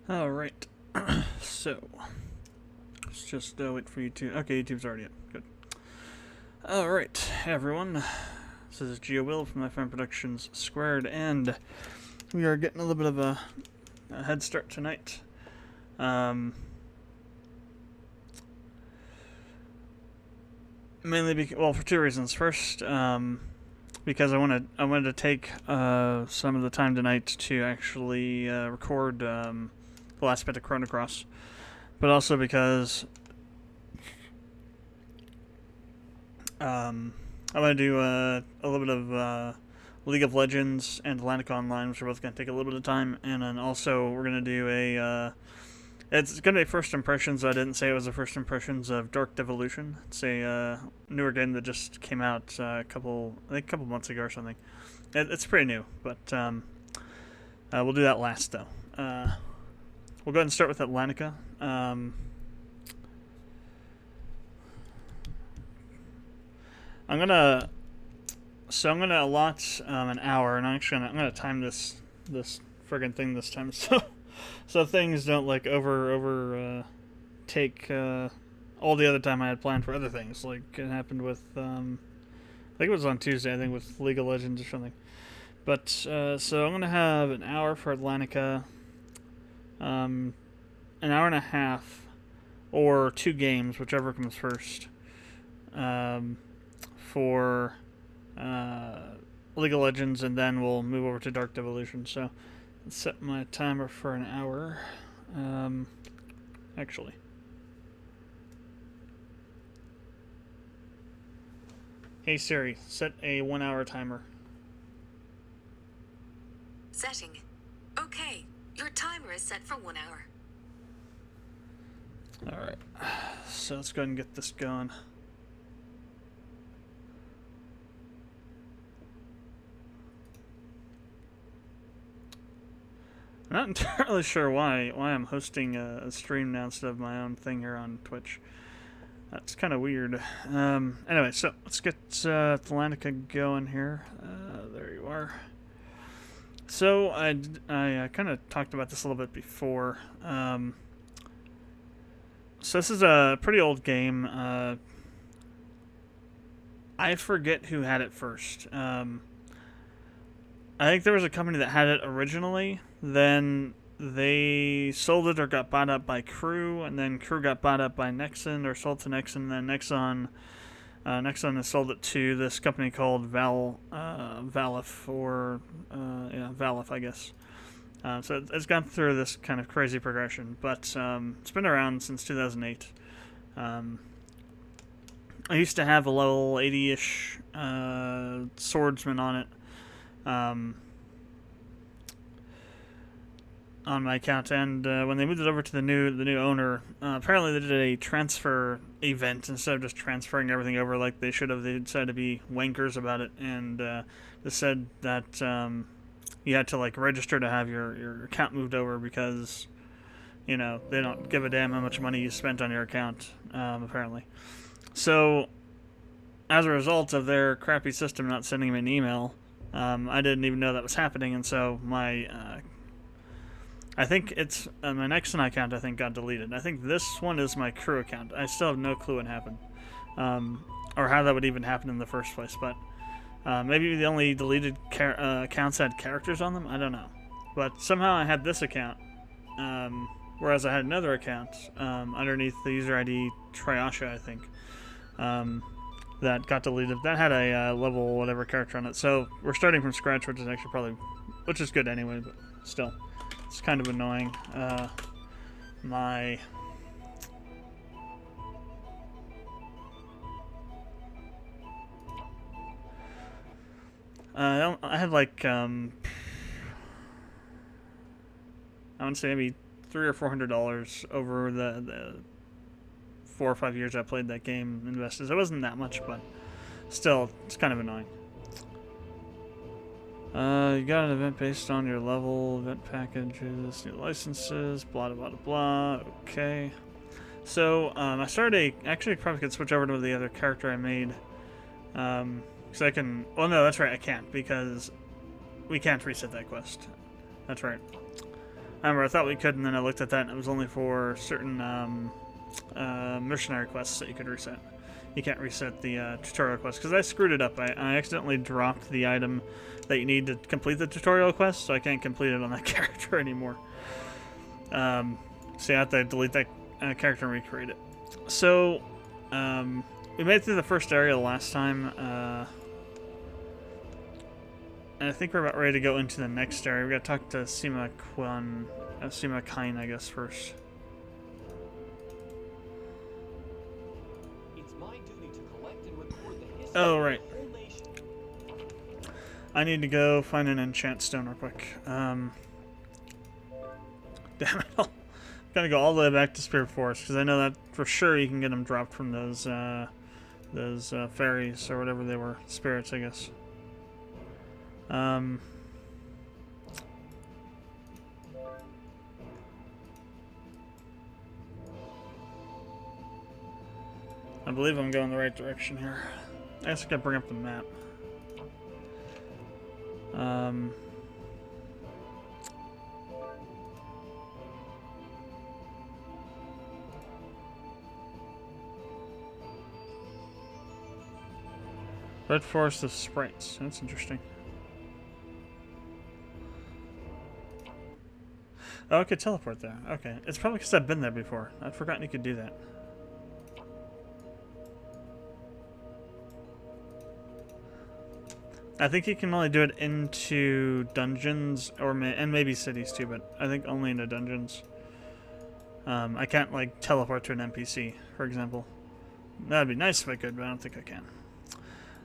Alright, so, let's just wait for YouTube. Okay, YouTube's already up. Good. Alright, hey everyone. This is Will from my friend Productions², and we are getting a little bit of a head start tonight. Mainly well, for two reasons. First, because I wanted to take some of the time tonight to actually record the last bit of Chrono Cross, but also because I want to do a little bit of League of Legends and Atlantica Online, which are both going to take a little bit of time, and then also we're going to do a it's going to be first impressions. I didn't say it was the first impressions of Dark Devolution. It's a newer game that just came out a couple months ago or something. It's pretty new, but we'll do that last though. We'll go ahead and start with Atlantica. I'm gonna allot an hour, and I'm gonna time this friggin' thing this time, so things don't like take all the other time I had planned for other things, like it happened with I think it was on Tuesday, I think, with League of Legends or something. But so I'm gonna have an hour for Atlantica, an hour and a half, or 2 games, whichever comes first, for League of Legends, and then we'll move over to Dark Devolution. So let's set my timer for an hour. Actually, hey Siri, set a 1 hour timer. Setting. Okay, your timer is set for 1 hour. Alright, so let's go ahead and get this going. I'm not entirely sure why I'm hosting a stream now instead of my own thing here on Twitch. That's kind of weird. Anyway, so let's get Atlantica going here. There you are. So I kind of talked about this a little bit before. So this is a pretty old game. I forget who had it first. I think there was a company that had it originally. Then they sold it or got bought up by Crew, and then Crew got bought up by Nexon or sold to Nexon. And then Nexon has sold it to this company called Valif, I guess. So it's gone through this kind of crazy progression, but it's been around since 2008. I used to have a level 80-ish swordsman on it. On my account, and when they moved it over to the new owner, apparently they did a transfer event instead of just transferring everything over like they should have. They decided to be wankers about it, and they said that you had to like register to have your account moved over because, you know, they don't give a damn how much money you spent on your account, apparently. So as a result of their crappy system not sending me an email, I didn't even know that was happening, and so my I think it's my Nexon account, I think, got deleted. I think this one is my Crew account. I still have no clue what happened, or how that would even happen in the first place. But maybe the only deleted accounts had characters on them. I don't know. But somehow I had this account, whereas I had another account underneath the user ID Triasha, I think, that got deleted. That had a level whatever character on it. So we're starting from scratch, which is actually which is good anyway, but still. It's kind of annoying. I had like I want to say maybe $300 or $400 over the 4 or 5 years I played that game invested. It wasn't that much, but still, it's kind of annoying. You got an event based on your level, event packages, new licenses, blah, blah, blah, blah. Okay. So, I started actually probably could switch over to the other character I made. Because I can, well no, that's right, I can't, because we can't reset that quest. That's right. I remember I thought we could, and then I looked at that, and it was only for certain missionary quests that you could reset. You can't reset the tutorial quest, because I screwed it up. I accidentally dropped the item that you need to complete the tutorial quest, so I can't complete it on that character anymore. So I have to delete that character and recreate it. So, we made it through the first area the last time, and I think we're about ready to go into the next area. We gotta talk to Sima Kain, I guess, first. It's my duty to collect and record the history Oh, right. of the whole nation. I need to go find an enchant stone real quick. Damn it. I'm gonna go all the way back to Spirit Forest, because I know that for sure you can get them dropped from those fairies, or whatever they were. Spirits, I guess. I believe I'm going the right direction here. I guess I gotta bring up the map. Red Forest of Sprites. That's interesting. Oh, I could teleport there. Okay. It's probably because I've been there before. I'd forgotten you could do that. I think you can only do it into dungeons, and maybe cities too, but I think only into dungeons. I can't, like, teleport to an NPC, for example. That'd be nice if I could, but I don't think I can.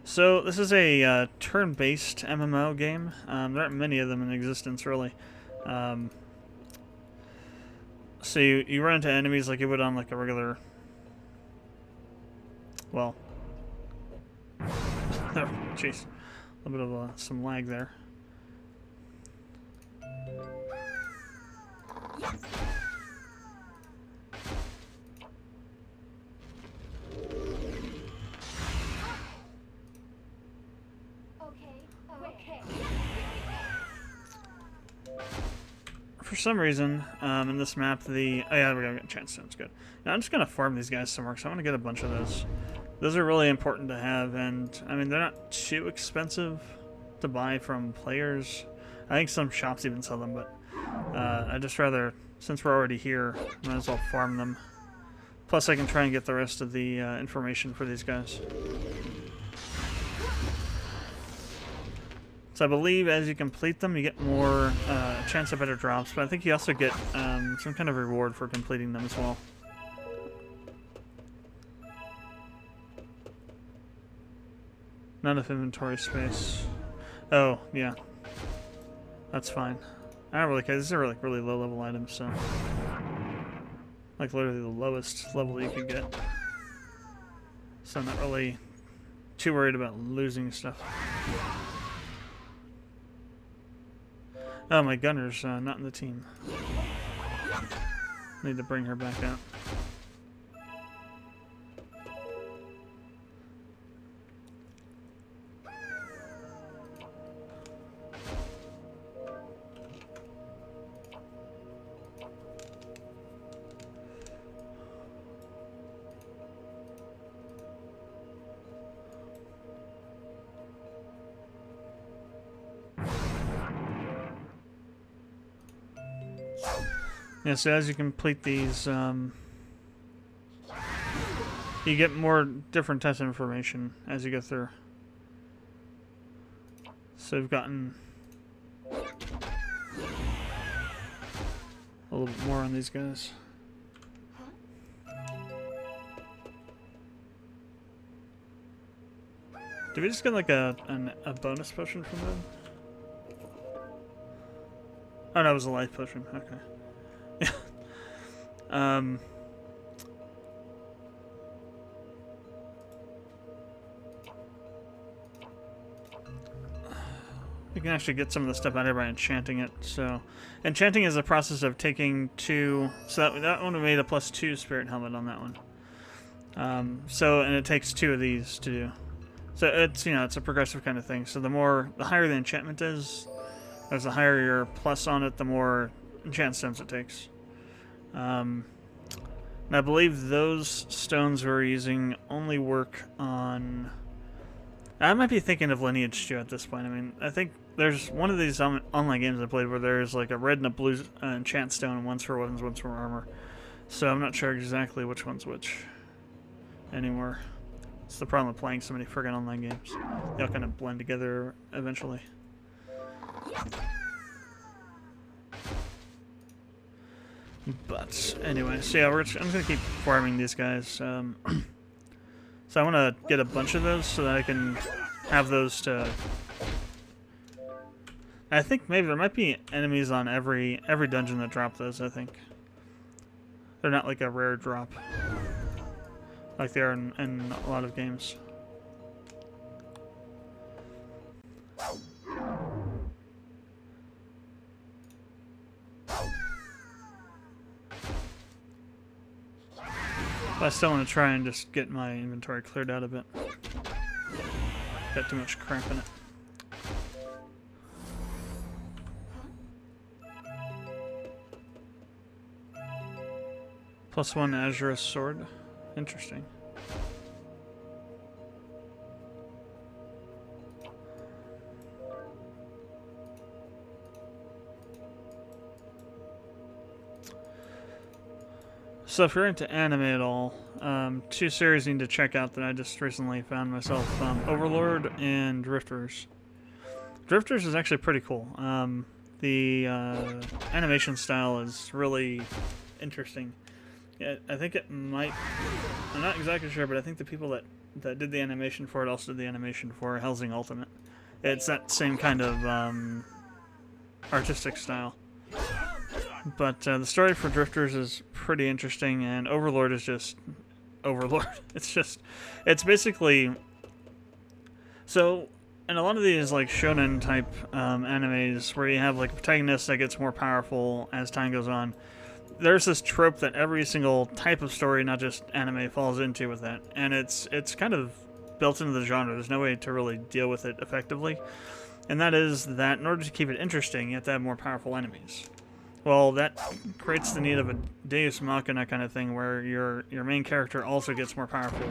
So, this is a turn-based MMO game. There aren't many of them in existence, really. So you run into enemies like you would on like a regular... Well... Oh, jeez. A little bit of some lag there. For some reason, in this map, oh yeah, we're gonna get chance stones. Good. Now I'm just gonna farm these guys somewhere, because I want to get a bunch of those. Those are really important to have, and I mean they're not too expensive to buy from players. I think some shops even sell them, but I'd just rather, since we're already here, might as well farm them. Plus, I can try and get the rest of the information for these guys. So I believe as you complete them, you get more chance of better drops, but I think you also get some kind of reward for completing them as well. Not enough inventory space. Oh, yeah. That's fine. I don't really care. These are like really low level items, so... Like literally the lowest level you can get. So I'm not really too worried about losing stuff. Oh, my gunner's not in the team. Need to bring her back out. Yeah, so as you complete these, you get more different types of information as you go through. So we've gotten a little bit more on these guys. Did we just get like a bonus potion from them? Oh no, it was a life potion. Okay. You can actually get some of the stuff out here by enchanting it. So, enchanting is a process of taking two. So that one made a +2 spirit helmet on that one. And it takes 2 of these to do. So it's it's a progressive kind of thing. So the higher the enchantment is, as the higher your plus on it, the more enchant stones it takes. And I believe those stones we're using only work on... I might be thinking of Lineage 2 at this point. I mean, I think there's one of these online games I played where there's like a red and a blue enchant stone, and one's for weapons, one's for armor. So I'm not sure exactly which one's which anymore. It's the problem with playing so many friggin' online games. They all kind of blend together eventually. But anyway, so yeah, I'm just gonna keep farming these guys. So I want to get a bunch of those so that I can have those to. I think maybe there might be enemies on every dungeon that drop those. I think they're not like a rare drop like they are in a lot of games. But I still want to try and just get my inventory cleared out a bit. Got too much crap in it. +1 Azure sword. Interesting. So if you're into anime at all, two series you need to check out that I just recently found myself. Overlord and Drifters. Drifters is actually pretty cool. The animation style is really interesting. Yeah, I think it might... I'm not exactly sure, but I think the people that did the animation for it also did the animation for Hellsing Ultimate. It's that same kind of artistic style. But the story for Drifters is pretty interesting, and Overlord is just... Overlord. It's basically... So, in a lot of these like shonen type animes where you have like a protagonist that gets more powerful as time goes on, there's this trope that every single type of story, not just anime, falls into with that. And it's kind of built into the genre. There's no way to really deal with it effectively. And that is that in order to keep it interesting, you have to have more powerful enemies. Well, that creates the need of a Deus Machina kind of thing where your main character also gets more powerful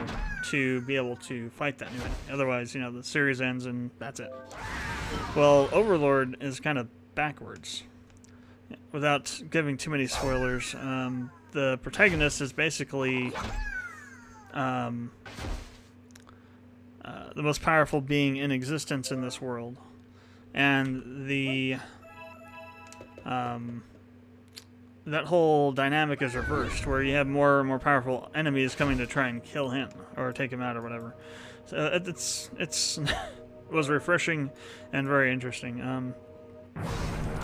to be able to fight that new enemy. Otherwise, the series ends and that's it. Well, Overlord is kind of backwards. Without giving too many spoilers, the protagonist is basically the most powerful being in existence in this world. And that whole dynamic is reversed, where you have more and more powerful enemies coming to try and kill him or take him out or whatever. So it was refreshing and very interesting.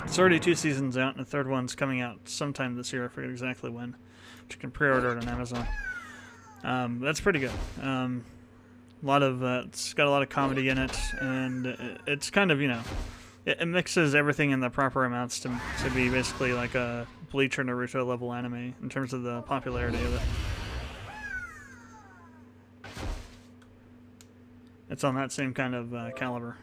It's already 2 seasons out, and the third one's coming out sometime this year. I forget exactly when. But you can pre-order it on Amazon. That's pretty good. It's got a lot of comedy in it, and it's kind of it mixes everything in the proper amounts to be basically like a Bleach or Naruto level anime in terms of the popularity of it. It's on that same kind of caliber.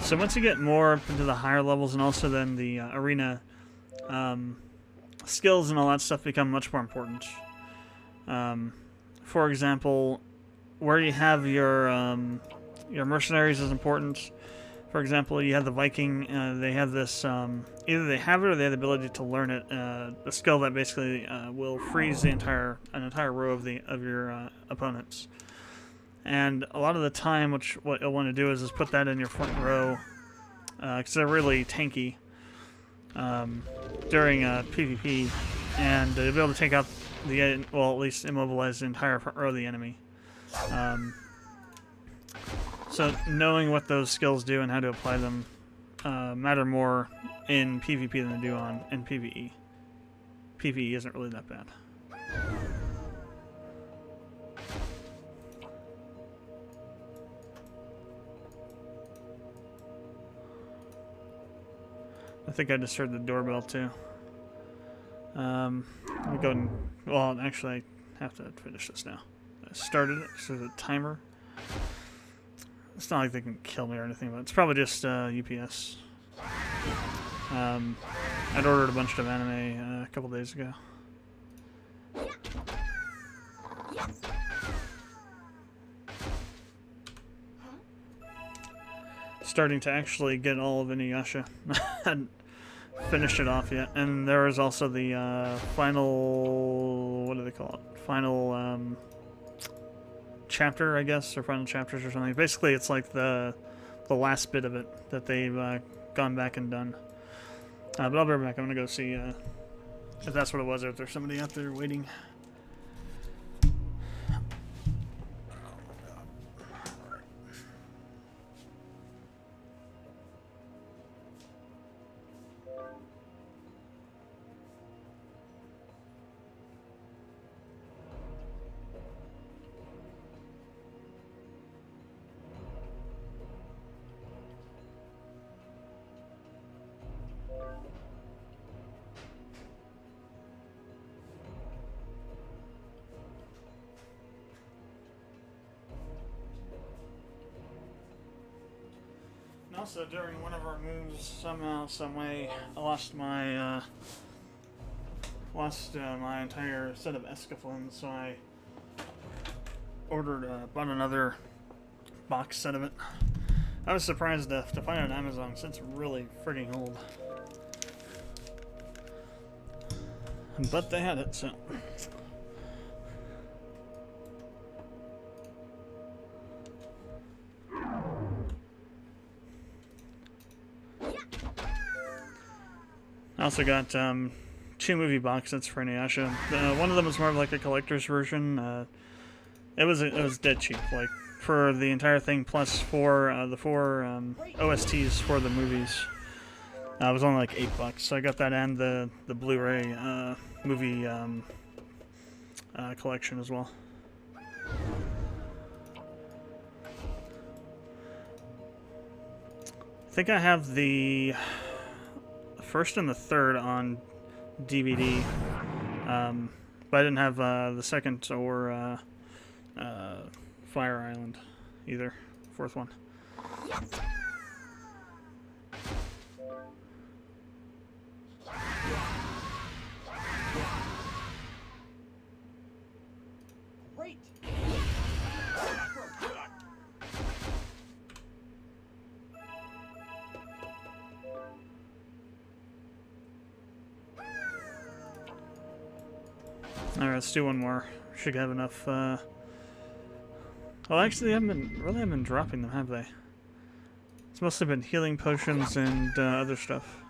So once you get more up into the higher levels, and also then the arena skills and all that stuff become much more important. For example, where you have your mercenaries is important. For example, you have the Viking. They have this either they have it or they have the ability to learn it. A skill that basically will freeze an entire row of your opponents. And a lot of the time, what you'll want to do is put that in your front row, because they're really tanky during PvP, and you'll be able to take out at least immobilize the entire front row of the enemy. So knowing what those skills do and how to apply them matter more in PvP than they do in PvE. PvE isn't really that bad. I think I just heard the doorbell too. Let me go and... Well, actually, I have to finish this now. I started it. So the timer. It's not like they can kill me or anything, but it's probably just UPS. I'd ordered a bunch of anime a couple days ago. Starting to actually get all of Inuyasha. I hadn't finished it off yet. And there was also the final... What do they call it? Final chapter, I guess, or final chapters or something. Basically, it's like the last bit of it that they've gone back and done. But I'll be right back. I'm going to go see if that's what it was, or if there's somebody out there waiting. Also, during one of our moves, somehow, some way, I lost my entire set of escaflowns, so I bought another box set of it. I was surprised to find it on Amazon since it's really frigging old, but they had it, so. I also got 2 movie box sets for Inuyasha. One of them was more of like a collector's version. It was dead cheap, like for the entire thing plus the 4 OSTs for the movies. It was only like $8, so I got that and the Blu-ray movie collection as well. I think I have the first and the third on DVD, but I didn't have the second or Fire Island either. 4th one. Great. Alright, let's do one more. Should have enough. Oh, actually, they haven't been dropping them, have they? It's mostly been healing potions and other stuff.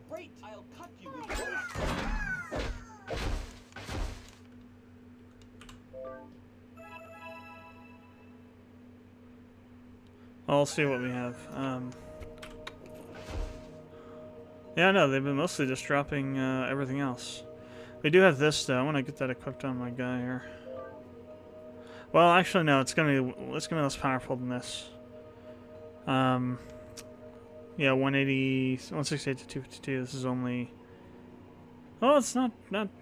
Great. I'll cut you with this. I'll see what we have. Yeah, no, they've been mostly just dropping everything else. We do have this though. I want to get that equipped on my guy here. Well, actually, no. It's gonna be less powerful than this. Yeah, 168 to 252. This is only. Oh, it's not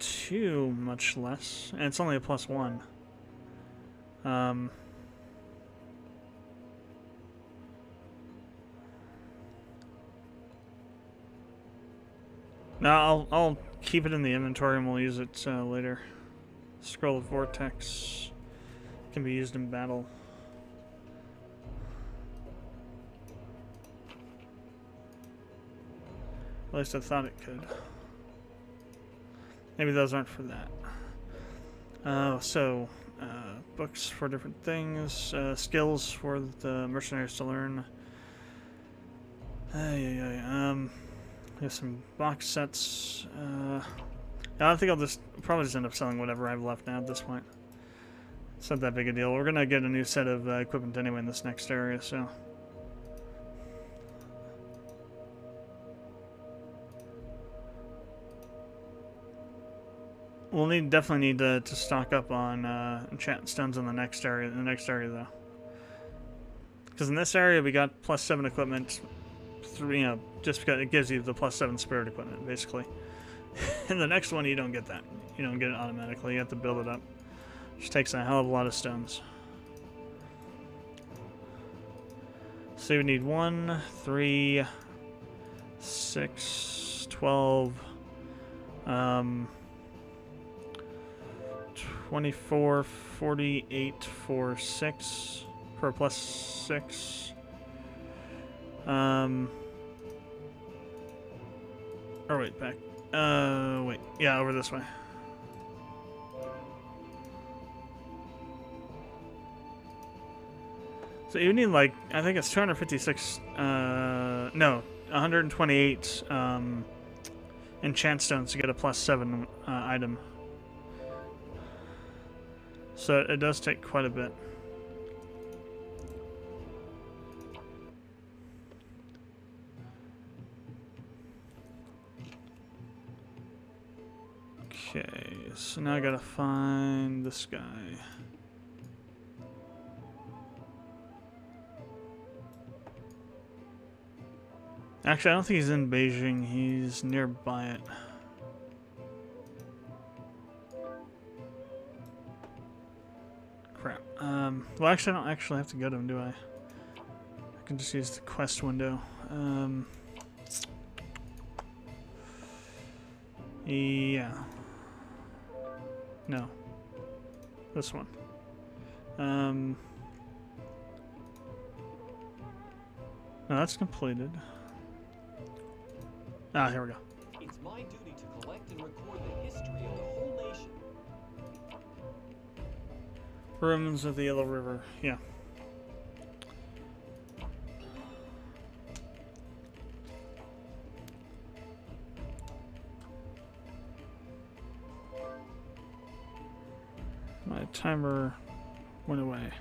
too much less, and it's only a +1. No, I'll keep it in the inventory and we'll use it later. Scroll of Vortex can be used in battle. At least I thought it could. Maybe those aren't for that. Books for different things, skills for the mercenaries to learn. We have some box sets. I think I'll probably just end up selling whatever I have left now at this point. It's not that big a deal. We're gonna get a new set of equipment anyway in this next area, so. We'll definitely need to stock up on enchant stones in the next area. Though, because in this area we got +7 equipment. Just because it gives you the +7 spirit equipment, basically. In the next one, you don't get that. You don't get it automatically. You have to build it up, which takes a hell of a lot of stones. So you would need 1, 3, 6, 12, 24, 48 for 6 for +6. Or wait, back. Wait. Yeah, over this way. So you need, like, I think it's 256, no, 128 enchant stones to get a +7 item. So it does take quite a bit. Okay, so now I gotta find this guy. Actually, I don't think he's in Beijing. He's nearby it. Crap. Well, actually, I don't actually have to go to him, do I? I can just use the quest window. Yeah. No. This one. No, that's completed. Ah, here we go. It's my duty to collect and record the history of the whole nation. Ruins of the Yellow River. Yeah. My timer went away.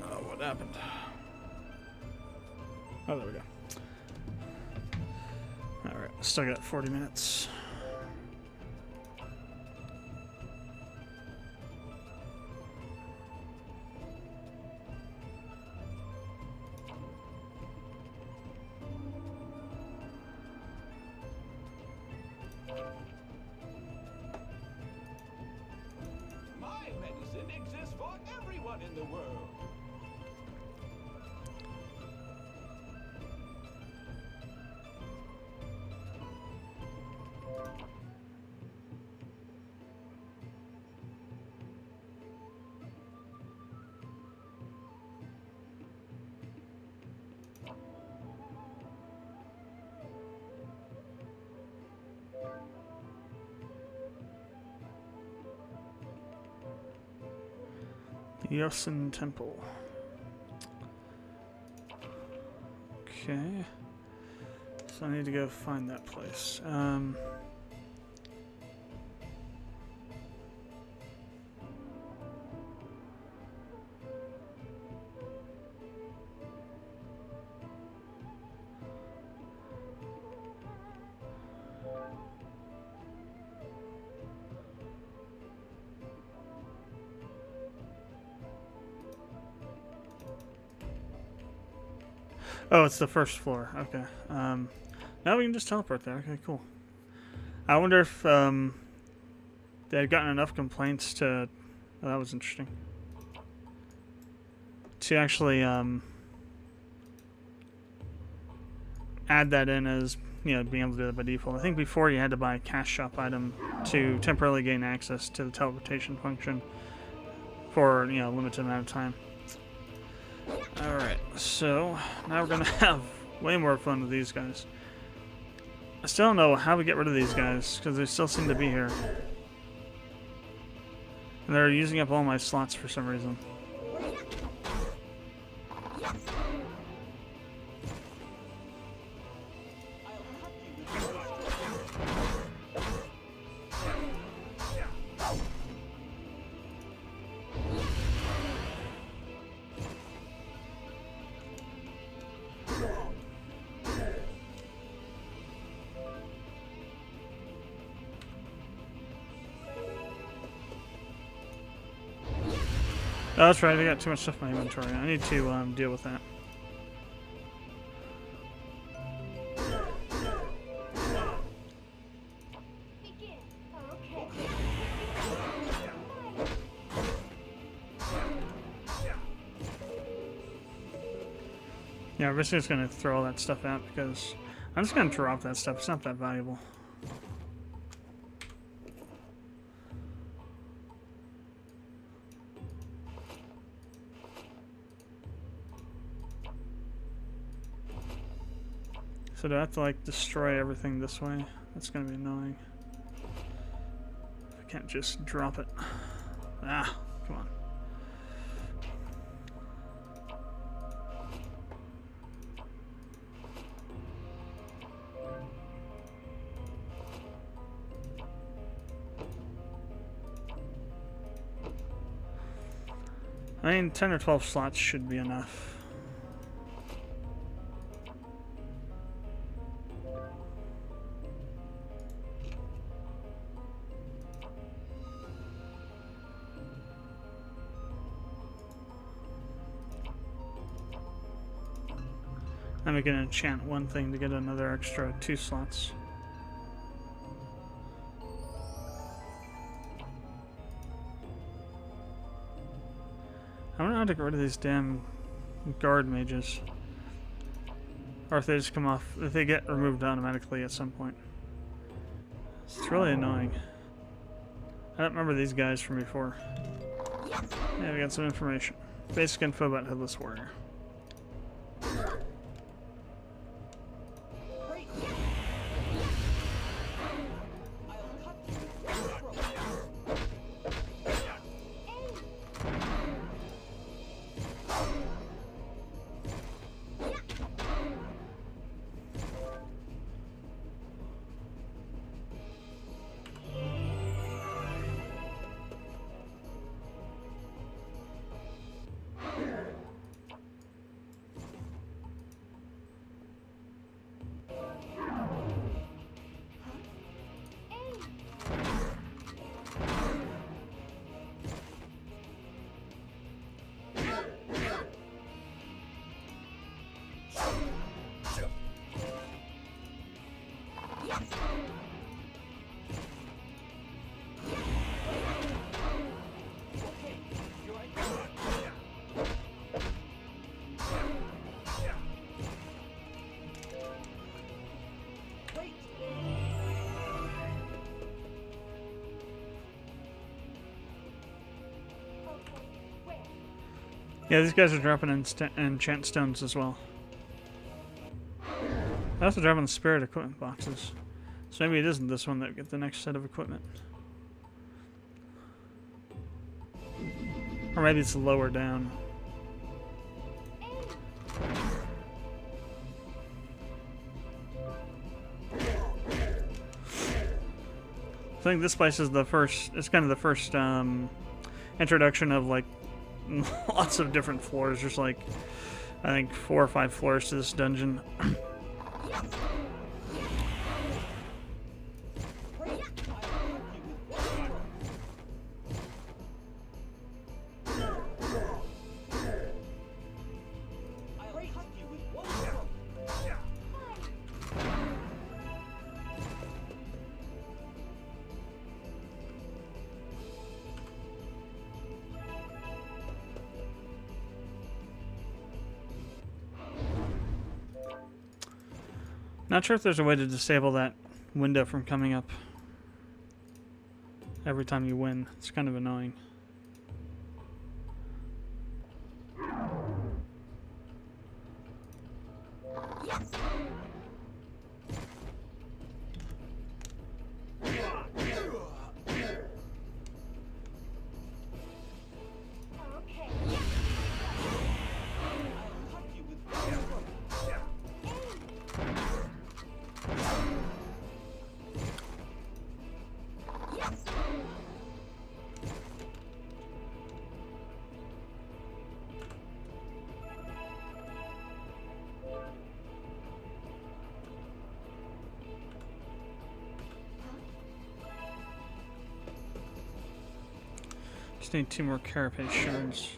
Oh, what happened? Oh, there we go. Alright, still got 40 minutes. My medicine exists for everyone in the world. Yosen Temple. Okay. So I need to go find that place. Oh, it's the first floor. Okay. Now we can just teleport there. Okay, cool. I wonder if they had gotten enough complaints to. Oh, that was interesting. To actually add that in as being able to do that by default. I think before you had to buy a cash shop item to temporarily gain access to the teleportation function for a limited amount of time. Alright, so now we're gonna have way more fun with these guys. I still don't know how we get rid of these guys, because they still seem to be here. And they're using up all my slots for some reason. Oh, that's right. I got too much stuff in my inventory. I need to deal with that. Yeah, I'm basically just gonna throw all that stuff out because I'm just gonna drop that stuff. It's not that valuable. So do I have to like destroy everything this way? That's gonna be annoying. I can't just drop it. Ah, come on. I mean, 10 or 12 slots should be enough. I'm gonna enchant one thing to get another extra 2 slots. I don't know how to get rid of these damn guard mages. Or if they just come off, if they get removed automatically at some point. It's really annoying. I don't remember these guys from before. Yeah, we got some information. Basic info about Headless Warrior. Yeah, these guys are dropping enchant stones as well. They're also dropping the spirit equipment boxes. So maybe it isn't this one that get the next set of equipment. Or maybe it's lower down. I think this place is the first, it's kind of the first introduction of like lots of different floors. There's like, I think 4 or 5 floors to this dungeon. Not sure if there's a way to disable that window from coming up every time you win. It's kind of annoying. Just need 2 more carapace shards.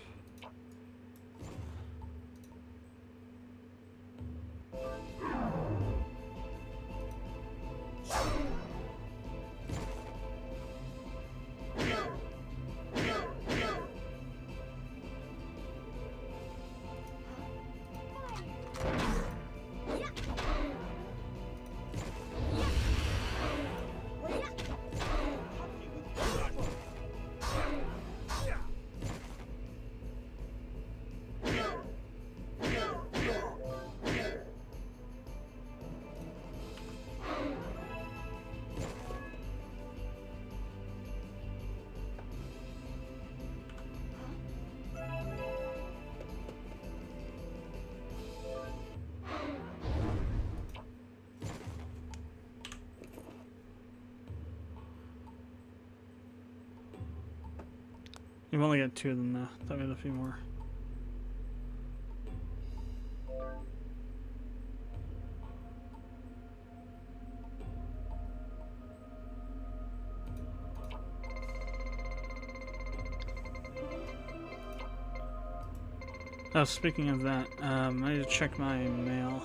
You've only got 2 of them now. Thought we had a few more. Oh, speaking of that, I need to check my mail.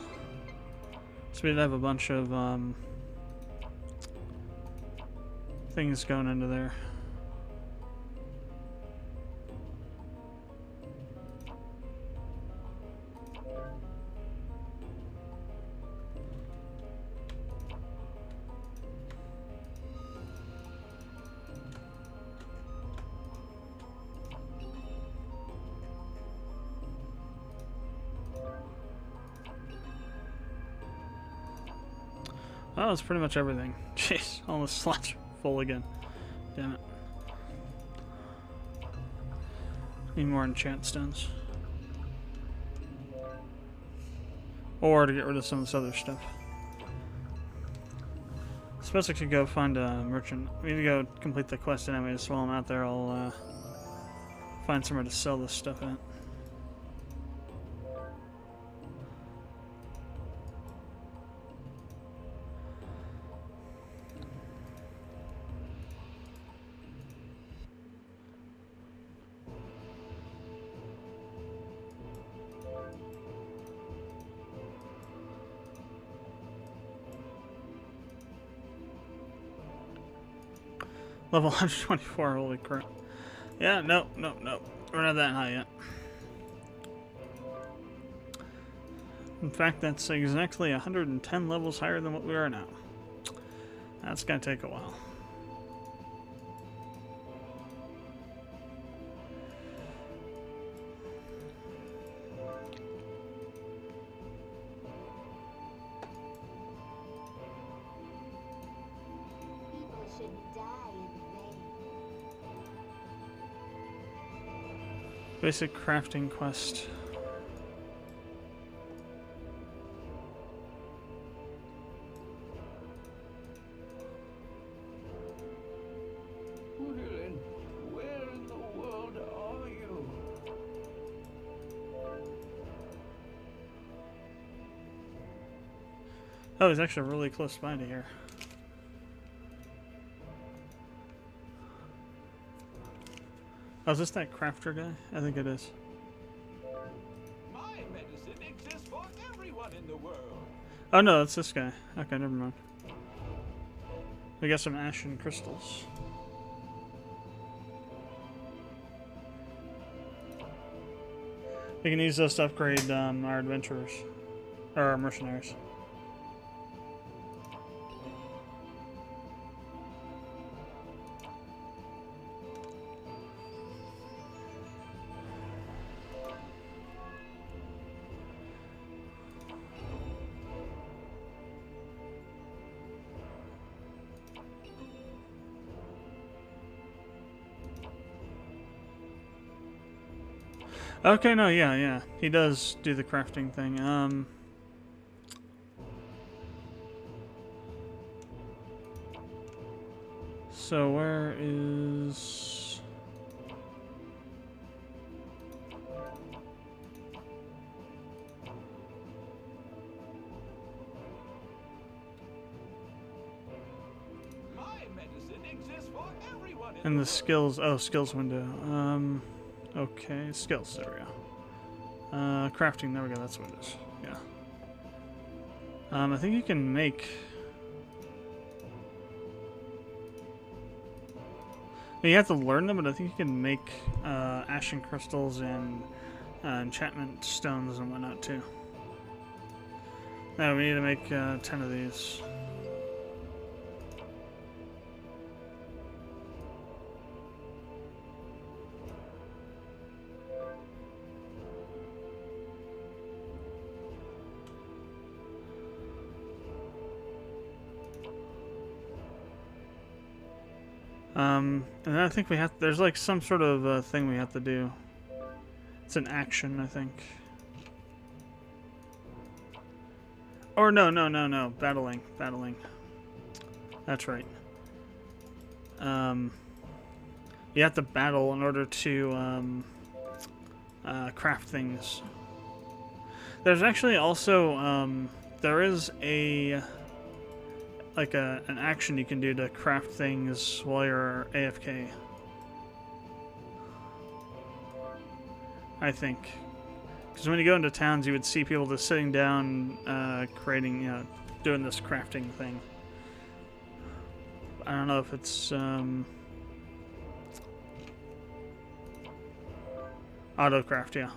So we did have a bunch of things going into there. Oh, it's pretty much everything. Jeez, all the slots are full again. Damn it. Need more enchant stones. Or to get rid of some of this other stuff. I suppose I could go find a merchant. We need to go complete the quest anyway, so while I'm out there I'll find somewhere to sell this stuff at. Level 124, holy crap. Yeah, no. We're not that high yet. In fact, that's exactly 110 levels higher than what we are now. That's gonna take a while. Basic crafting quest. Woodland, where in the world are you? Oh, he's actually really close by to here. Oh, is this that crafter guy? I think it is. My medicine exists for everyone in the world. Oh no, it's this guy. Okay, never mind. We got some ashen crystals. We can use those to upgrade our adventurers. Or our mercenaries. Okay, no, yeah. He does do the crafting thing. So where is... My medicine exists for everyone in And the skills... Oh, skills window. Okay, skills. There we go. Crafting. There we go. That's what it is. Yeah. I think you can make... You have to learn them, but I think you can make ashen crystals and enchantment stones and whatnot too. Now we need to make 10 of these. And then I think we have, there's like some sort of thing we have to do. It's an action, I think. Or no. Battling. That's right. You have to battle in order to craft things. There's actually also there is a an action you can do to craft things while you're AFK. I think. Because when you go into towns, you would see people just sitting down, creating, doing this crafting thing. I don't know if it's autocraft, yeah.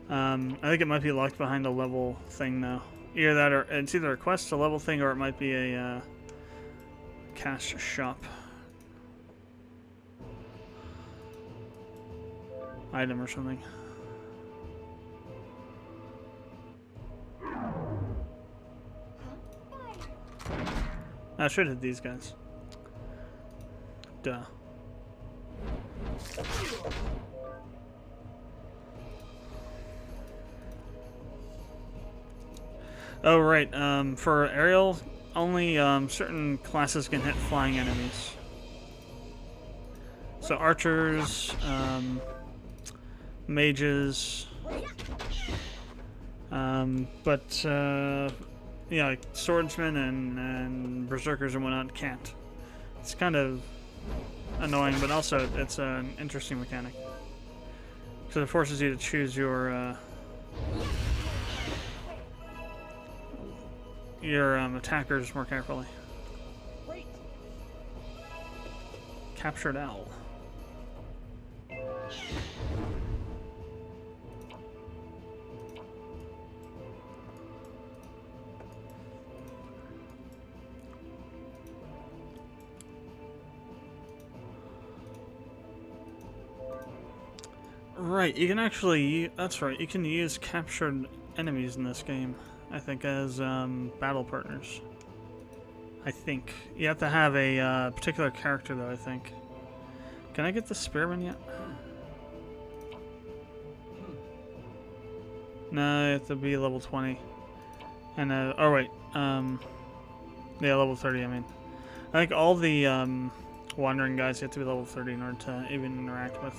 I think it might be locked behind a level thing though. Either that, or it's either a quest, a level thing, or it might be a cash shop item or something. I should hit these guys. Duh. Oh, right. For aerial, only certain classes can hit flying enemies. So archers, mages, but yeah, like swordsmen and berserkers and whatnot can't. It's kind of annoying, but also it's an interesting mechanic. So it forces you to choose your attackers more carefully. Captured owl. Right, you can actually, that's right, you can use captured enemies in this game, I think, as battle partners. I think. You have to have a particular character, though, I think. Can I get the spearman yet? No, you have to be level 20. And, oh wait, yeah, level 30, I mean. I think all the wandering guys you have to be level 30 in order to even interact with.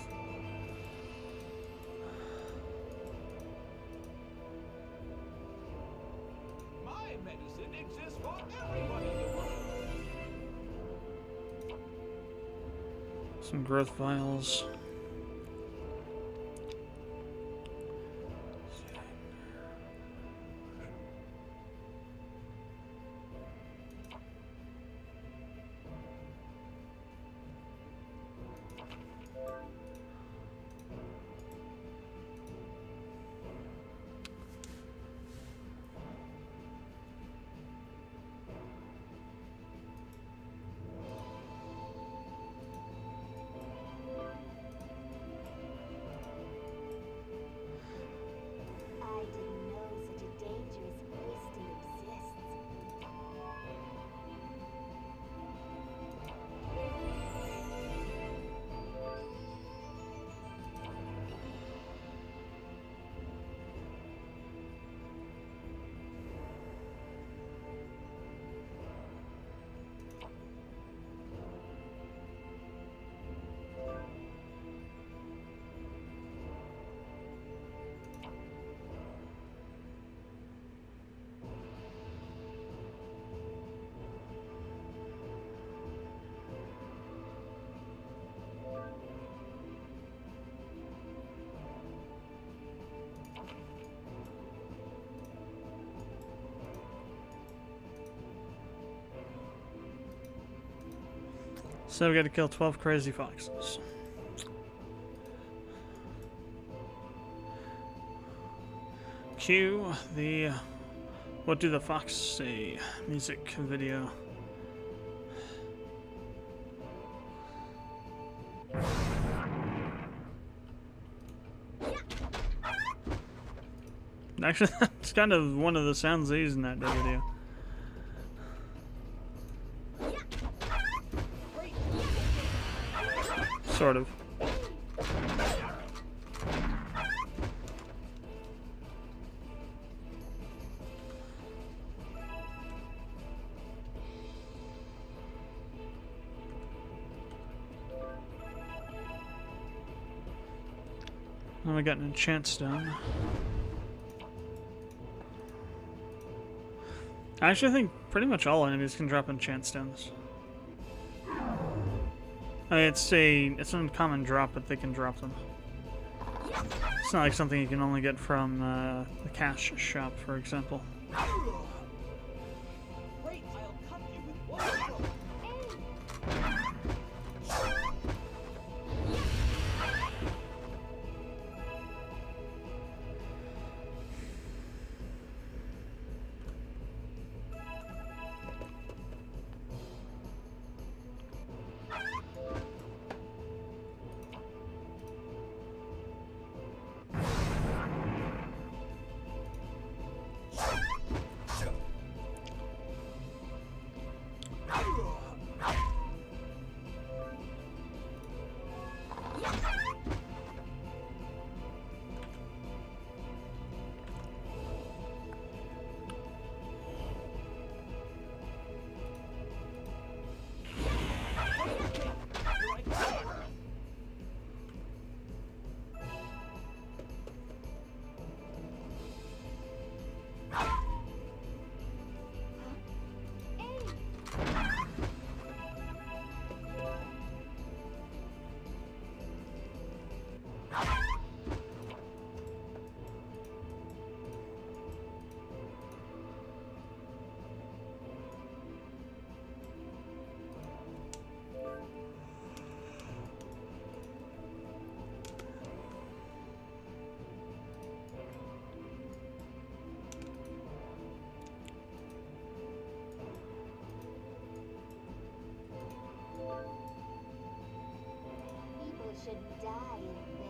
Some growth vials. So we got to kill 12 crazy foxes. Cue the What Do the Fox Say music video. Actually, that's kind of one of the sounds they use in that video. Sort of. Then we got an enchant stone. I actually think pretty much all enemies can drop enchant stones. I mean, it's an uncommon drop, but they can drop them. It's not like something you can only get from the cash shop, for example. Great, I'll cut you with one stroke. People shouldn't die in vain.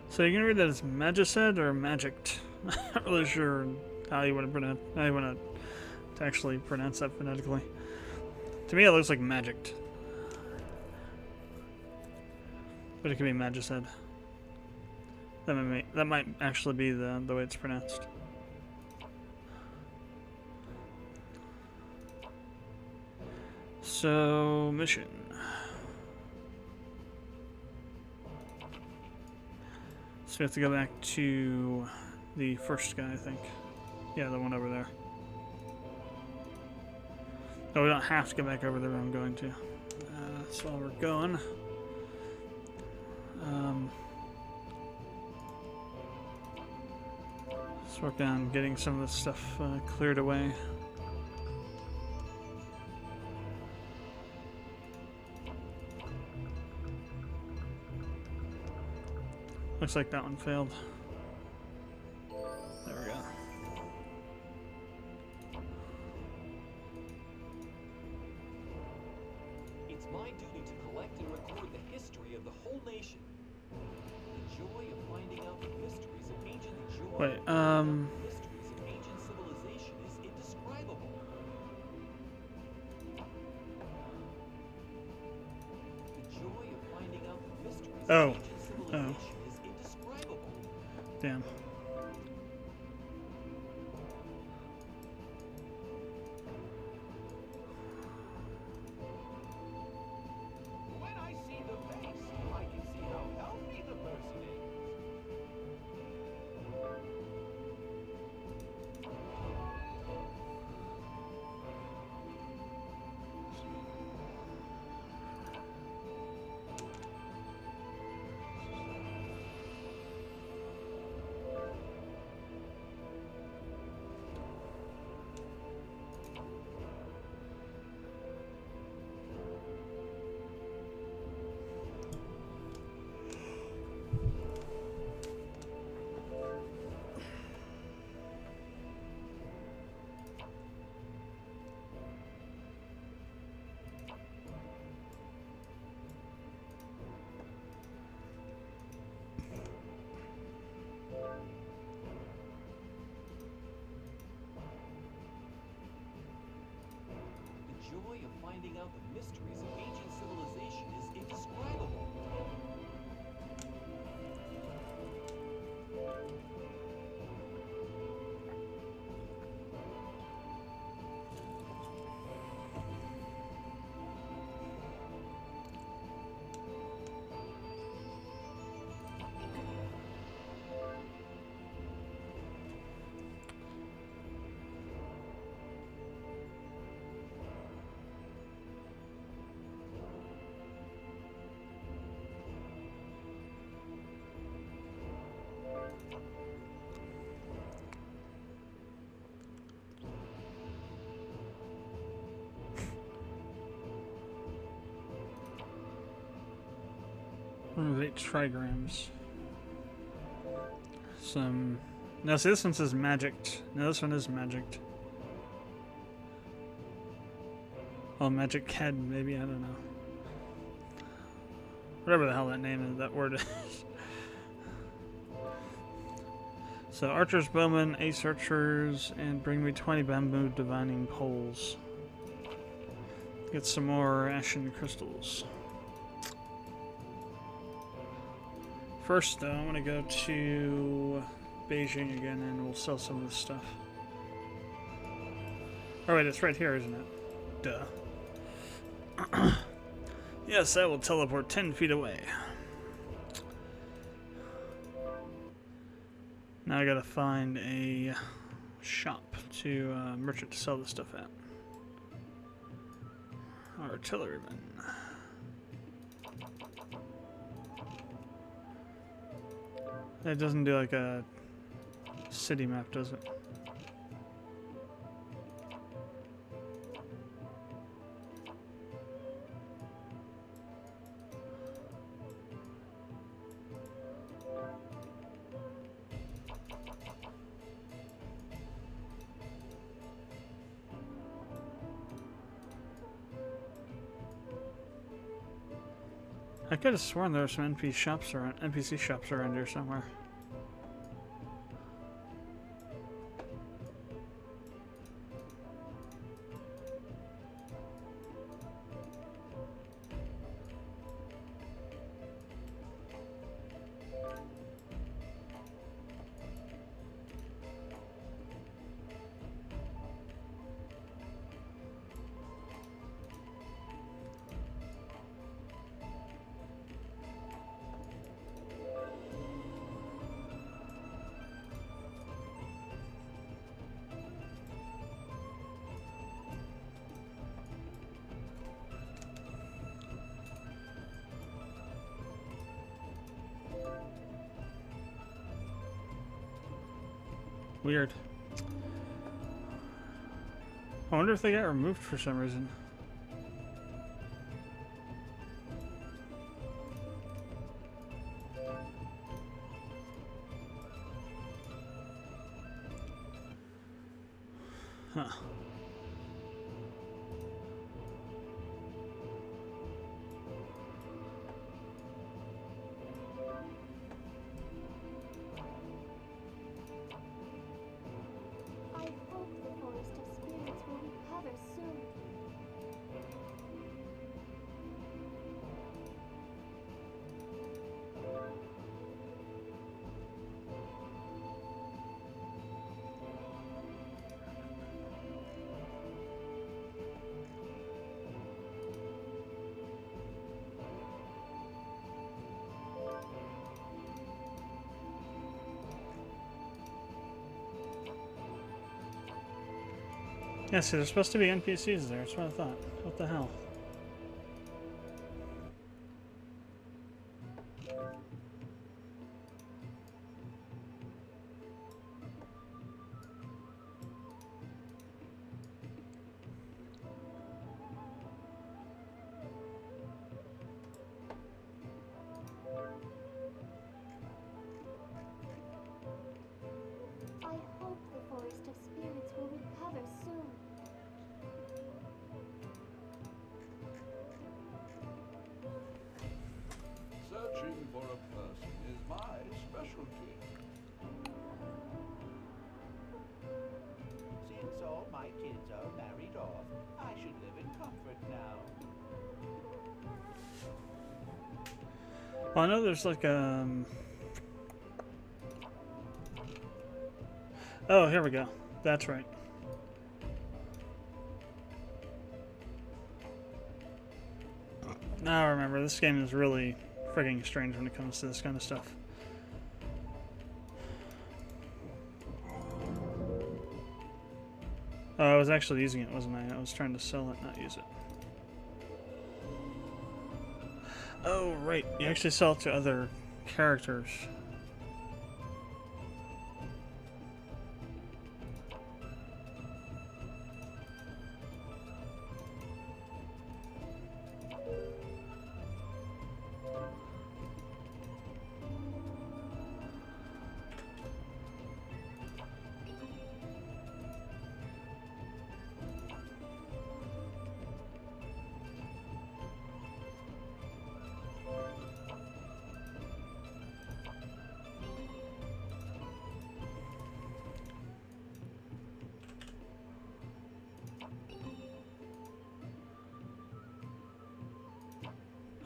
So you're gonna read that as Magiced or Magicked? Not really sure how you want to actually pronounce that phonetically. To me, it looks like Magicked, but it could be Magiced. That might actually be the way it's pronounced. So mission. So we have to go back to the first guy, I think. Yeah, the one over there. No, we don't have to go back over there, but I'm going to. So while we're going, let's work on getting some of this stuff cleared away. Looks like that one failed. There we go. It's my duty to collect and record the history of the whole nation. The joy of finding out the mysteries of ancient Wait, mysteries of ancient civilization is indescribable. The joy of finding out the mysteries Oh. of ancient civilization is indescribable. Damn. When I see the face, I can see how healthy the person is. joy of finding out the mysteries of ancient civilization is indescribable. One of 8 trigrams. Some. No, see, this one says magicked. No, this one is magicked. Oh, magic head, maybe, I don't know. Whatever the hell that name is, that word is. So, archers, bowmen, ace archers, and bring me 20 bamboo divining poles. Get some more ashen crystals. First, though, I'm gonna go to Beijing again, and we'll sell some of this stuff. Oh wait, it's right here, isn't it? Duh. Yes, I will teleport 10 feet away. Now I gotta find a shop to merchant to sell this stuff at. Artilleryman. That doesn't do like a city map, does it? I could have sworn there were some NPC shops around here somewhere. Weird. I wonder if they got removed for some reason. Huh. I hope the Forest of Spirits will recover soon. Yeah, see, there's supposed to be NPCs there. That's what I thought. What the hell? I hope the Forest of Spirits will recover soon. Well, I know there's like oh, here we go. That's right. Now I remember, this game is really frigging strange when it comes to this kind of stuff. Oh, I was actually using it, wasn't I? I was trying to sell it, not use it. Oh, right. You actually sell it to other characters.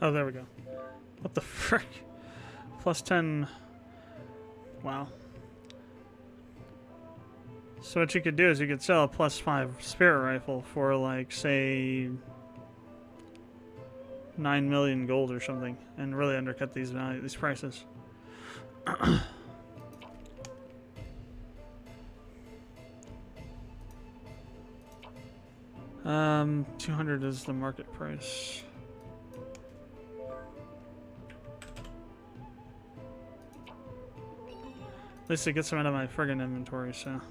Oh, there we go. What the frick? Plus 10. Wow. So what you could do is you could sell a plus 5 spirit rifle for, like, say, 9 million gold or something, and really undercut these prices. 200 is the market price. At least it gets them out of my friggin' inventory, so.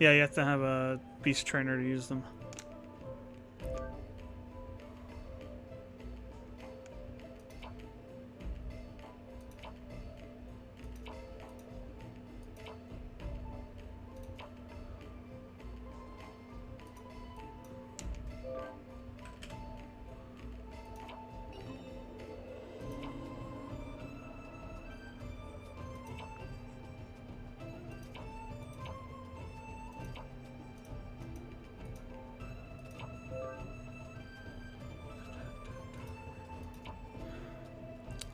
Yeah, you have to have a beast trainer to use them.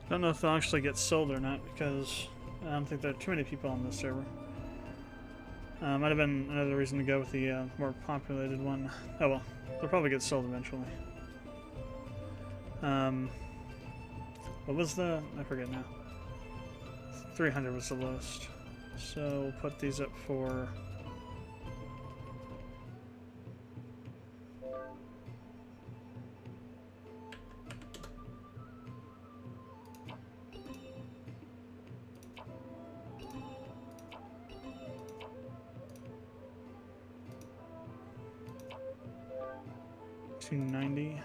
Don't know if they'll actually get sold or not, because I don't think there are too many people on this server. Might have been another reason to go with the more populated one. Oh well, they'll probably get sold eventually. What was the... I forget now. 300 was the lowest. So we'll put these up for... $290.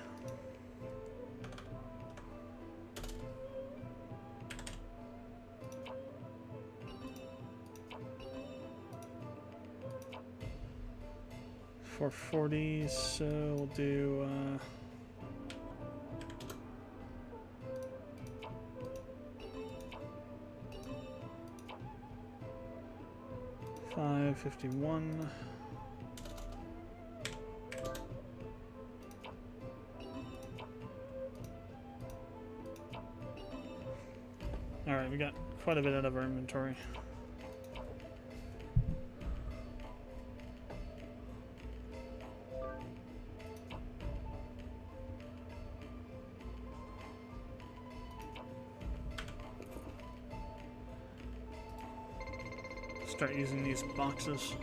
$440, so we'll do $551. Alright, we got quite a bit out of our inventory. Start using these boxes.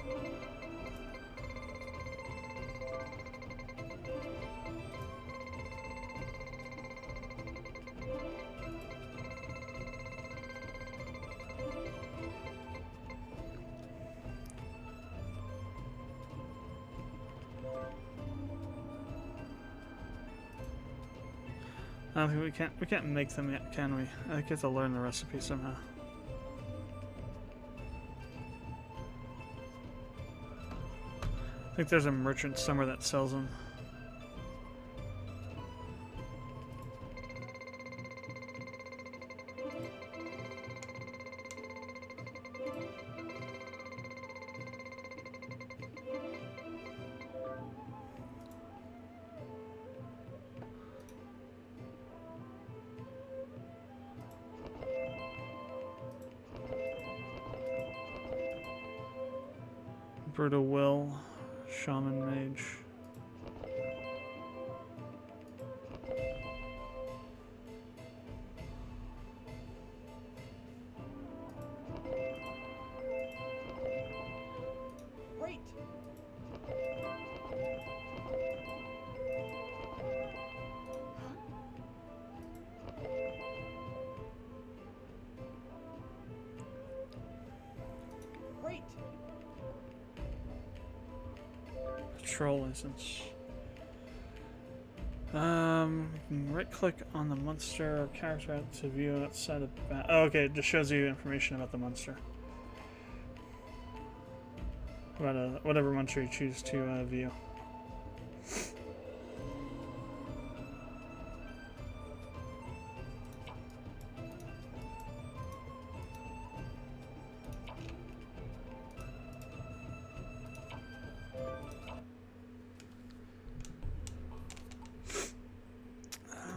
I don't think we can't make them yet, can we? I think we have to learn the recipe somehow. I think there's a merchant somewhere that sells them. Brutal Will, Shaman Mage. Great! Great! Patrol license. Right click on the monster or character to view outside of oh, okay, it just shows you information about the monster. About whatever monster you choose to view.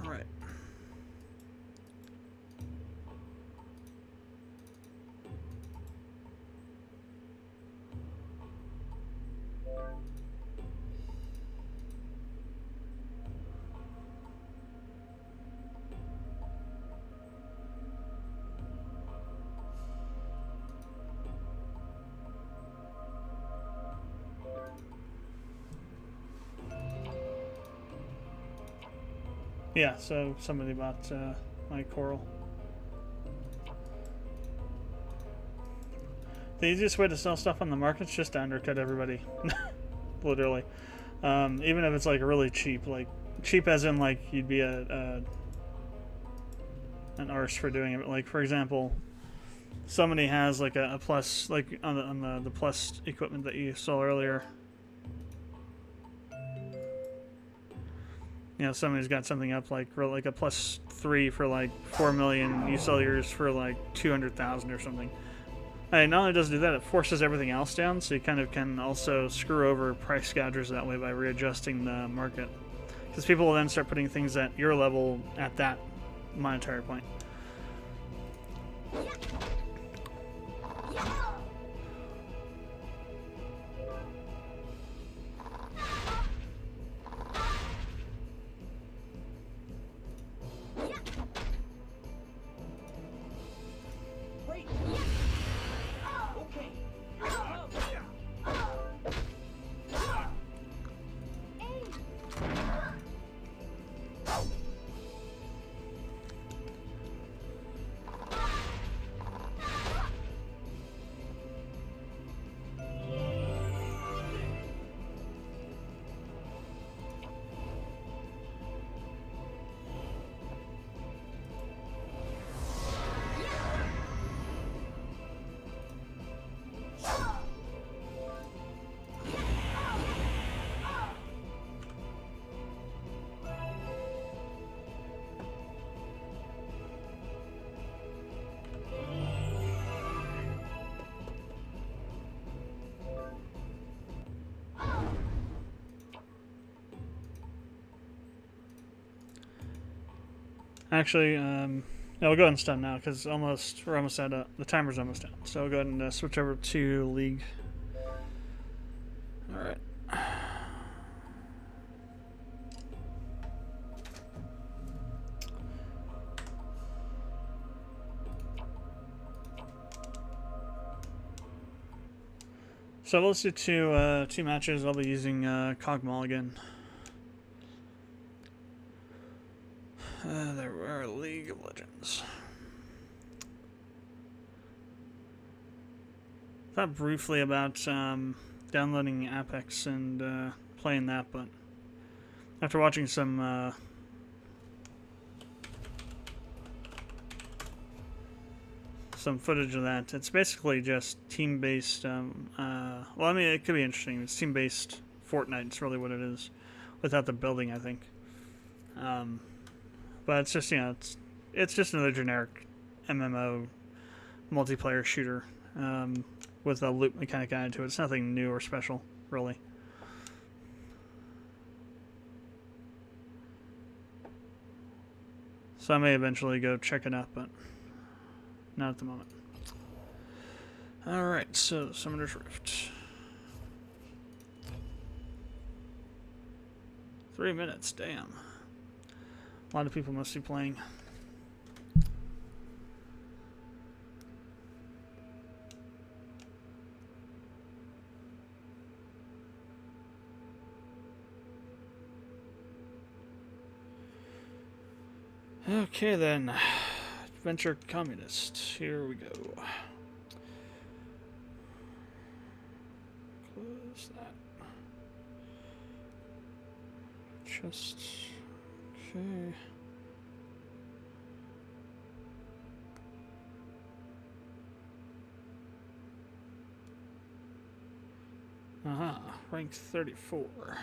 Alright. Yeah, so somebody bought my coral. The easiest way to sell stuff on the market is just to undercut everybody. Literally. Even if it's like really cheap. Like, cheap as in like you'd be an arse for doing it. Like, for example, somebody has like a plus, like on the plus equipment that you saw earlier. You know, somebody's got something up like a +3 for like 4 million. You sell yours for like 200,000 or something. I mean, not only does it do that, it forces everything else down, so you kind of can also screw over price gougers that way by readjusting the market. Because people will then start putting things at your level at that monetary point. Great! Okay. Actually, yeah, we'll go ahead and stop now because we're almost at the timer's almost out. So we'll go ahead and switch over to League. All right. So let's do two matches. I'll be using Cog Mulligan. There were League of Legends. Thought briefly about downloading Apex and playing that, but after watching some footage of that, it's basically just team-based. Well, I mean, it could be interesting. It's team-based Fortnite. It's really what it is, without the building, I think. But it's just, you know, it's just another generic MMO multiplayer shooter with a loot mechanic added to it. It's nothing new or special, really. So I may eventually go check it out, but not at the moment. Alright, so Summoner's Rift. 3 minutes, damn. A lot of people must be playing. Okay then, Adventure Communist, here we go. Close that. Just, okay. Rank 34.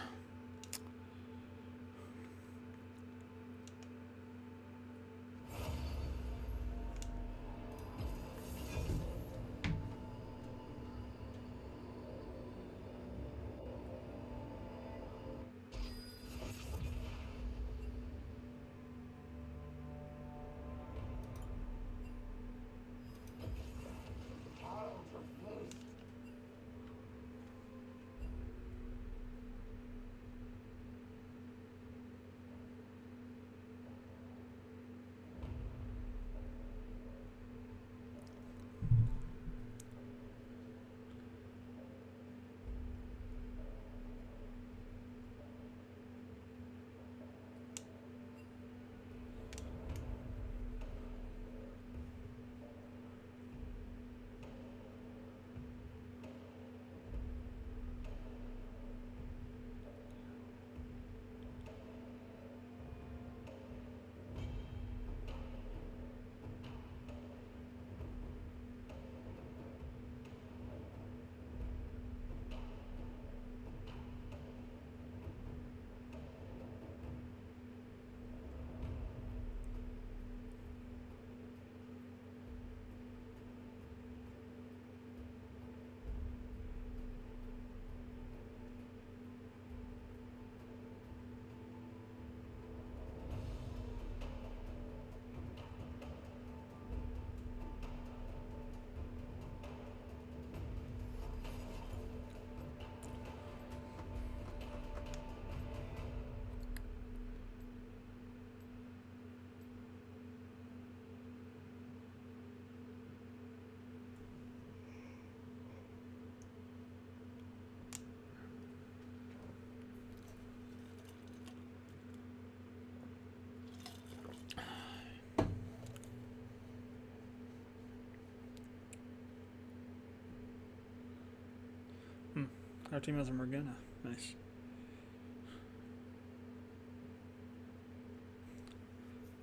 Our team has a Morgana. Nice.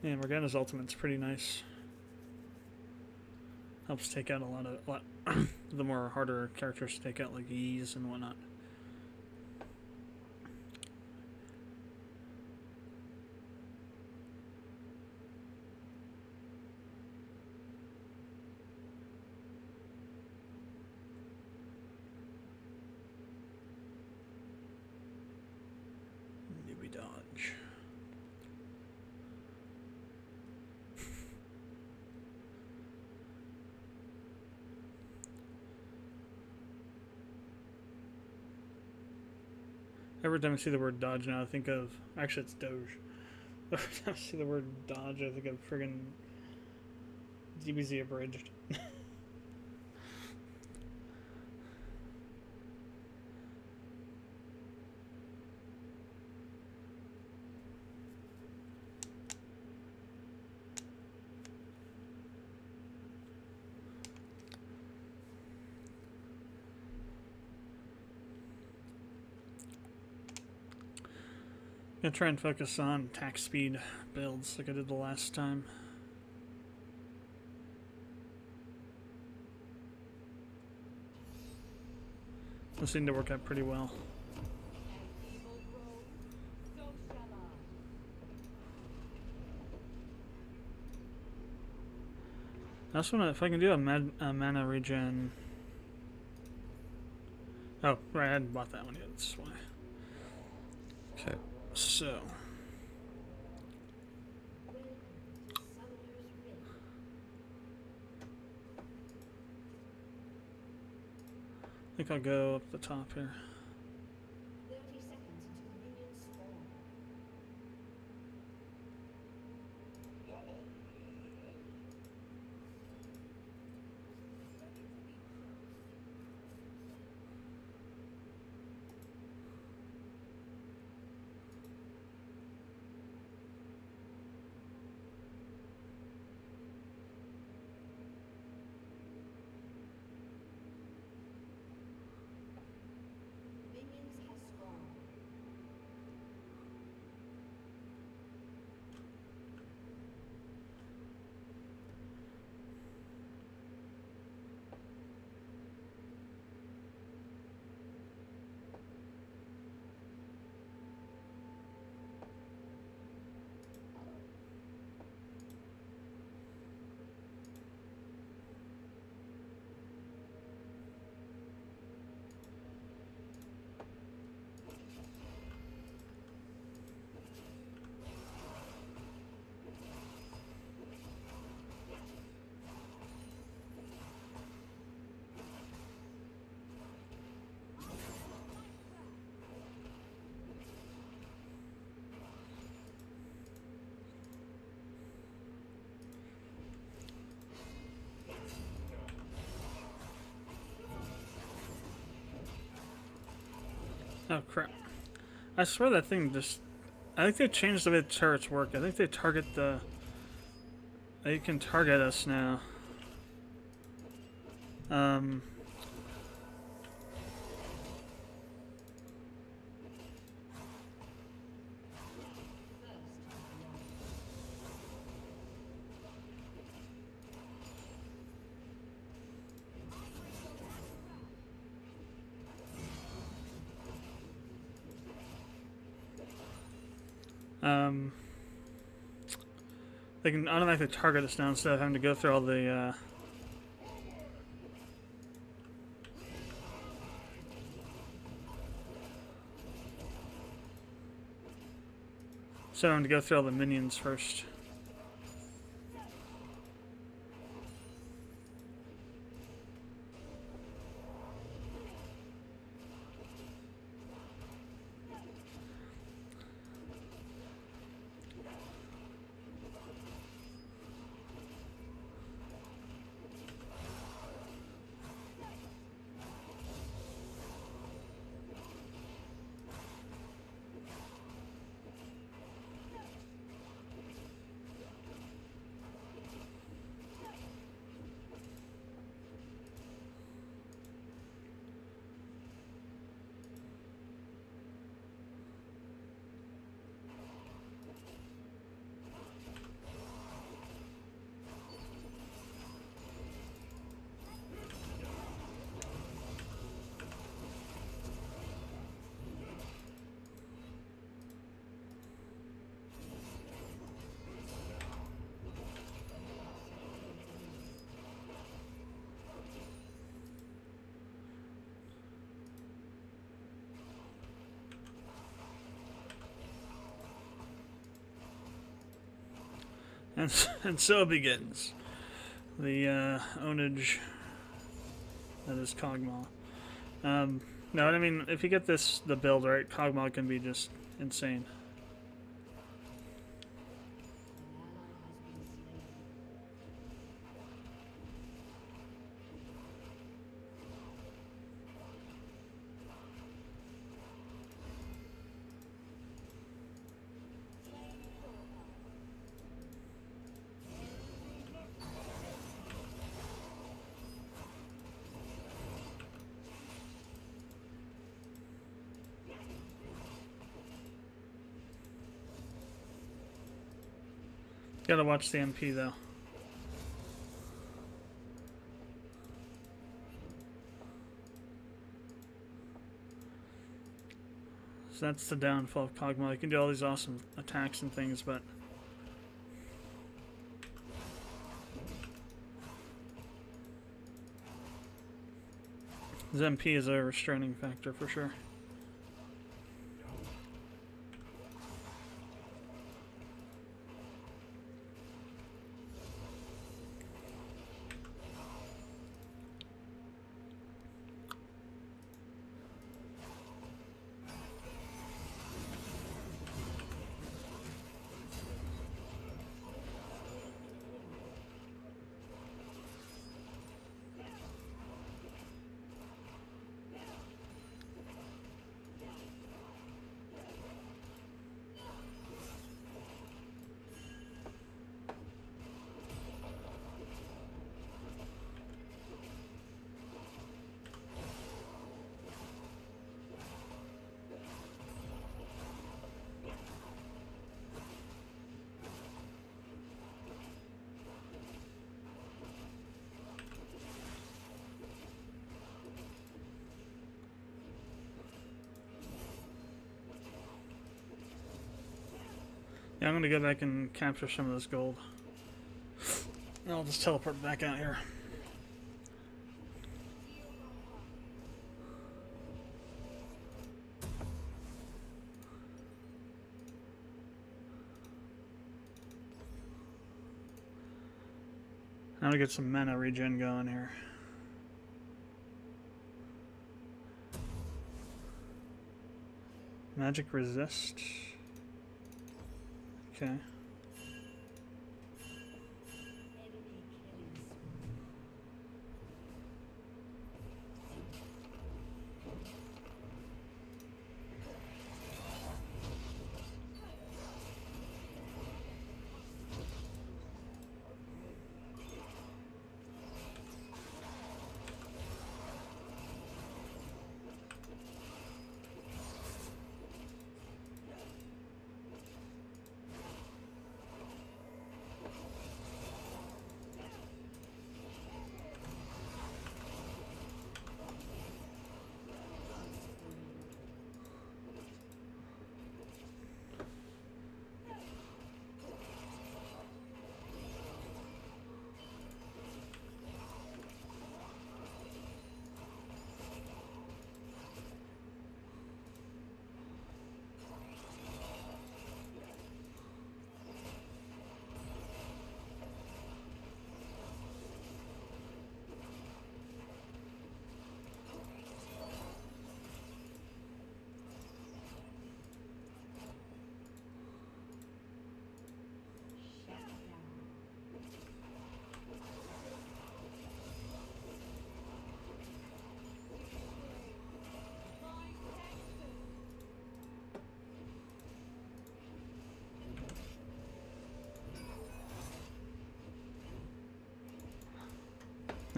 Yeah, Morgana's ultimate's pretty nice. Helps take out a lot the more harder characters to take out, like Ease and whatnot. Newbie dodge. Every time I see the word dodge now, I think of... Actually, it's Doge. Every time I see the word dodge, I think of friggin' DBZ abridged. I'm gonna try and focus on attack speed builds like I did the last time. Those seem to work out pretty well. I also want to, if I can do a mana regen. Oh, right, I hadn't bought that one yet, that's why. Okay, so. I think I'll go up the top here. 30 seconds until the minions spawn. Oh crap! I swear that thing just. I think they changed the way the turrets work. I think they target the. They can target us now. Um. They can automatically target us now instead of having to go through all the. So I'm going to go through all the minions first. And so begins the ownage that is Kog'Maw. No, I mean, if you get the build right, Kog'Maw can be just insane. Gotta watch the MP though. So that's the downfall of Kog'Maw. You can do all these awesome attacks and things, but his MP is a restraining factor for sure. Yeah, I'm gonna go back and capture some of this gold. And I'll just teleport back out here. Now to get some mana regen going here. Magic resist. Okay.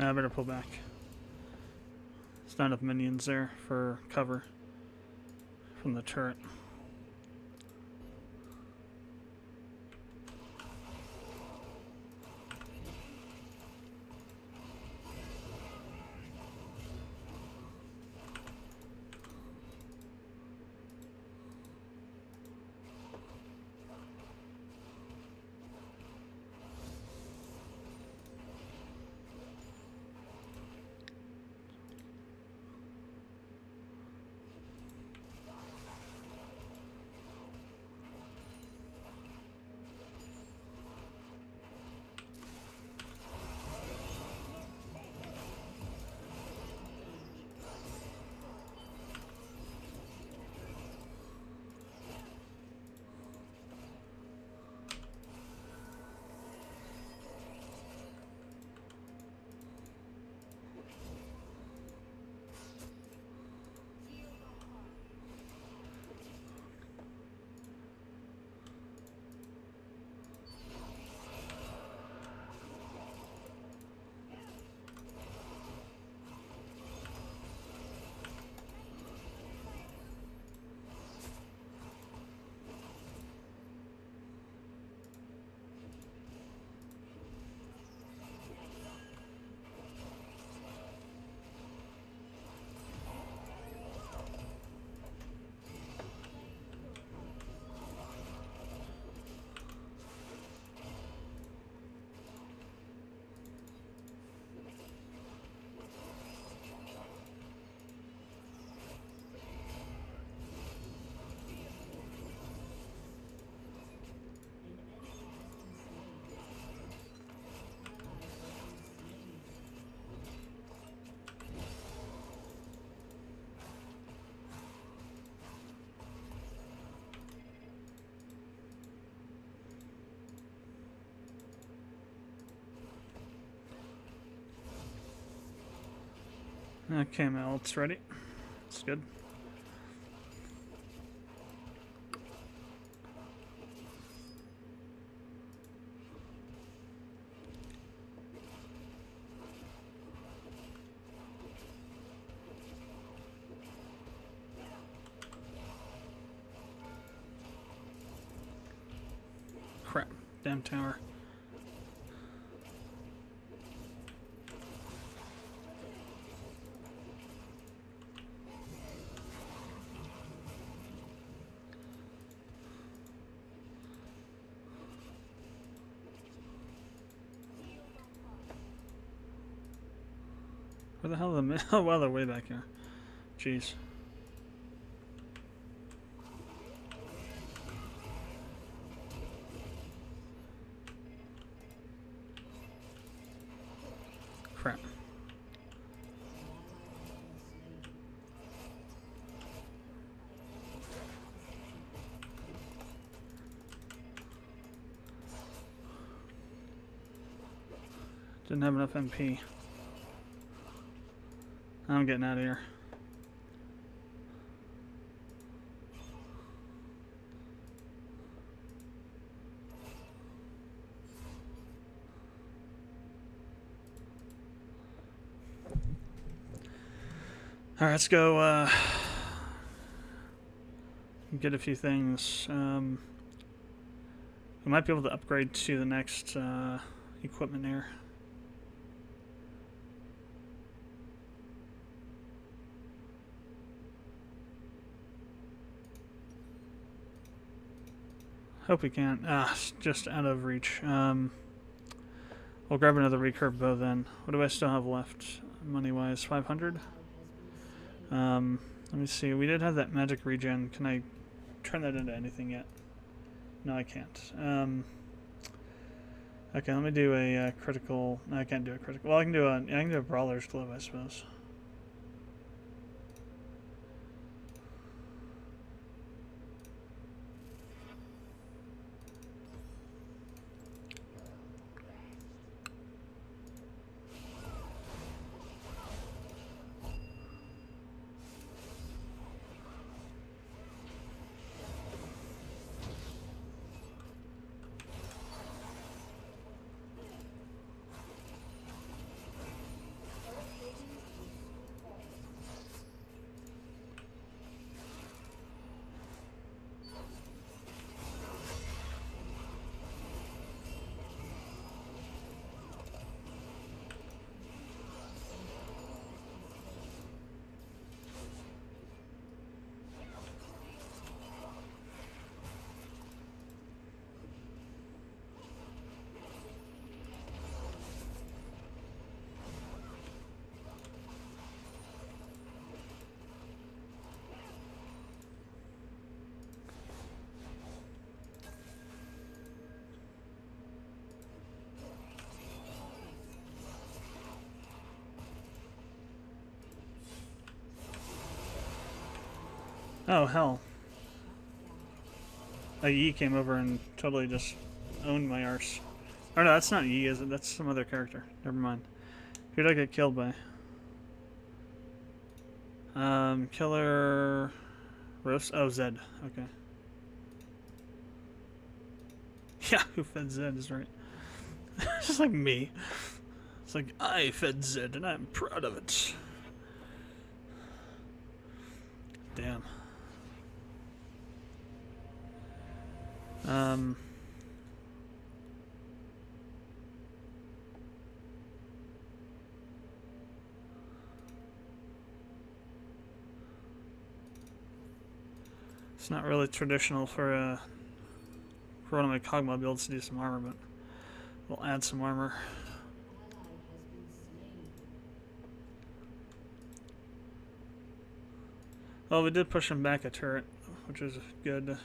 I better pull back. There's not enough minions there for cover from the turret. Okay, my ult's ready. It's good. Crap. Damn tower. Where the hell are the... Oh, wow, they're way back here. Jeez. Crap. Didn't have enough MP. I'm getting out of here. All right, let's go get a few things. We might be able to upgrade to the next equipment here. Hope we can. It's just out of reach. We'll grab another recurve bow then. What do I still have left, money-wise? 500? Let me see. We did have that magic regen. Can I turn that into anything yet? No, I can't. Okay, let me do a critical. No, I can't do a critical. Well, I can do a brawler's glove, I suppose. Oh, hell. A Yi came over and totally just owned my arse. Oh, no, that's not Yi, is it? That's some other character. Never mind. Who did I get killed by? Killer... Roast? Oh, Zed. Okay. Yeah, who fed Zed is right. It's just like me. It's like, I fed Zed and I'm proud of it. Damn. It's not really traditional for one of my Kog'Maw builds to do some armor, but we'll add some armor. Well, we did push him back a turret, which is good.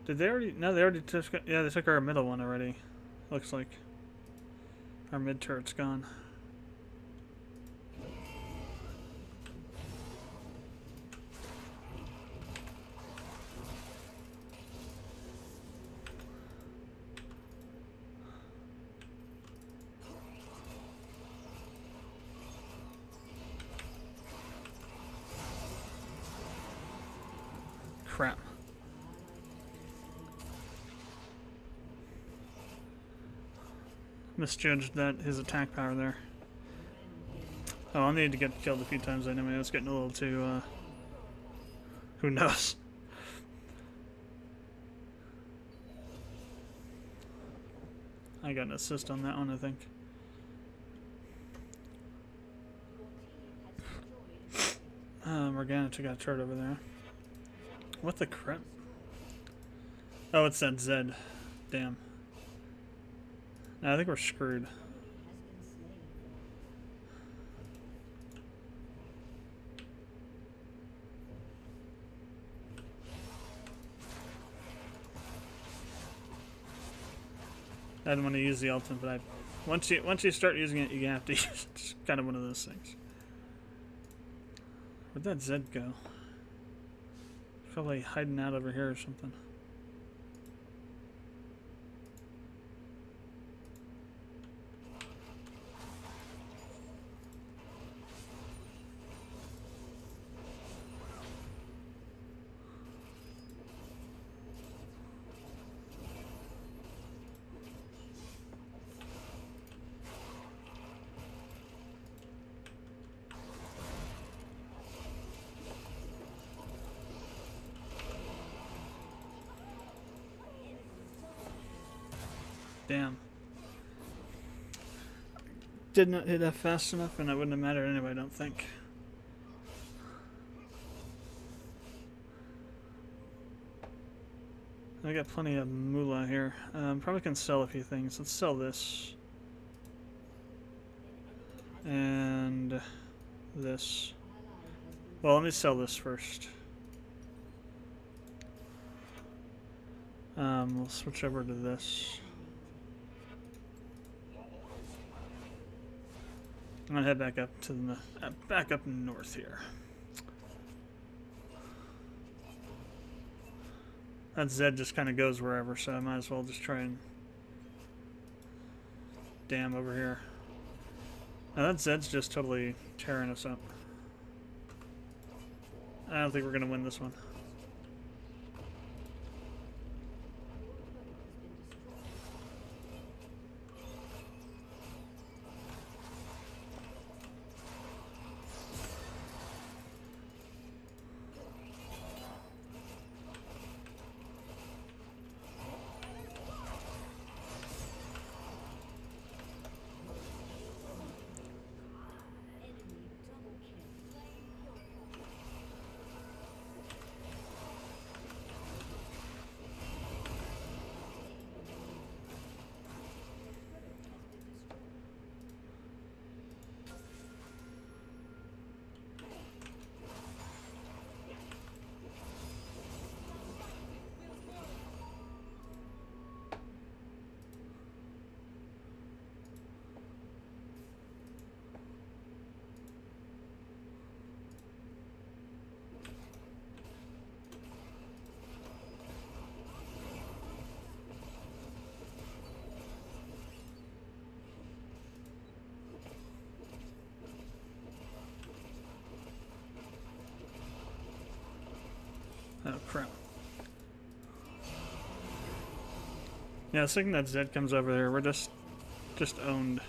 Did they already? No, they already took. Yeah, they took our middle one already. Looks like our mid turret's gone. Crap. Misjudged his attack power there. Oh, I'll need to get killed a few times anyway. It's getting a little too, who knows? I got an assist on that one, I think. Morgana took out a turret over there. What the crap? Oh, it's that Zed. Damn. No, I think we're screwed. I didn't want to use the ultimate, but once you start using it, you have to use it. It's kind of one of those things. Where'd that Zed go? Probably hiding out over here or something. Damn. Did not hit that fast enough, and it wouldn't have mattered anyway, I don't think. I got plenty of moolah here. Probably can sell a few things. Let's sell this. And this. Well, let me sell this first. We'll switch over to this. I'm gonna head back up to the back up north here. That Zed just kind of goes wherever, so I might as well just try and dam over here. Now that Zed's just totally tearing us up. I don't think we're gonna win this one. crap. Yeah, the second that Zed comes over there, we're just owned.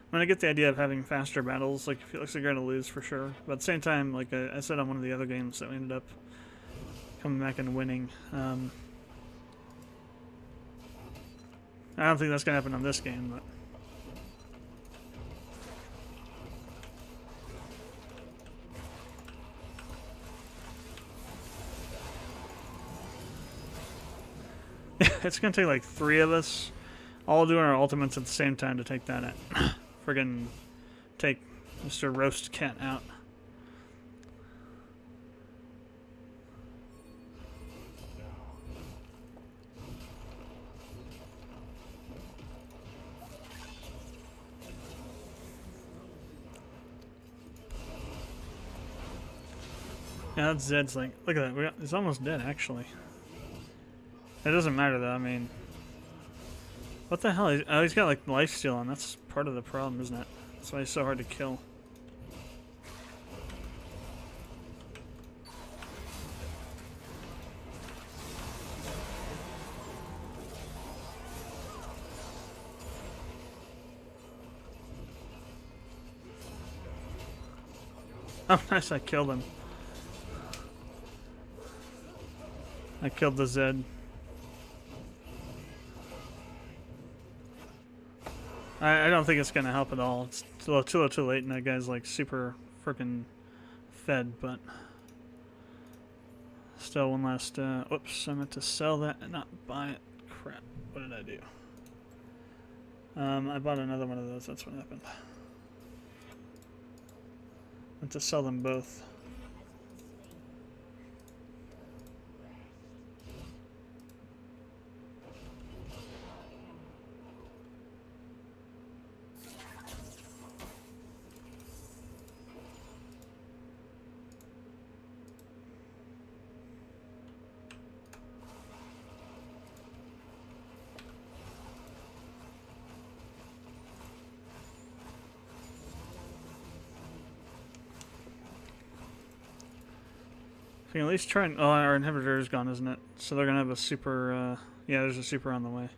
I mean, I get the idea of having faster battles. Like, it feels like you're gonna lose for sure. But at the same time, like I said on one of the other games that we ended up coming back and winning. I don't think that's gonna happen on this game, but. It's gonna take like 3 of us all doing our ultimates at the same time to take that out. Friggin' take Mr. Roast Cat out. Yeah, that Zed's like, look at that, it's almost dead actually. It doesn't matter though, I mean, what the hell? Oh, he's got like lifesteal on. That's part of the problem, isn't it? That's why he's so hard to kill. Oh, nice, I killed him. I killed the Zed. I don't think it's gonna help at all. It's too late, and that guy's like super freaking fed. But still, one last. Whoops! I meant to sell that and not buy it. Crap! What did I do? I bought another one of those. That's what happened. I meant to sell them both. We can at least try and... Oh, our inhibitor is gone, isn't it? So they're going to have a super... yeah, there's a super on the way.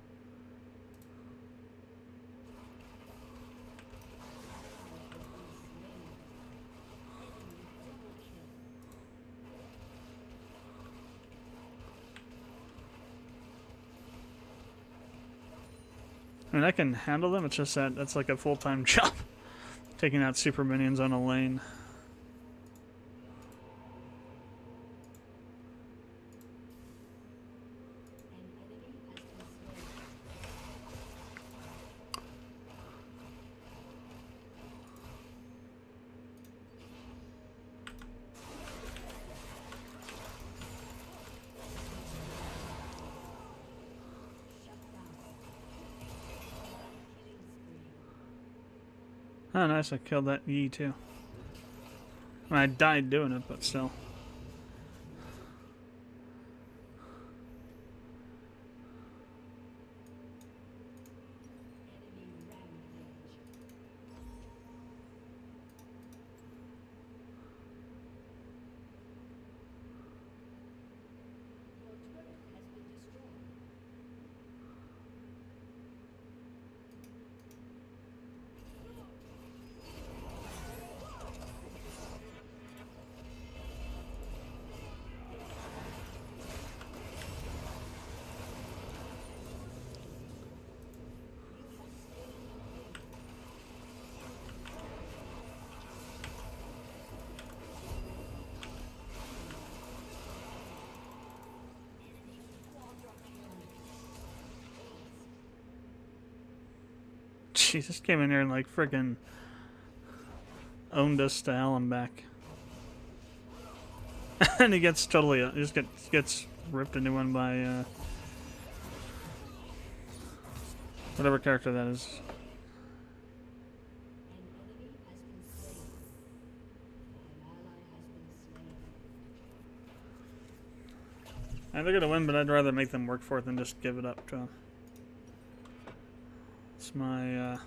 I mean, I can handle them. It's just that that's like a full-time job. Taking out super minions on a lane. Oh, nice. I killed that Yi, too. I mean, I died doing it, but still. Jesus came in there and like friggin' owned us to hell and back. And he gets totally, he just gets ripped a new one by whatever character that is. They're gonna win, but I'd rather make them work for it than just give it up to them. It's my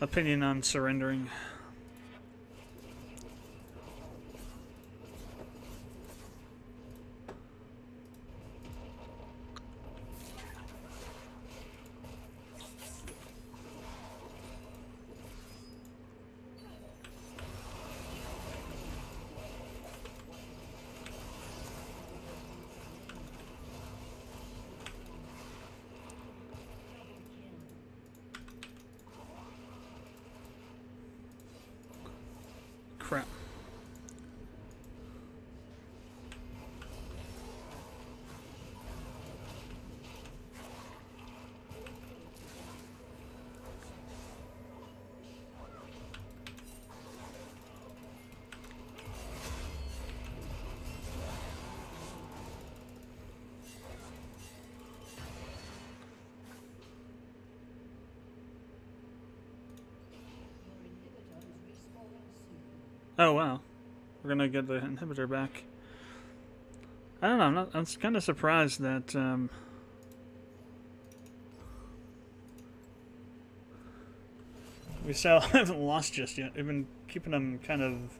opinion on surrendering. Crap. Oh wow, we're gonna get the inhibitor back. I don't know. I'm kind of surprised that we still haven't lost just yet. We've been keeping them kind of.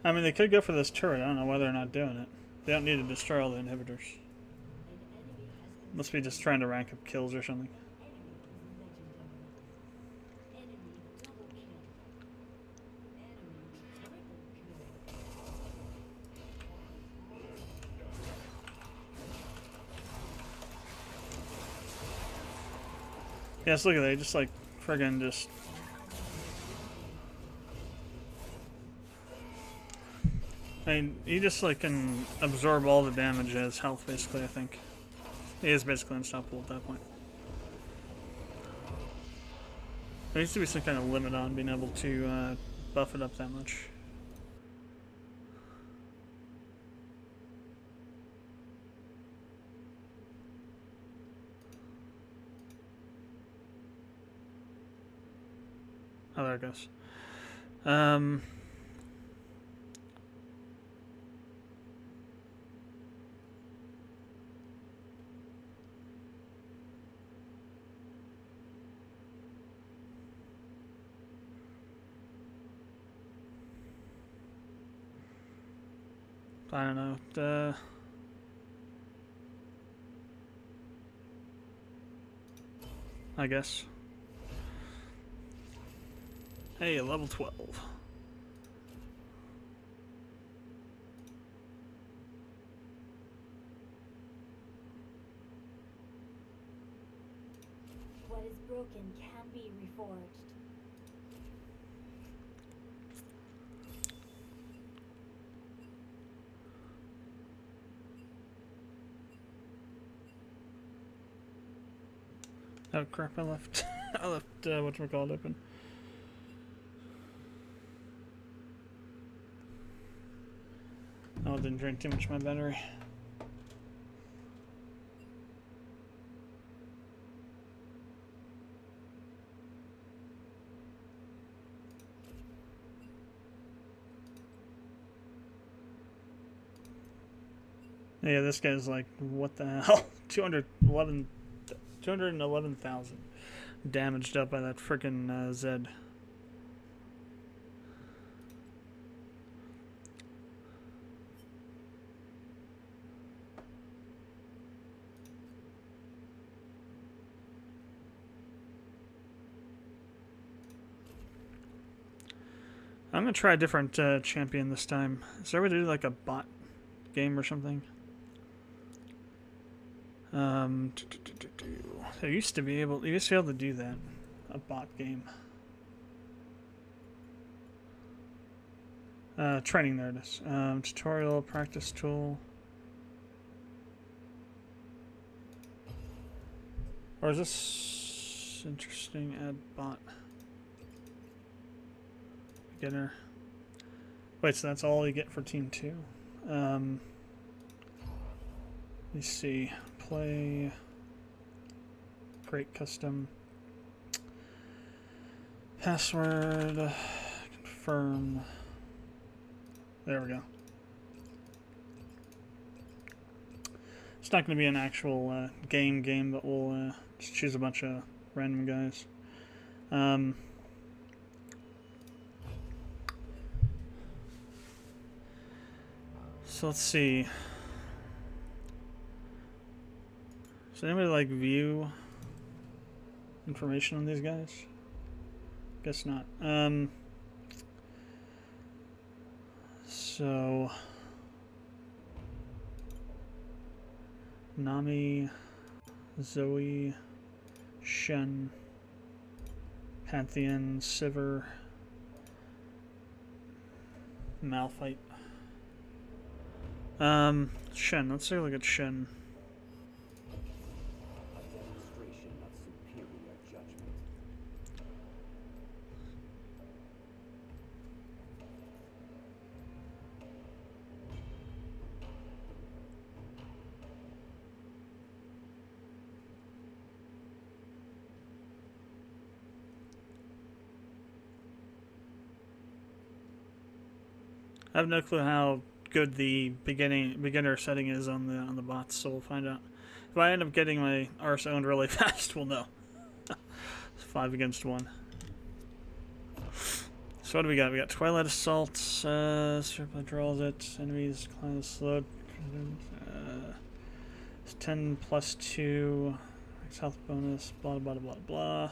I mean, they could go for this turret. I don't know why they're not doing it. They don't need to destroy all the inhibitors. Must be just trying to rank up kills or something. Yes, look at that. Just like friggin' just. I mean, he just like can absorb all the damage as health, basically. I think he is basically unstoppable at that point. There needs to be some kind of limit on being able to buff it up that much. Oh, there it goes. I don't know. I guess. Hey, level 12. What is broken can be reforged. Oh crap! I left. I left whatchamacallit open. Oh, it didn't drain too much of my battery. Yeah, this guy's like, what the hell? 211,000 damaged up by that frickin' Zed. I'm gonna try a different champion this time. Is there a way to do like a bot game or something? They used to be able. You used to be able to do that. A bot game. Training, there it is. Tutorial, practice tool. Or is this interesting? Add bot. beginner. Wait, so that's all you get for Team 2? Let me see. Play. Create custom. Password. Confirm. There we go. It's not going to be an actual game, but we'll just choose a bunch of random guys. So let's see. Does anybody like view information on these guys? Guess not. So Nami, Zoe, Shen, Pantheon, Sivir, Malphite. Shen. Let's take a look at Shen. A demonstration of superior judgment. I have no clue how good the beginner setting is on the bots, so we'll find out. If I end up getting my arse owned really fast, we'll know. It's 5 against 1. So what do we got? We got Twilight Assault, Stripline draws it, enemies climb the slope, it's 10 plus 2, health bonus, blah blah blah blah.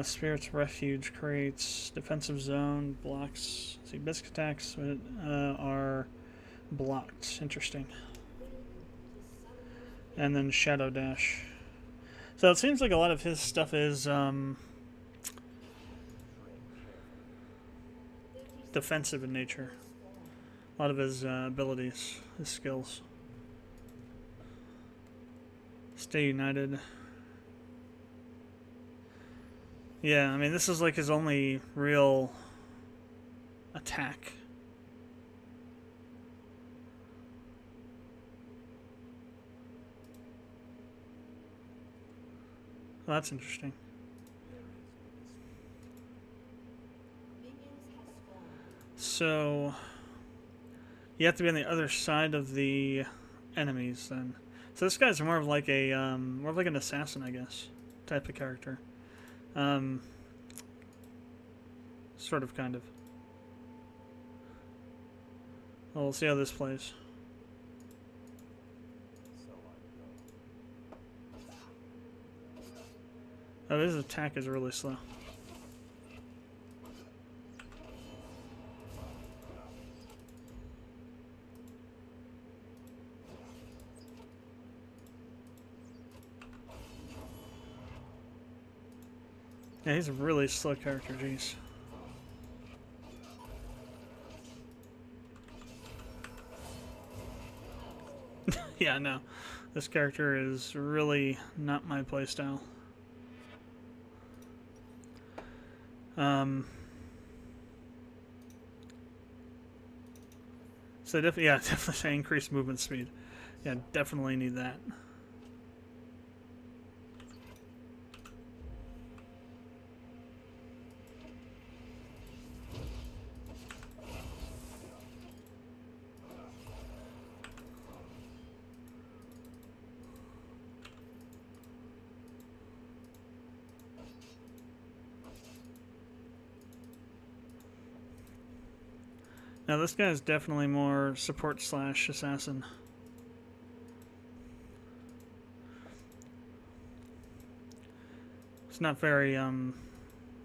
Spirit's Refuge creates defensive zone, blocks. See, basic attacks are blocked. Interesting. And then Shadow Dash. So it seems like a lot of his stuff is defensive in nature. A lot of his abilities, his skills. Stay United. Yeah, I mean, this is like his only real attack. Well, that's interesting. So you have to be on the other side of the enemies then. So this guy's more of like a more of like an assassin, I guess, type of character. Sort of, kind of. Well, we'll see how this plays. Oh, his attack is really slow. Yeah, he's a really slow character, jeez. Yeah, no. This character is really not my playstyle. So definitely increased movement speed. Yeah, definitely need that. Now this guy is definitely more support / assassin. It's not very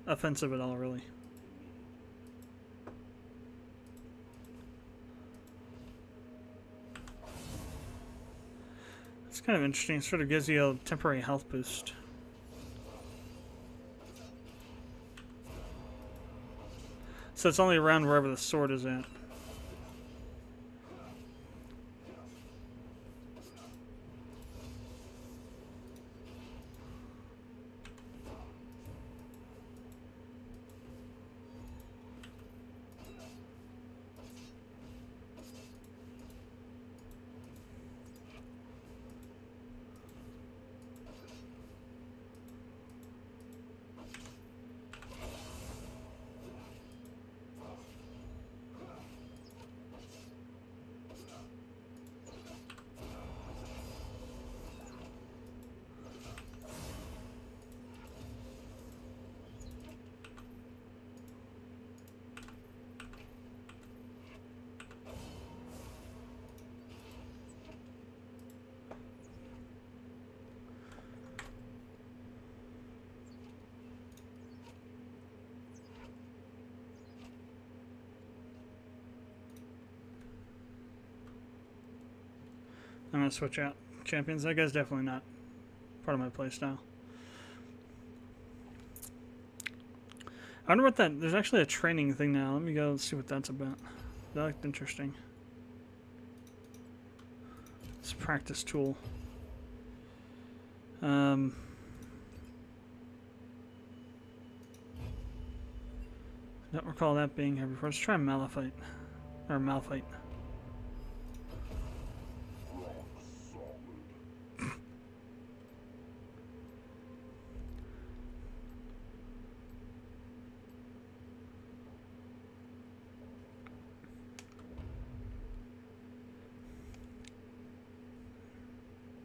offensive at all, really. It's kind of interesting. It sort of gives you a temporary health boost. So it's only around wherever the sword is at. I'm gonna switch out champions. That guy's definitely not part of my playstyle. I wonder what that... There's actually a training thing now. Let me go see what that's about. That looked interesting. It's a practice tool. Don't recall that being here before. Let's try Malphite. Or Malphite.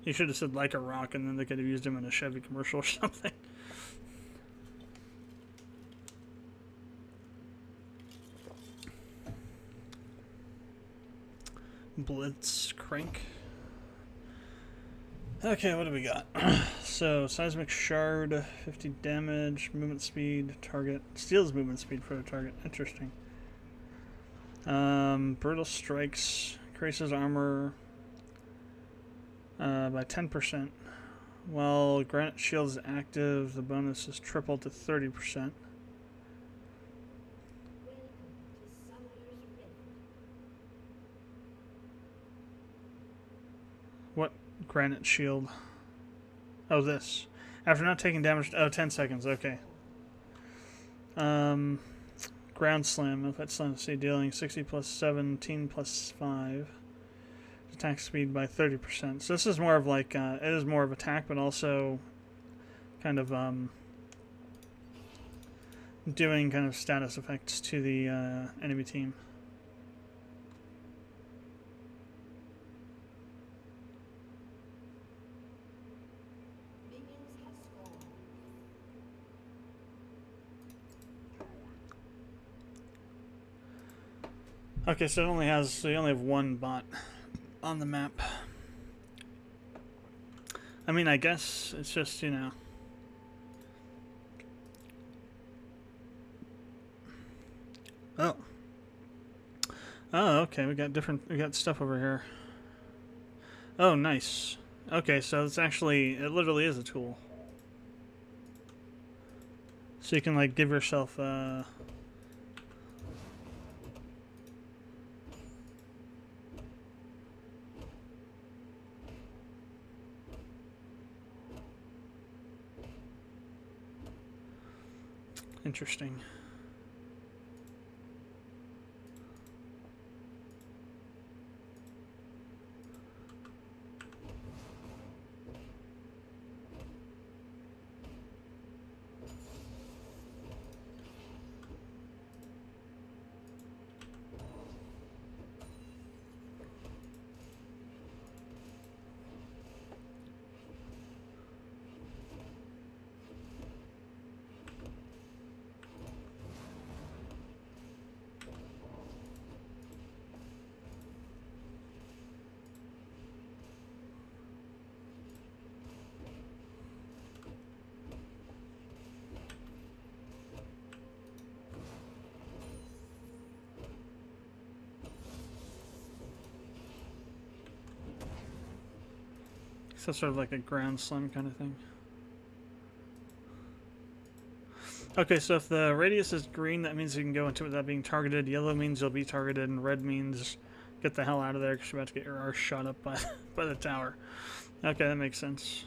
You should have said like a rock, and then they could have used him in a Chevy commercial or something. Blitz crank. Okay, what do we got? So, seismic shard, 50 damage, movement speed, target. Steals movement speed for the target. Interesting. Brutal strikes, increases armor by 10%. While Granite Shield is active, the bonus is tripled to 30%. What Granite Shield? Oh, this. After not taking damage... Oh, 10 seconds. Okay. Ground Slam. If that's let's see, dealing 60 plus 17 plus 5. Attack speed by 30%. So this is more of like... it is more of attack, but also kind of doing kind of status effects to the enemy team. Okay, so it only has... So you only have one bot on the map. I mean, I guess it's just, you know... Oh. Oh, okay, we got stuff over here. Oh, nice. Okay, so it's actually... It literally is a tool. So you can, like, give yourself, Interesting. So sort of like a ground slam kind of thing. Okay, so if the radius is green, that means you can go into it without being targeted. Yellow means you'll be targeted, and red means get the hell out of there because you're about to get your arse shot up by, by the tower. Okay, that makes sense.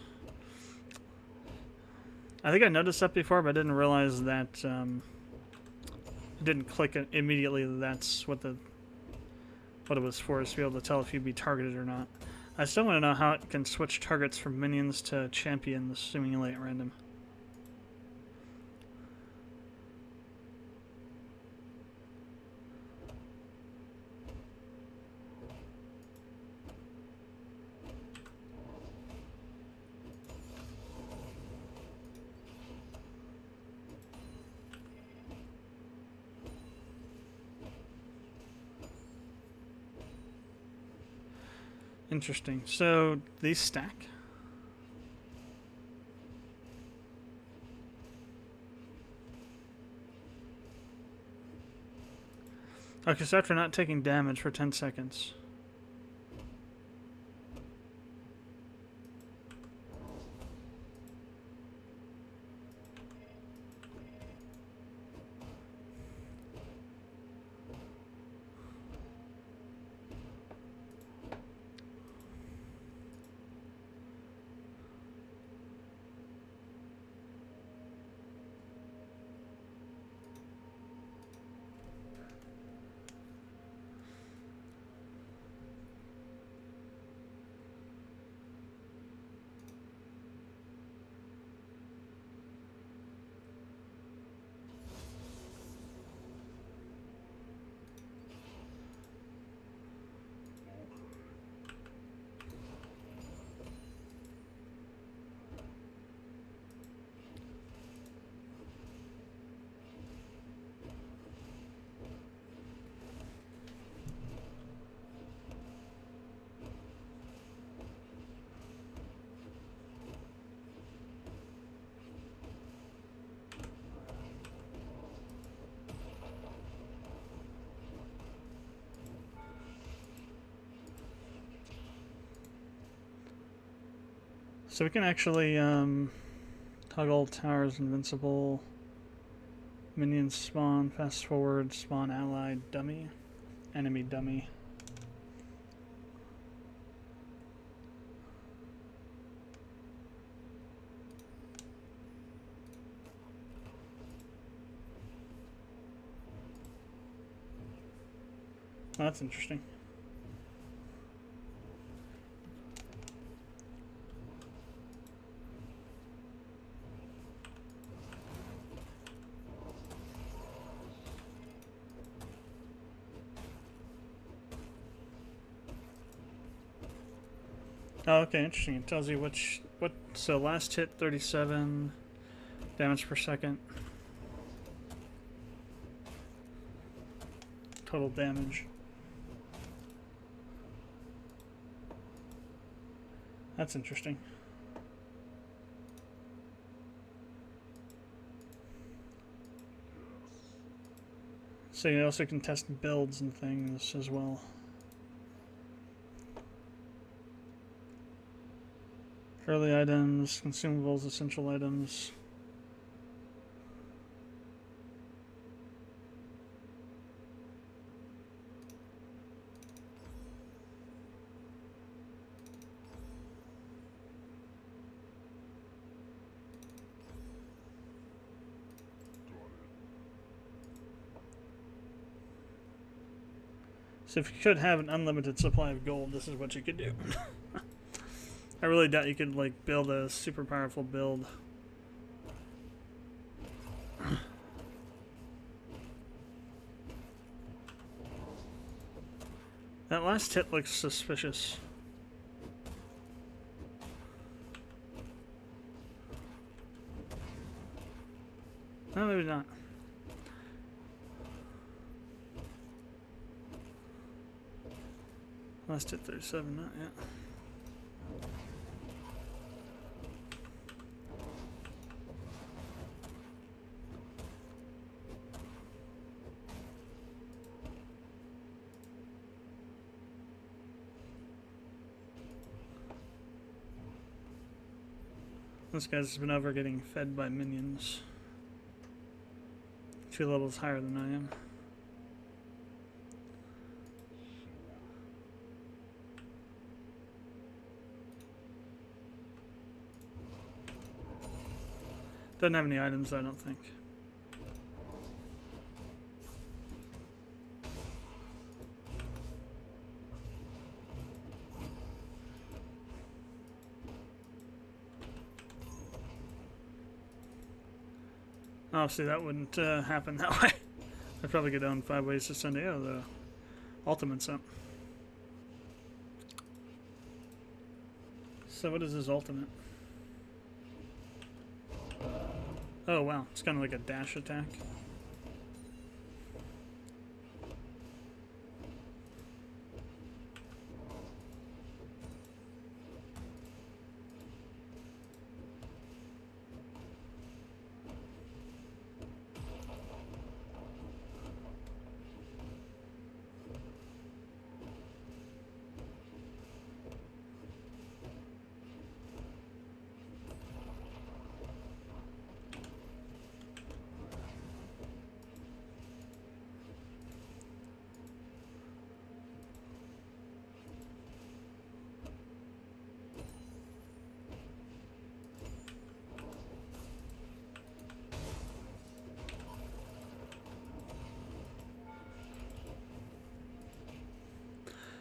I think I noticed that before, but I didn't realize that it didn't click it immediately. That's what it was for, is to be able to tell if you'd be targeted or not. I still want to know how it can switch targets from minions to champions, seemingly at random. Interesting. So these stack? Okay, so after not taking damage for 10 seconds. So we can actually toggle towers invincible, minions spawn, fast forward, spawn ally dummy, enemy dummy. Oh, that's interesting. Oh, okay, interesting. It tells you so last hit 37 damage per second. Total damage. That's interesting. So you also can test builds and things as well. Early items, consumables, essential items. So if you could have an unlimited supply of gold, this is what you could do. I really doubt you could like build a super powerful build. That last hit looks suspicious. No, maybe not. Last hit 37, not yet. This guy's been over getting fed by minions. 2 levels higher than I am. Doesn't have any items, I don't think. Obviously, that wouldn't happen that way. I'd probably get down 5 ways to Sunday. Oh, the ultimate's up. So, what is his ultimate? Oh, wow. It's kind of like a dash attack.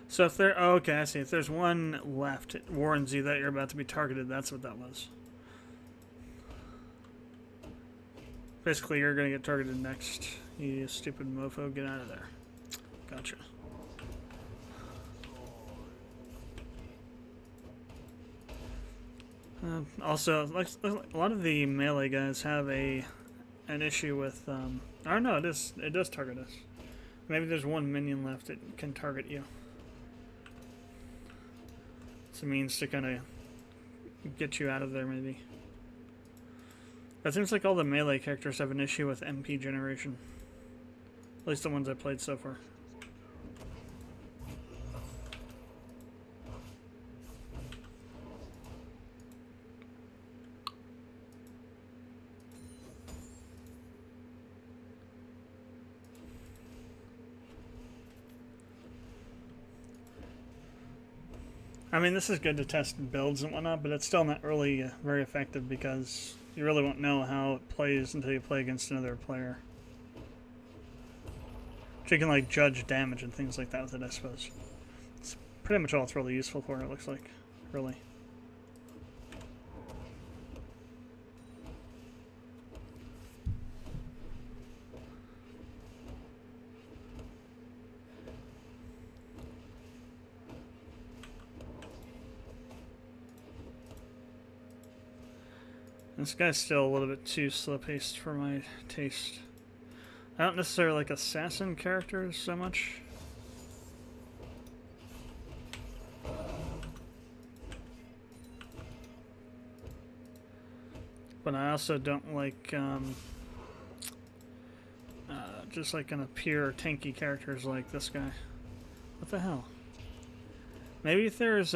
So if there, oh, okay, I see. If there's one left, it warns you that you're about to be targeted. That's what that was. Basically, you're gonna get targeted next. You stupid mofo, get out of there. Gotcha. Also, like a lot of the melee guys have an issue with. I don't know. It does target us. Maybe there's one minion left that can target you. It's a means to kind of get you out of there, maybe. It seems like all the melee characters have an issue with MP generation. At least the ones I played so far. I mean, this is good to test builds and whatnot, but it's still not really very effective because you really won't know how it plays until you play against another player. But you can like judge damage and things like that with it, I suppose. It's pretty much all it's really useful for, it looks like. Really. This guy's still a little bit too slow-paced for my taste. I don't necessarily like assassin characters so much. But I also don't like just like kind of pure tanky characters like this guy. What the hell? Maybe if there's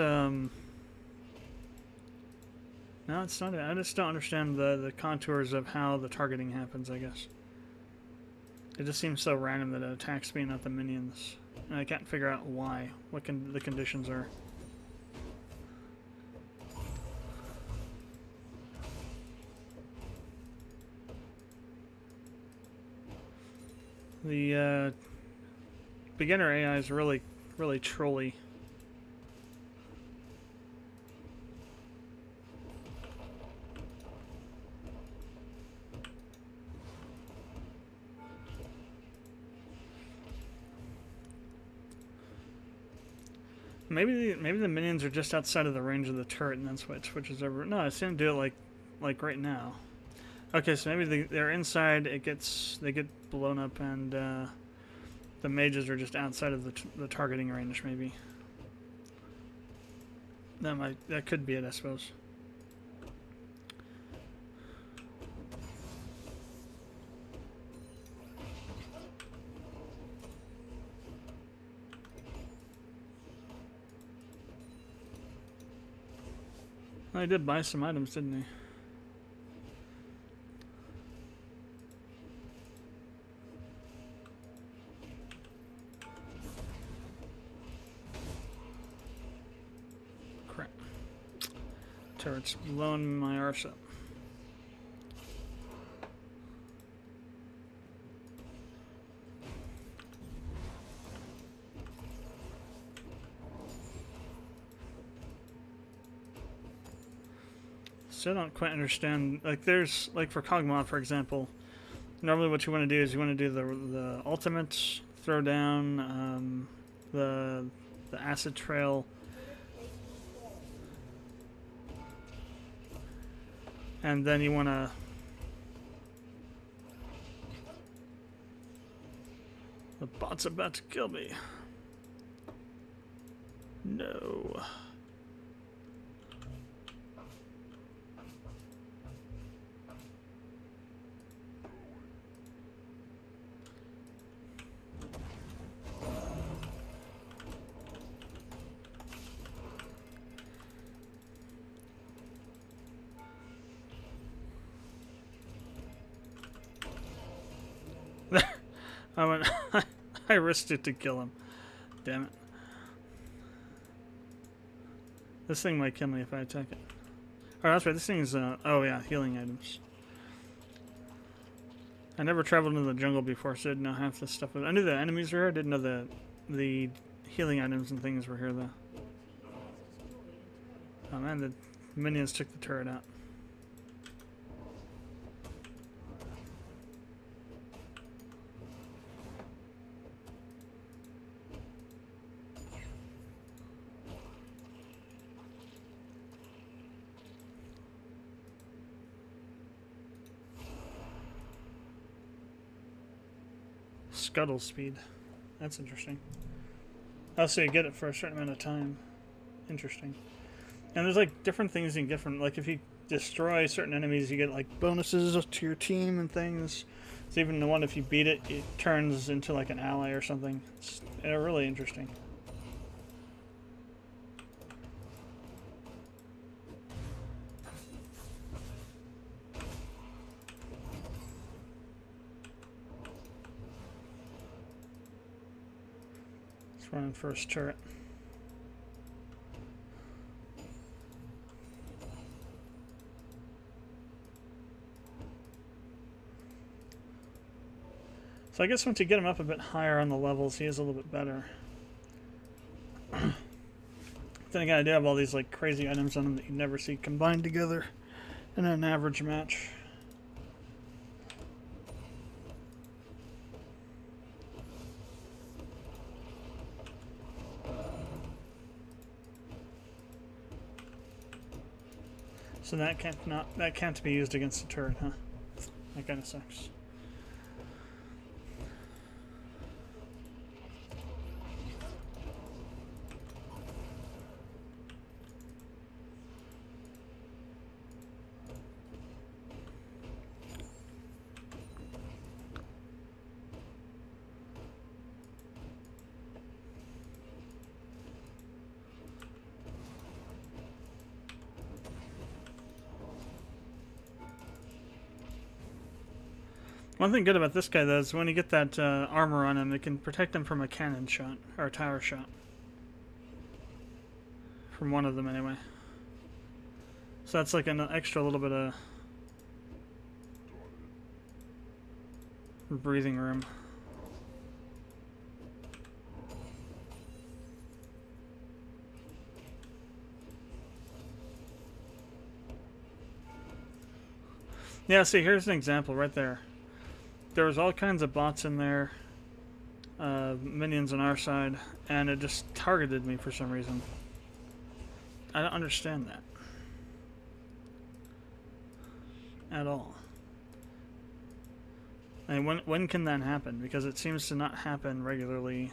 no, it's not it. I just don't understand the contours of how the targeting happens, I guess. It just seems so random that it attacks me, not the minions. And I can't figure out why, what the conditions are. The beginner AI is really trolly. Maybe the minions are just outside of the range of the turret, and that's why it switches over. No, I seem to do it like right now. Okay, so maybe they're inside. They get blown up, and the mages are just outside of the targeting range. Maybe that could be it, I suppose. I did buy some items, didn't he? Crap. Turret's blowing my arse up. Still don't quite understand. Like, there's like for Kog'Maw, for example. Normally, what you want to do is you want to do the ultimate, throw down the acid trail, and then you want to the bot's about to kill me. No. I risked it to kill him. Damn it. This thing might kill me if I attack it. Oh, that's right. This thing's, oh yeah, healing items. I never traveled into the jungle before, so I didn't know half this stuff. I knew the enemies were here. I didn't know the healing items and things were here, though. Oh man, the minions took the turret out. Scuttle speed. That's interesting. Oh, so you get it for a certain amount of time. Interesting. And there's like different things you can get from, like if you destroy certain enemies, you get like bonuses to your team and things. So even the one, if you beat it, it turns into like an ally or something. It's really interesting. Running first turret. So I guess once you get him up a bit higher on the levels, he is a little bit better. Then again, I do have all these like crazy items on him that you never see combined together in an average match. So that can't be used against the turret, huh? That kind of sucks. One thing good about this guy, though, is when you get that armor on him, it can protect him from a cannon shot, or a tower shot. From one of them, anyway. So that's like an extra little bit of breathing room. Yeah, see, here's an example right there. There was all kinds of bots in there, minions on our side, and it just targeted me for some reason. I don't understand that at all. I mean, when can that happen? Because it seems to not happen regularly,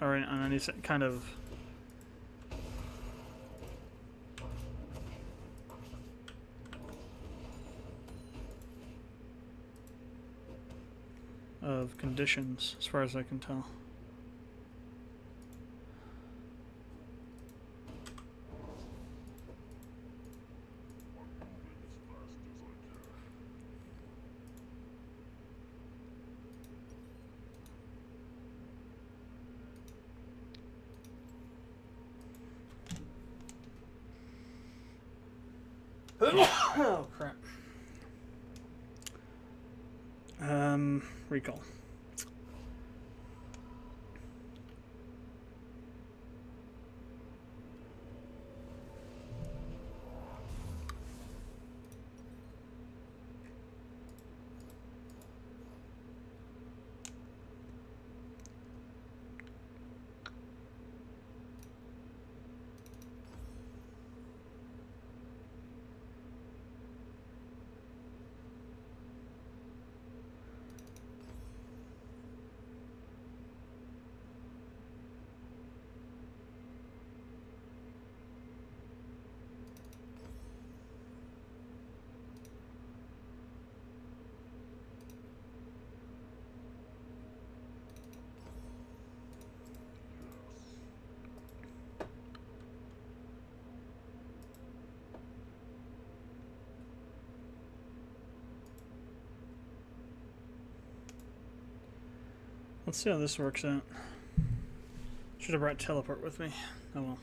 or on any kind of conditions, as far as I can tell. Oh crap. Recall. Let's see how this works out. Should have brought teleport with me. Oh well.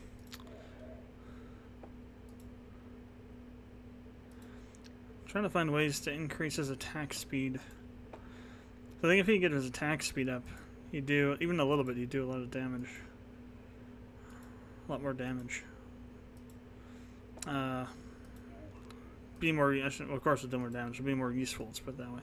I'm trying to find ways to increase his attack speed. I think if he can get his attack speed up, he'd do, even a little bit, he'd do a lot of damage. A lot more damage. Be more, of course it'll do more damage, it'll be more useful, let's put it that way.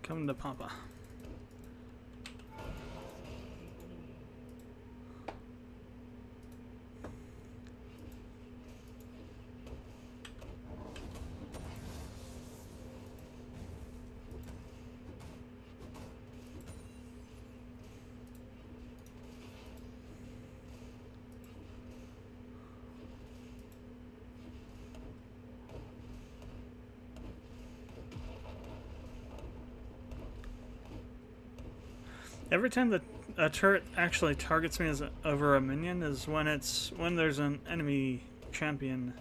Come to Papa. Every time that a turret actually targets me as over a minion is when there's an enemy champion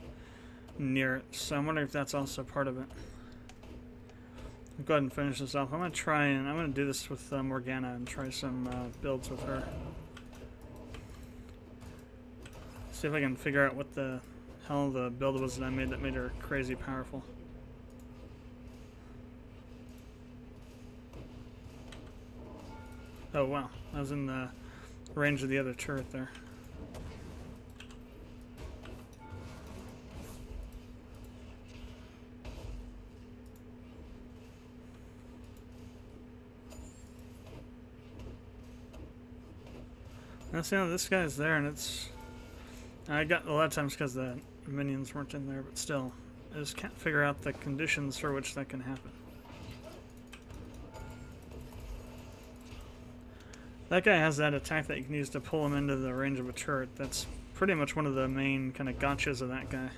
near it. So I'm wondering if that's also part of it. I'll go ahead and finish this off. I'm gonna do this with Morgana and try some builds with her. See if I can figure out what the hell the build was that made her crazy powerful. Oh wow, I was in the range of the other turret there. That's, you know, this guy's there, and I got a lot of times because the minions weren't in there, but still, I just can't figure out the conditions for which that can happen. That guy has that attack that you can use to pull him into the range of a turret. That's pretty much one of the main kind of gotchas of that guy.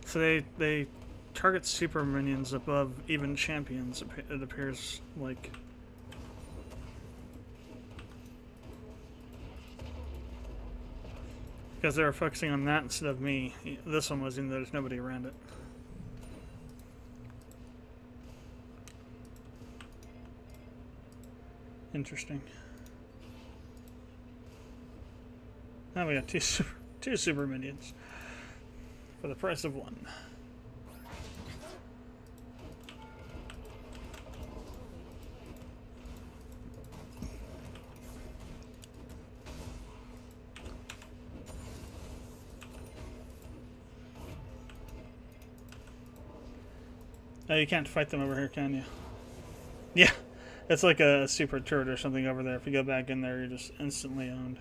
So they target super minions above even champions, it appears like. Because they were focusing on that instead of me. This one was, even though there's nobody around it. Interesting. Now we got two super minions for the price of one. Oh, you can't fight them over here, can you? Yeah, it's like a super turret or something over there. If you go back in there, you're just instantly owned.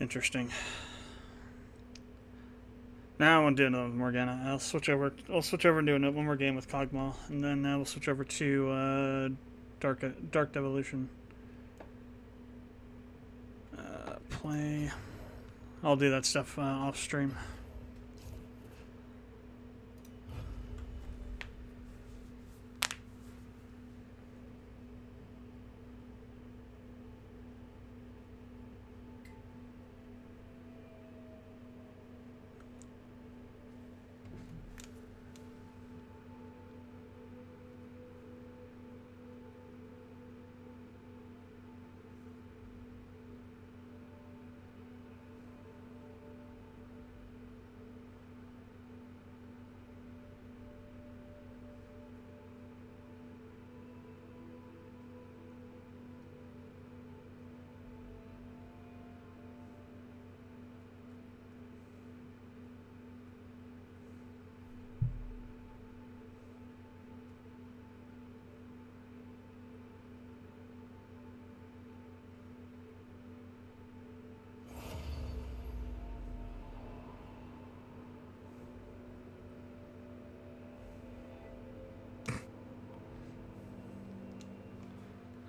Interesting. Now I want to do another with Morgana. I'll switch over and do one more game with Cogmaw, and then we'll switch over to Dark Devolution. Play. I'll do that stuff off stream.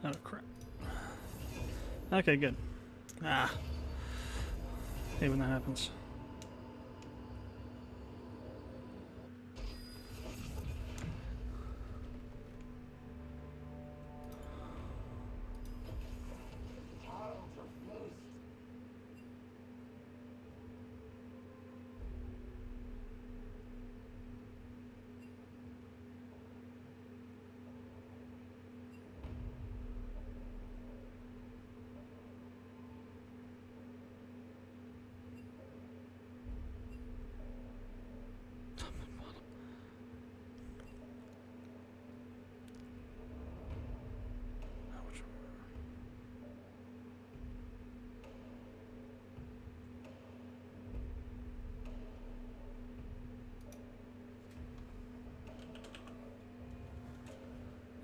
Oh crap. Okay, good. Ah. Hate when that happens.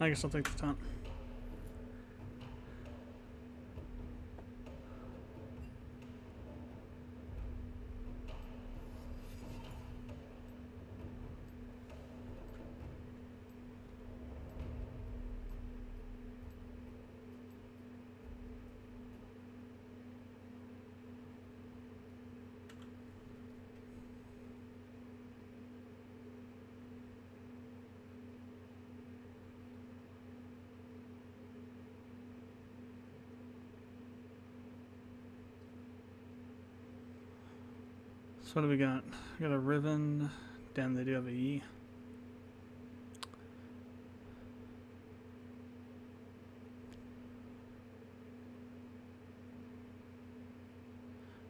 I guess I'll take the top. So what do we got? We got a Riven. Damn, they do have a E.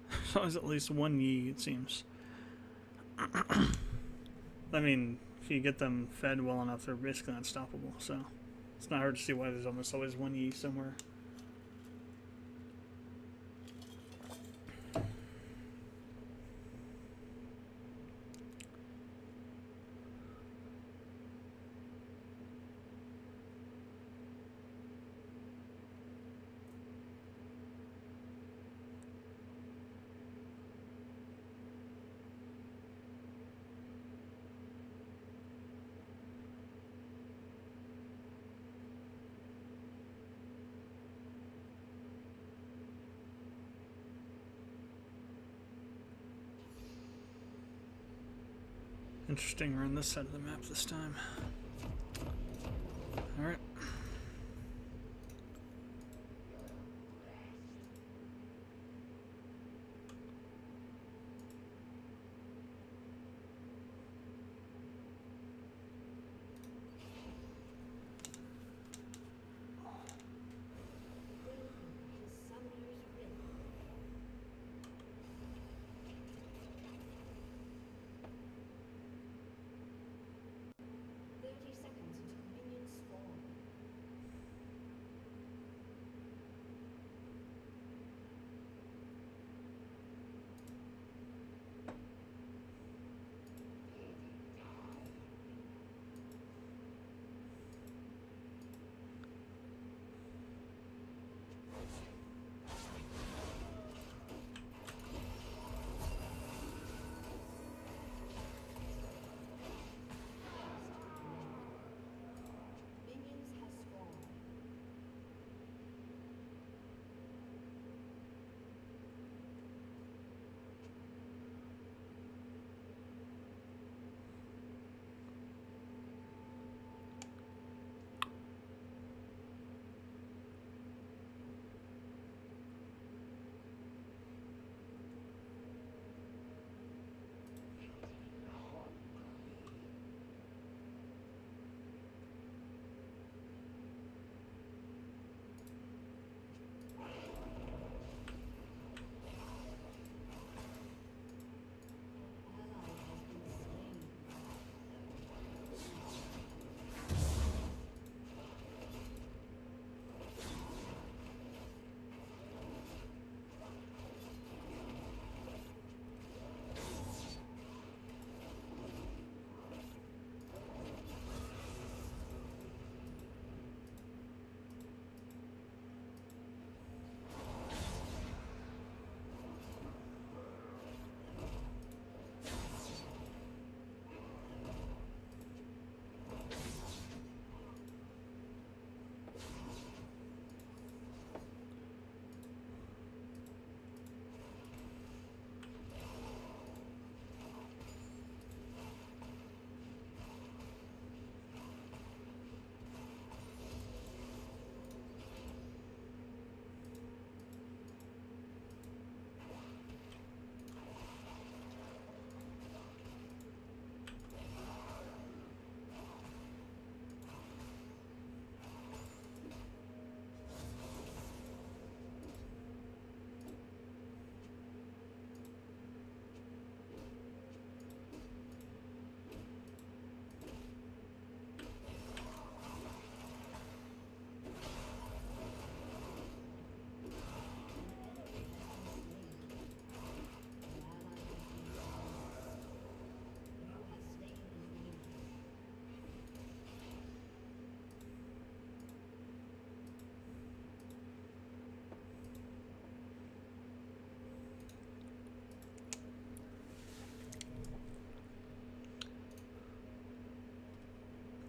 There's always at least one Yi, it seems. I mean, if you get them fed well enough, they're basically unstoppable, so it's not hard to see why there's almost always one Yi somewhere. Interesting, we're on this side of the map this time. Alright.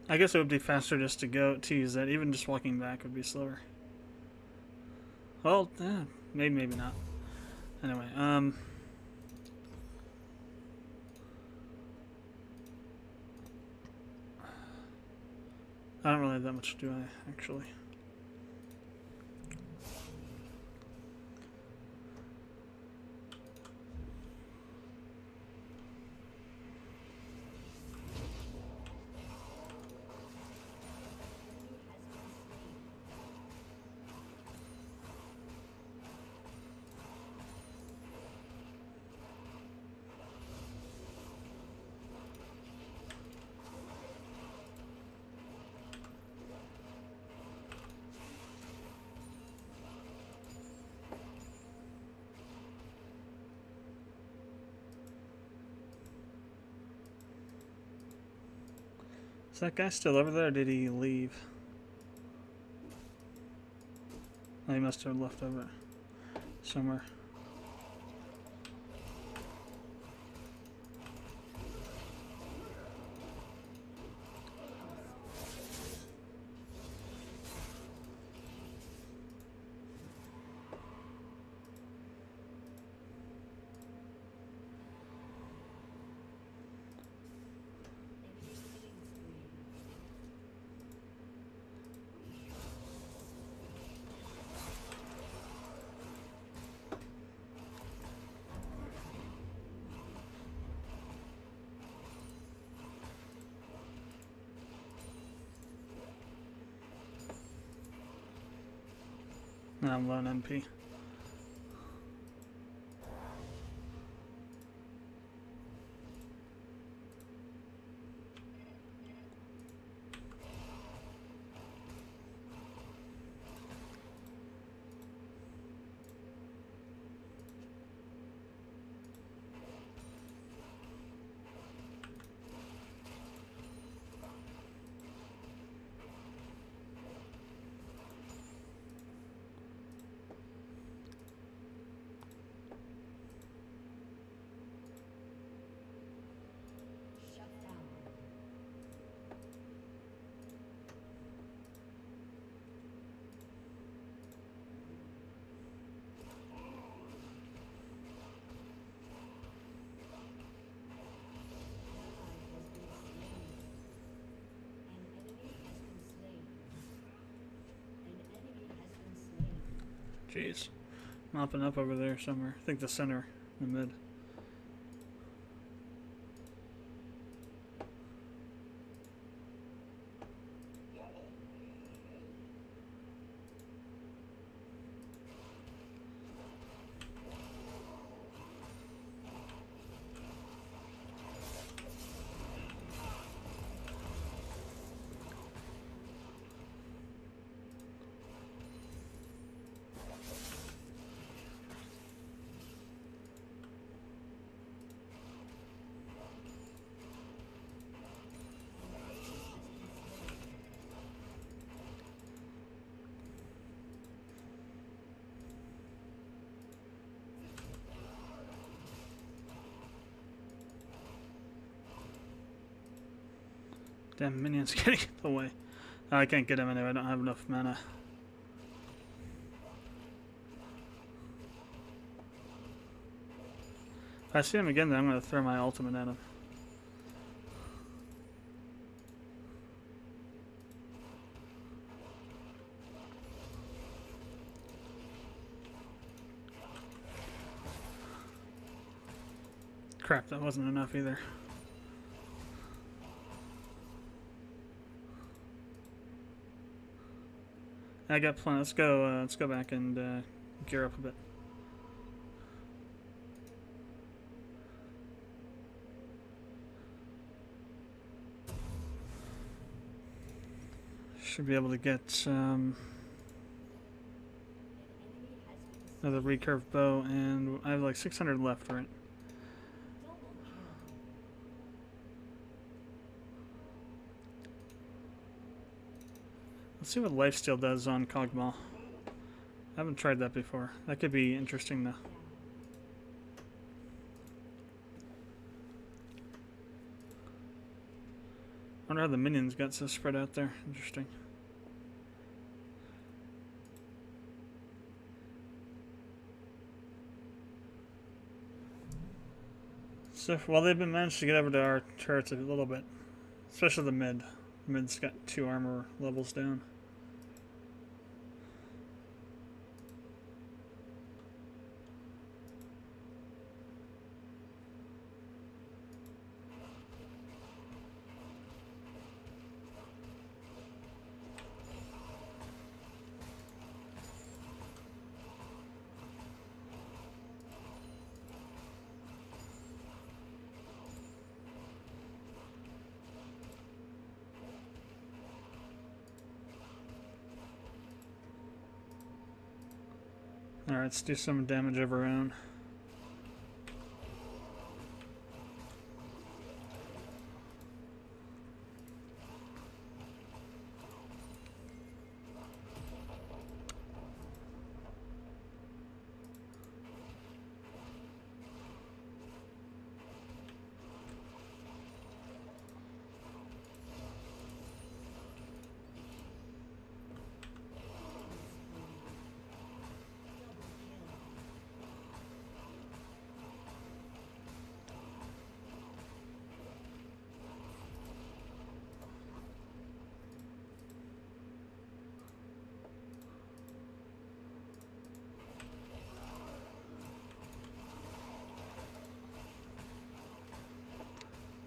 I guess it would be faster just to use that. Even just walking back would be slower. Well, maybe not. Anyway, I don't really have that much, do I, actually? Is that guy still over there, or did he leave? Oh, he must have left over somewhere. No, I'm low on MP. Jeez. Mopping up over there somewhere. I think the center, the mid. Damn, minions getting in the way. I can't get him anyway, I don't have enough mana. If I see him again, then I'm going to throw my ultimate at him. Crap, that wasn't enough either. I got plenty. Let's go back and gear up a bit. Should be able to get another recurve bow, and I have like 600 left, right? Let's see what lifesteal does on Cogmaw. I haven't tried that before. That could be interesting though. I wonder how the minions got so spread out there. Interesting. So, well, they've been managed to get over to our turrets a little bit. Especially the mid. The mid's got 2 armor levels down. Alright, let's do some damage of our own.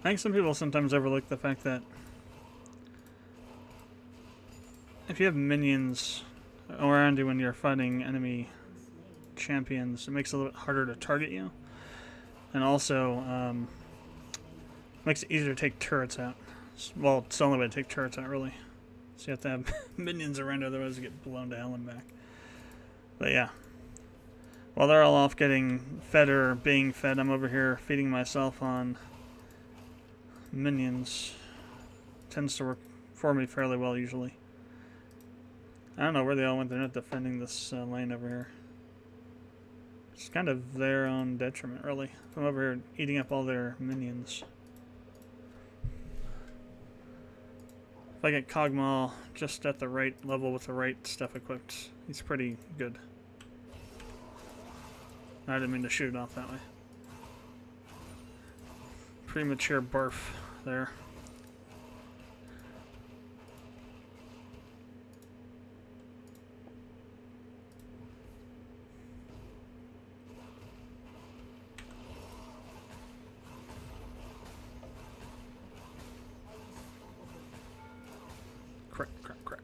I think some people sometimes overlook the fact that if you have minions around you when you're fighting enemy champions, it makes it a little bit harder to target you. And also, makes it easier to take turrets out. Well, it's the only way to take turrets out, really. So you have to have minions around, otherwise you get blown to hell and back. But yeah. While they're all off getting fed or being fed, I'm over here feeding myself on minions. Tends to work for me fairly well, usually. I don't know where they all went. They're not defending this lane over here. It's kind of their own detriment, really. I'm over here eating up all their minions. If I get Kog'Maw just at the right level with the right stuff equipped, he's pretty good. I didn't mean to shoot it off that way. Premature barf there. Crap, crap, crap.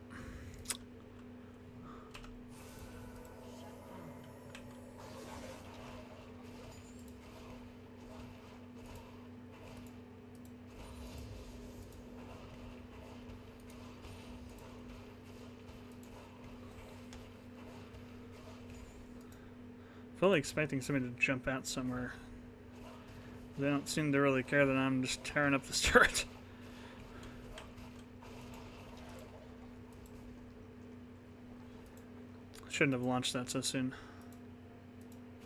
Fully expecting somebody to jump out somewhere. They don't seem to really care that I'm just tearing up this turret. Shouldn't have launched that so soon.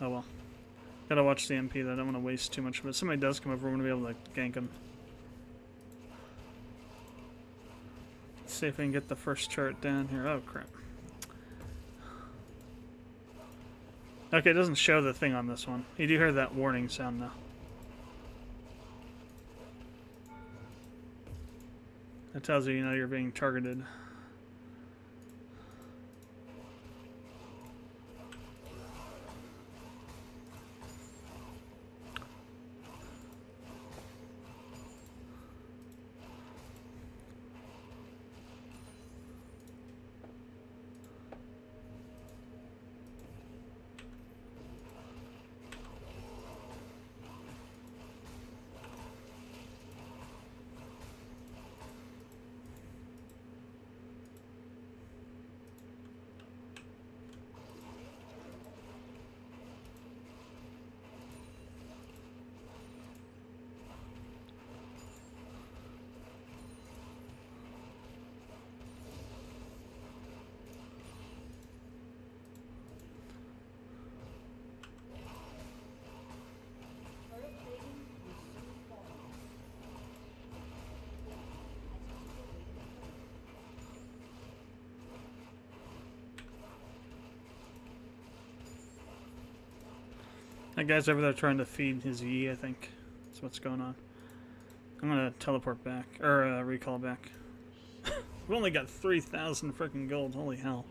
Oh well. Gotta watch the MP though, I don't want to waste too much, but if somebody does come over, we're going to be able to gank them. Let's see if we can get the first turret down here. Oh crap. Okay, it doesn't show the thing on this one. You do hear that warning sound though. That tells you, you're being targeted. That guy's over there trying to feed his E, I think. That's what's going on. I'm gonna teleport back, or recall back. We've only got 3,000 freaking gold, holy hell.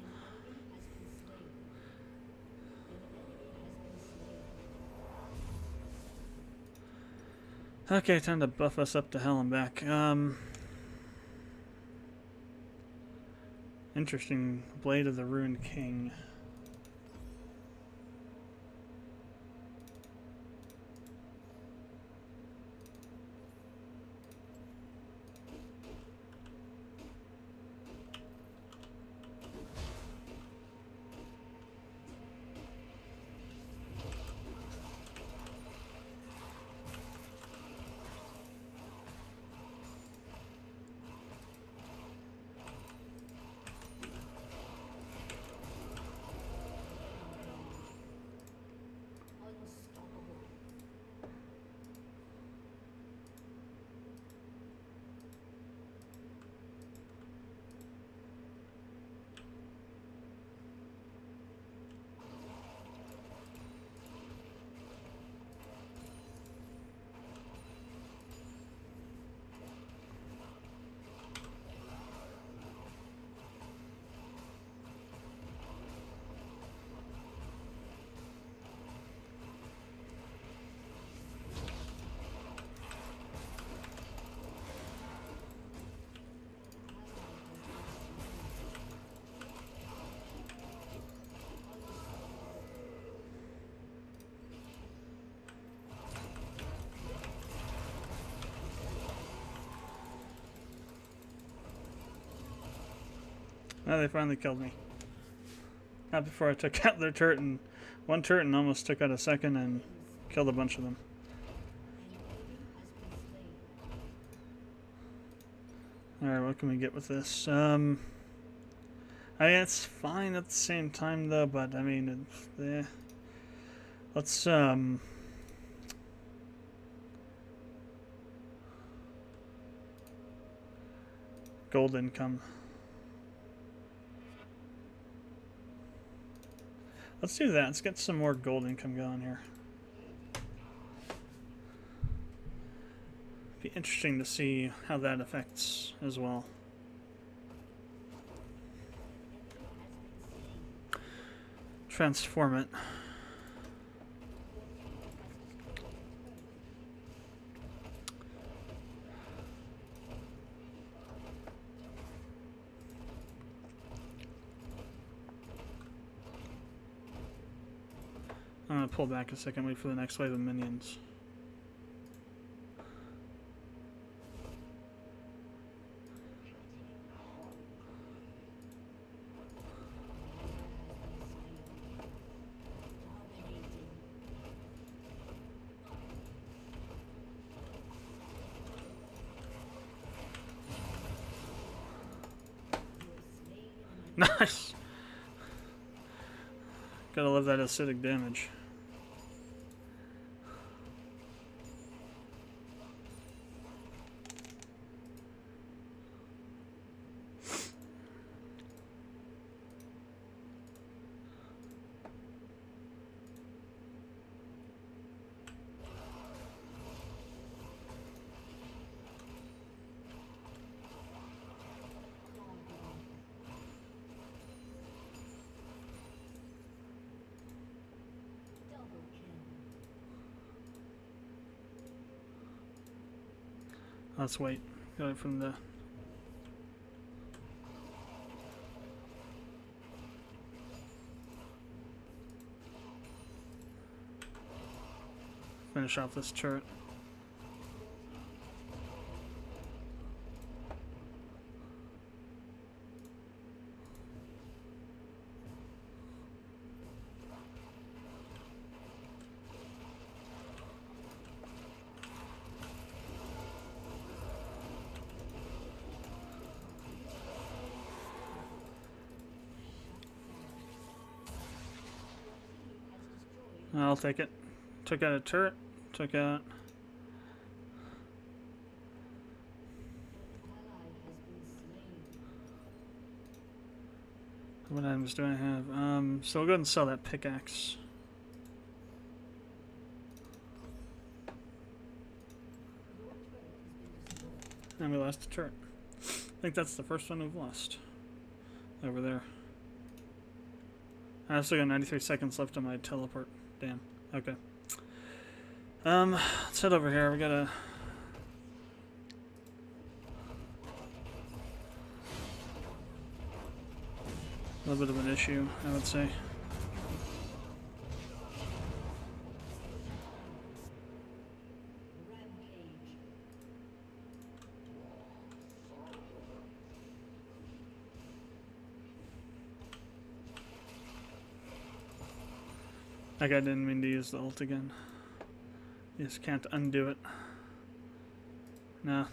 Okay, time to buff us up to hell and back. Interesting. Blade of the Ruined King. Now they finally killed me. Not before I took out their turret, and one turret and almost took out a second and killed a bunch of them. Alright, what can we get with this? I mean, it's fine at the same time, though, but, I mean, it's, let's, gold income. Let's do that. Let's get some more gold income going here. Be interesting to see how that affects as well. Transform it. I'm gonna pull back a second, wait for the next wave of minions. Nice! Gotta love that acidic damage. Let's wait. Got it from the... Finish off this turret. I'll take it. Took out a turret. Took out... What items do I have? So we'll go ahead and sell that pickaxe. And we lost a turret. I think that's the first one we've lost. Over there. I still got 93 seconds left on my teleport. Damn. Okay. Let's head over here. We got a little bit of an issue, I would say. That guy didn't mean to use the ult again. You just can't undo it. Nah,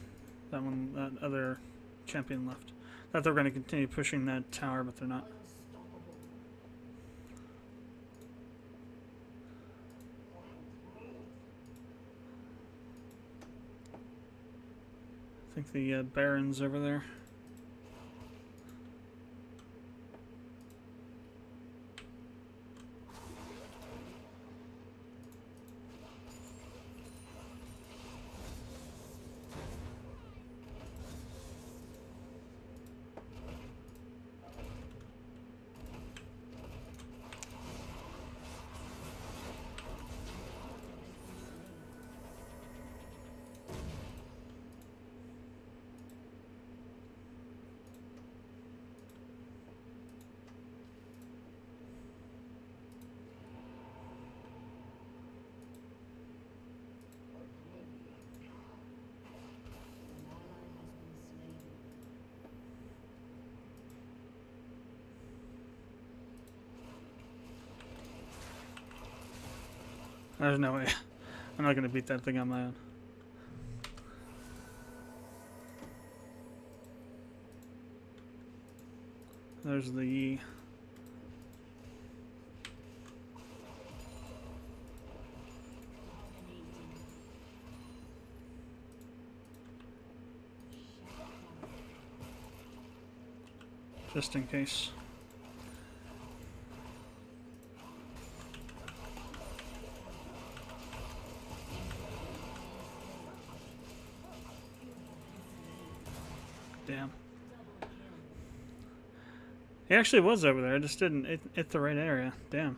that other champion left. Thought they were going to continue pushing that tower, but they're not. I think the Baron's over there. There's no way. I'm not gonna beat that thing on my own. There's the... just in case. Damn. He actually was over there, I just didn't hit the right area. Damn.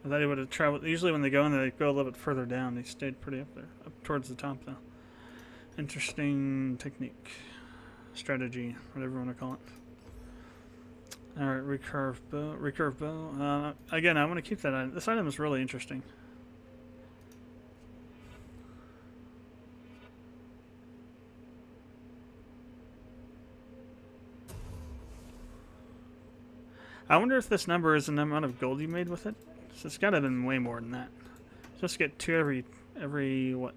I thought he would have traveled. Usually when they go in there, they go a little bit further down. He stayed pretty up there. Up towards the top, though. Interesting technique. Strategy, whatever you want to call it. Alright, recurve bow. Recurve bow. Again, I want to keep that item. This item is really interesting. I wonder if this number is the amount of gold you made with it. So it's got to have been way more than that. Just get 2 every what?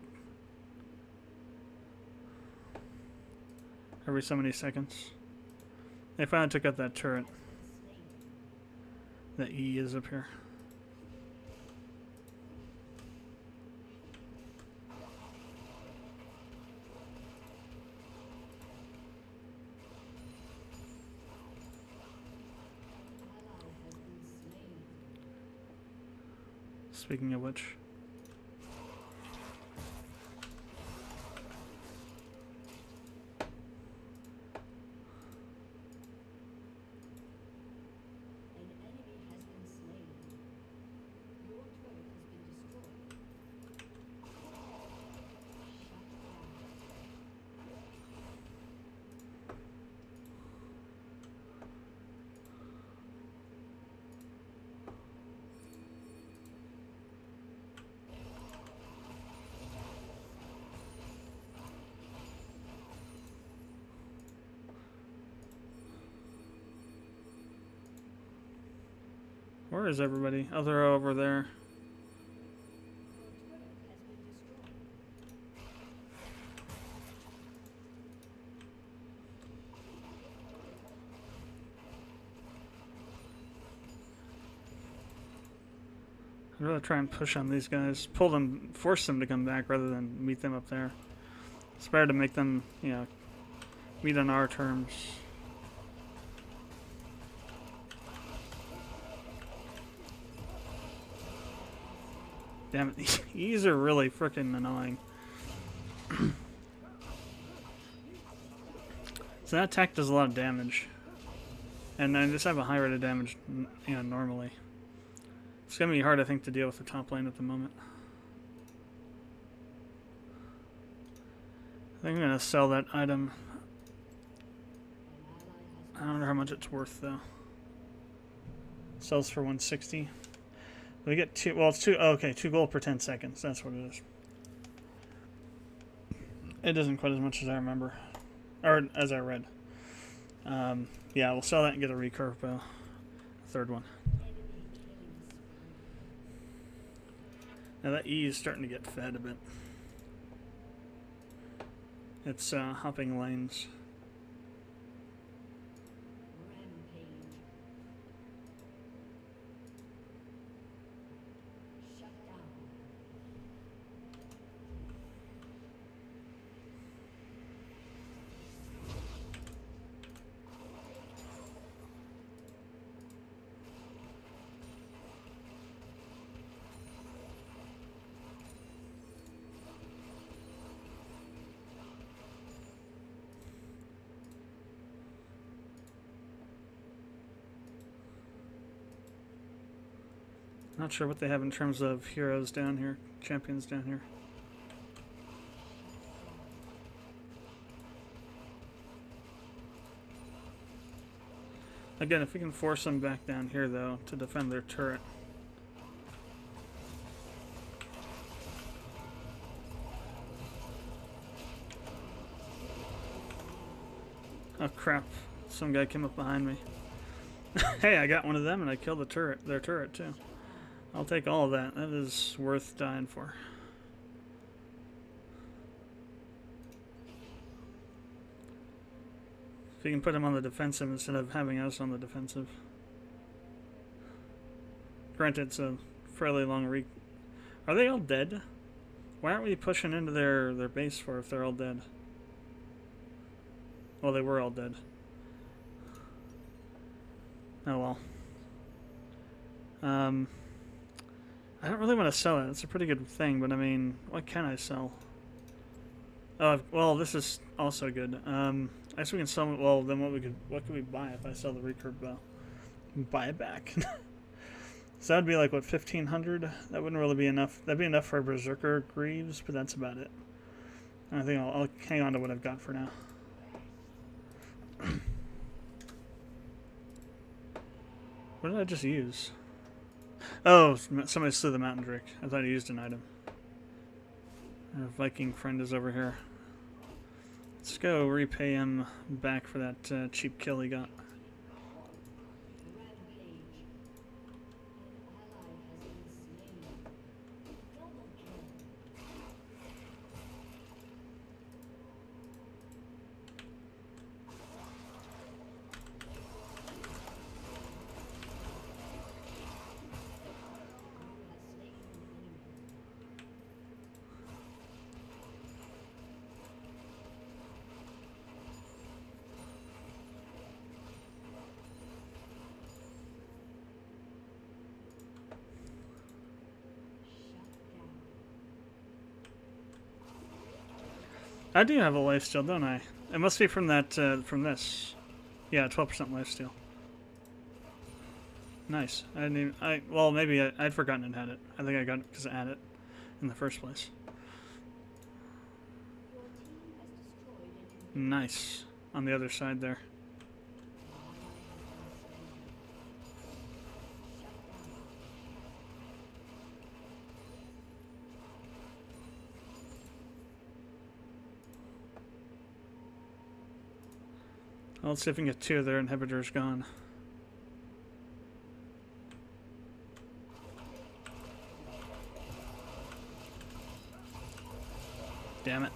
Every so many seconds. They finally took out that turret. That E is up here. Speaking of which. Where is everybody? Oh, they're over there. I'd rather try and push on these guys. Pull them, force them to come back rather than meet them up there. It's better to make them, you know, meet on our terms. Damn it, these are really freaking annoying. So that attack does a lot of damage. And I just have a high rate of damage, you know, normally. It's gonna be hard, I think, to deal with the top lane at the moment. I think I'm gonna sell that item. I don't know how much it's worth, though. Sells for 160. We get 2, well, it's 2, oh, okay, 2 gold per 10 seconds. That's what it is. It doesn't quite as much as I remember. Or as I read. Yeah, we'll sell that and get a recurve bow. A third one. Now that E is starting to get fed a bit. It's hopping lanes. Not sure what they have in terms of heroes down here, champions down here. Again, if we can force them back down here, though, to defend their turret. Oh crap, some guy came up behind me. Hey, I got one of them and I killed the turret, their turret too. I'll take all of that. That is worth dying for. If you can put him on the defensive instead of having us on the defensive. Granted, it's a fairly long re... Are they all dead? Why aren't we pushing into their base for if they're all dead? Well, they were all dead. Oh well. I don't really want to sell it. It's a pretty good thing, but I mean, what can I sell? Oh, well, this is also good. I guess we can sell. Well, then what could we buy if I sell the recurve bow? Buy it back. So that would be like what, 1,500? That wouldn't really be enough. That'd be enough for Berserker Greaves, but that's about it. I think I'll hang on to what I've got for now. What did I just use? Oh, somebody slew the mountain drake. I thought I used an item. Our Viking friend is over here. Let's go repay him back for that cheap kill he got. I do have a lifesteal, don't I? It must be from that, from this. Yeah, 12% lifesteal. Nice. I didn't even, well, maybe I'd forgotten it had it. I think I got it because I had it in the first place. Nice. On the other side there. Well, let's see if we can get 2 of their inhibitors gone. Damn it.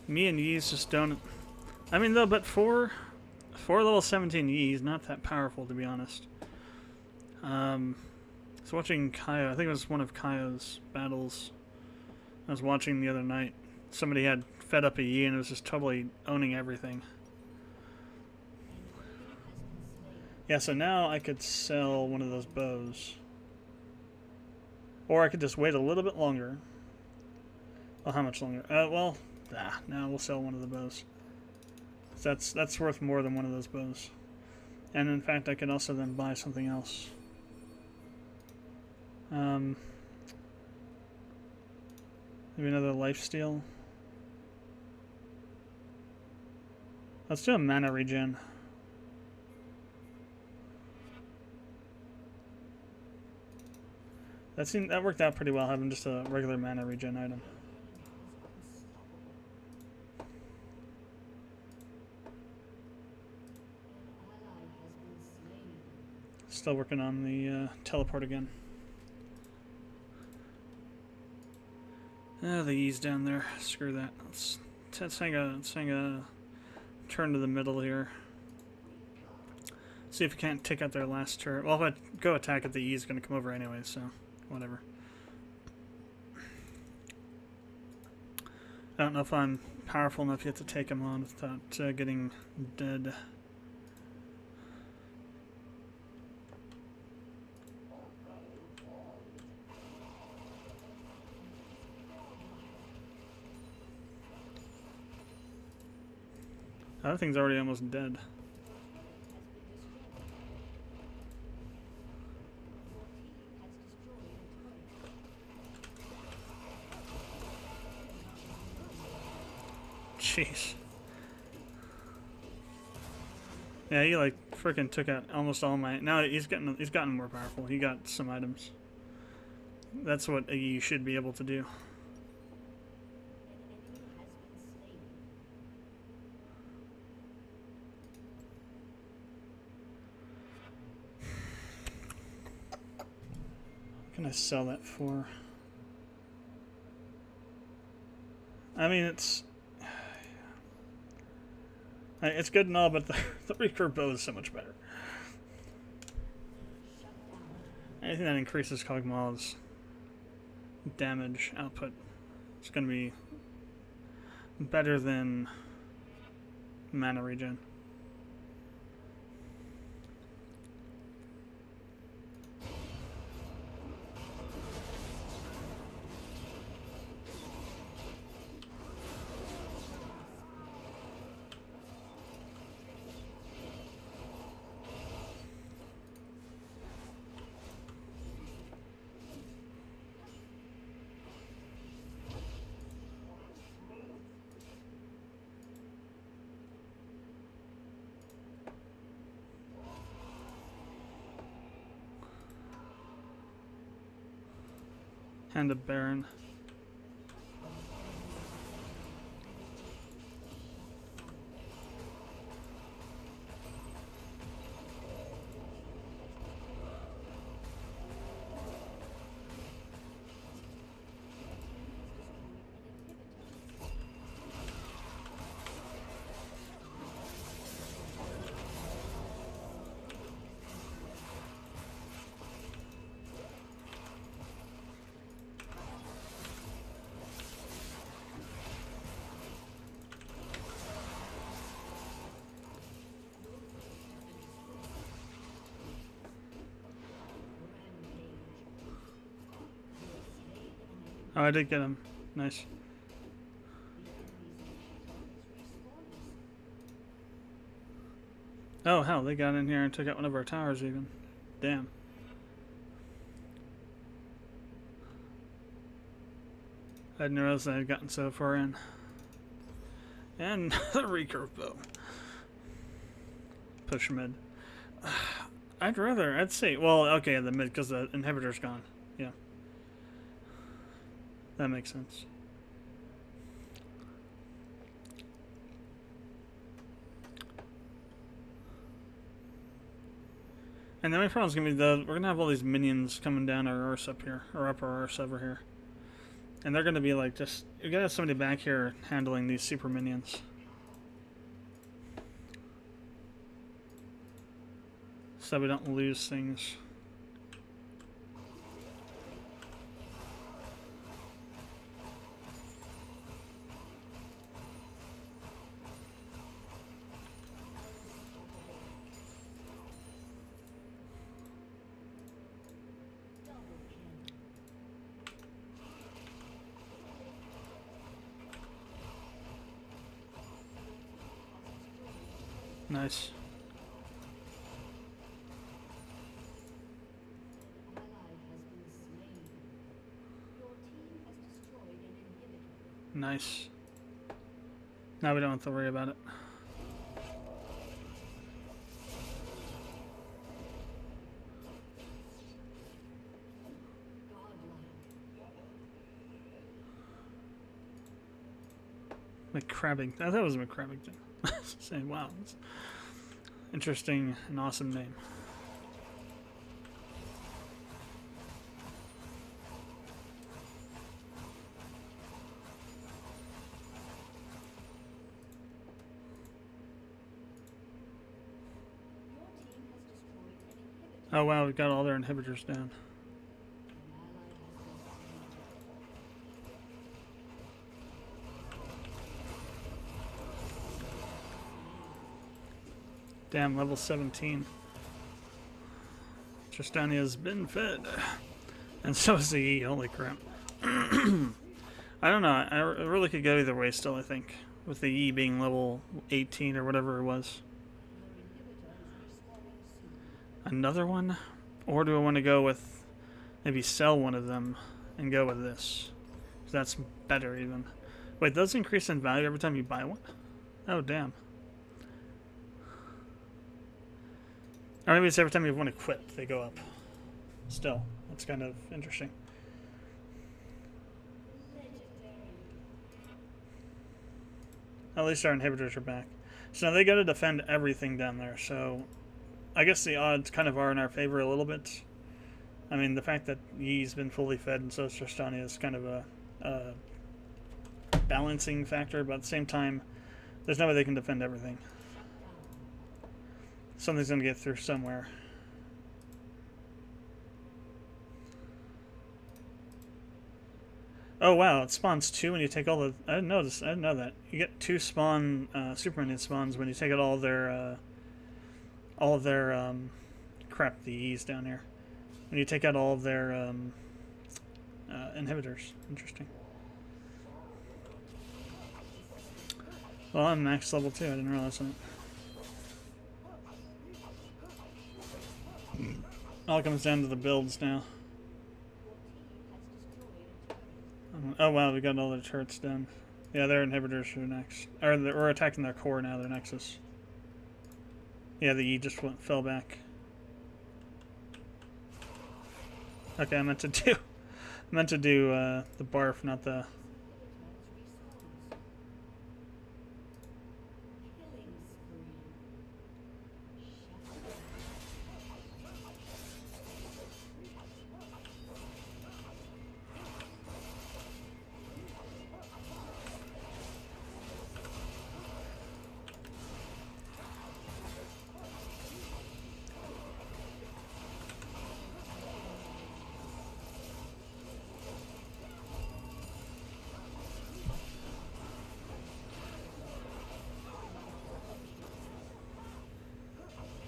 Me and Yee's just don't... I mean, though, but 4 level 17 Yee's not that powerful, to be honest. I was watching Kaio. I think it was one of Kaio's battles I was watching the other night. Somebody had fed up a Yee and it was just totally owning everything. Yeah, so now I could sell one of those bows. Or I could just wait a little bit longer. Well, how much longer? Well, now we'll sell one of the bows. So that's worth more than one of those bows. And in fact, I could also then buy something else. Maybe another lifesteal. Let's do a mana regen. That worked out pretty well, having just a regular mana regen item. Still working on the teleport again. The E's down there. Screw that. Let's hang a turn to the middle here. See if we can't take out their last turret. Well, if I go attack it, the E is going to come over anyway, so whatever. I don't know if I'm powerful enough yet to take him on without getting dead. The other thing's already almost dead. Jeez. Yeah, he like freaking took out almost all my. Now he's gotten more powerful. He got some items. That's what you should be able to do. can I sell that for? I mean, it's good and all, but the recurve bow is so much better. Anything that increases Kog'Maw's damage output is going to be better than mana regen. And a Baron. Oh, I did get him. Nice. Oh, hell, they got in here and took out one of our towers even. Damn. I didn't realize I had gotten so far in. And the recurve bow. Push mid. I'd say, well, okay, the mid, because the inhibitor's gone. Yeah. That makes sense. And the only problem is going to be we're going to have all these minions coming down our arse up here, or up our arse over here. And they're going to be like just, you got to have somebody back here handling these super minions. So we don't lose things. Nice. Nice. Now we don't have to worry about it. McCrabbing. I thought it was McCrabbington. Saying, wow. That's interesting and awesome name. Oh wow, we got all their inhibitors down. Damn, level 17. Tristania's been fed. And so is the E, holy crap. I don't know, I really could go either way still, I think. With the E being level 18 or whatever it was. Another one? Or do I want to go with, maybe sell one of them and go with this? That's better even. Wait, those increase in value every time you buy one? Oh, damn. Or maybe it's every time you have one equipped, they go up. Still, that's kind of interesting. At least our inhibitors are back. So now they got to defend everything down there, so I guess the odds kind of are in our favor a little bit. I mean, the fact that Yi's been fully fed and so is Tristania is kind of a balancing factor, but at the same time, there's no way they can defend everything. Something's going to get through somewhere. Oh wow, it spawns 2 when you take all the... I didn't know this. I didn't know that. You get 2 spawn super minion spawns when you take out all of their crap, the E's down here. When you take out all of their inhibitors. Interesting. Well, I'm max level 2. I didn't realize that. All comes down to the builds now. Oh wow, we got all the turrets done. Yeah, their inhibitors are next. Or we're attacking their core now, their nexus. Yeah, the E just fell back. Okay, I meant to do the barf, not the...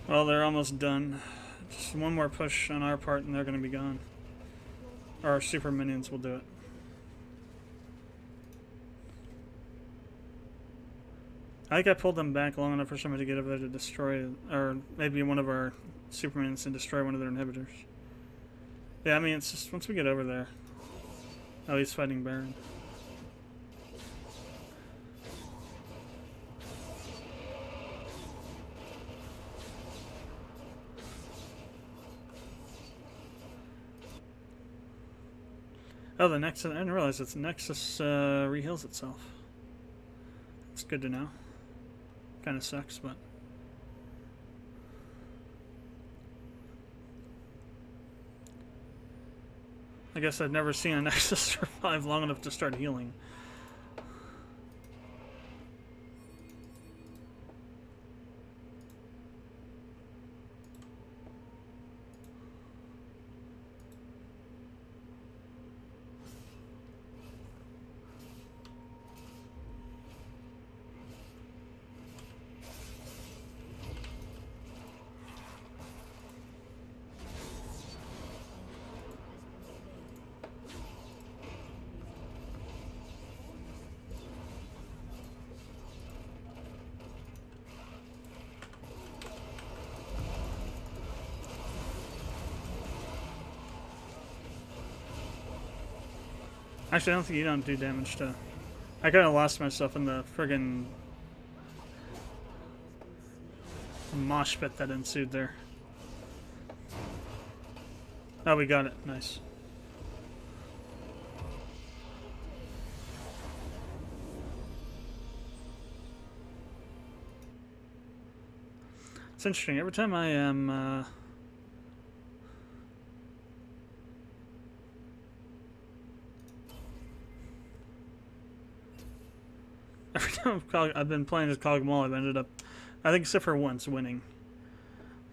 Well, they're almost done. Just one more push on our part and they're going to be gone. Our super minions will do it. I think I pulled them back long enough for somebody to get over there to destroy, or maybe one of our super minions and destroy one of their inhibitors. Yeah, I mean, it's just once we get over there. Oh, he's fighting Baron. Oh, the Nexus. I didn't realize it's Nexus reheals itself. It's good to know. Kind of sucks, but. I guess I've never seen a Nexus survive long enough to start healing. Actually, I don't think you don't do damage to... I kind of lost myself in the friggin' mosh pit that ensued there. Oh, we got it. Nice. It's interesting. Every time I am... every time I've been playing as Cogmal, I've ended up, I think except for once, winning.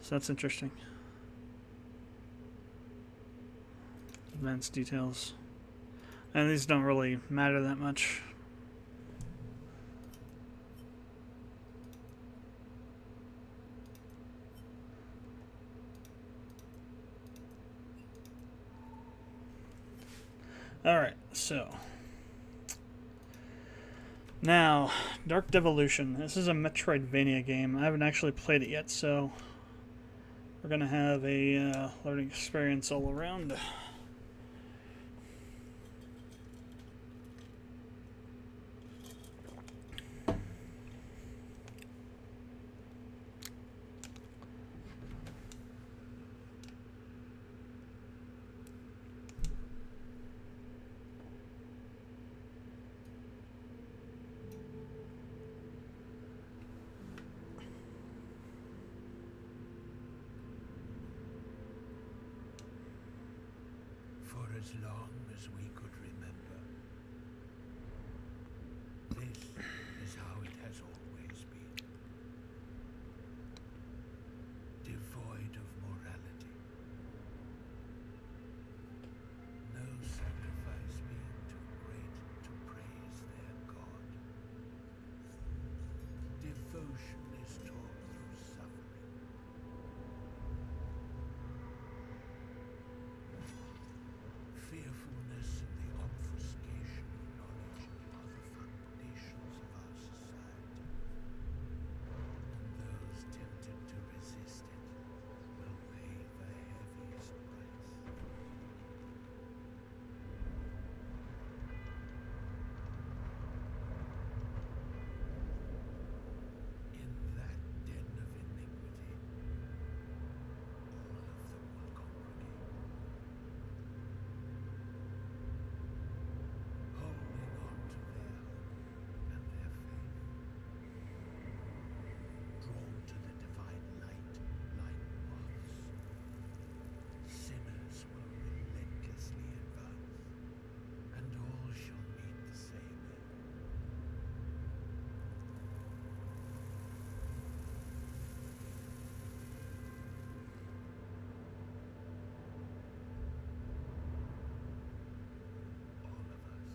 So that's interesting. Advanced details. And these don't really matter that much. Alright, so... now, Dark Devolution. This is a Metroidvania game. I haven't actually played it yet, so... we're gonna have a learning experience all around. as long as we could remember. This is how it has always been. Devoid of morality. No sacrifice being too great to praise their god. Devotion is taught through suffering. Fearfulness and the obfuscation of knowledge are the foundations of our society. And those tempted to resist it will pay the heaviest price. In that den of iniquity, all of them will congregate. Holding on to their hope and their faith, drawn to the divine light like moths, sinners will relentlessly advance, and all shall meet the same end. All of us.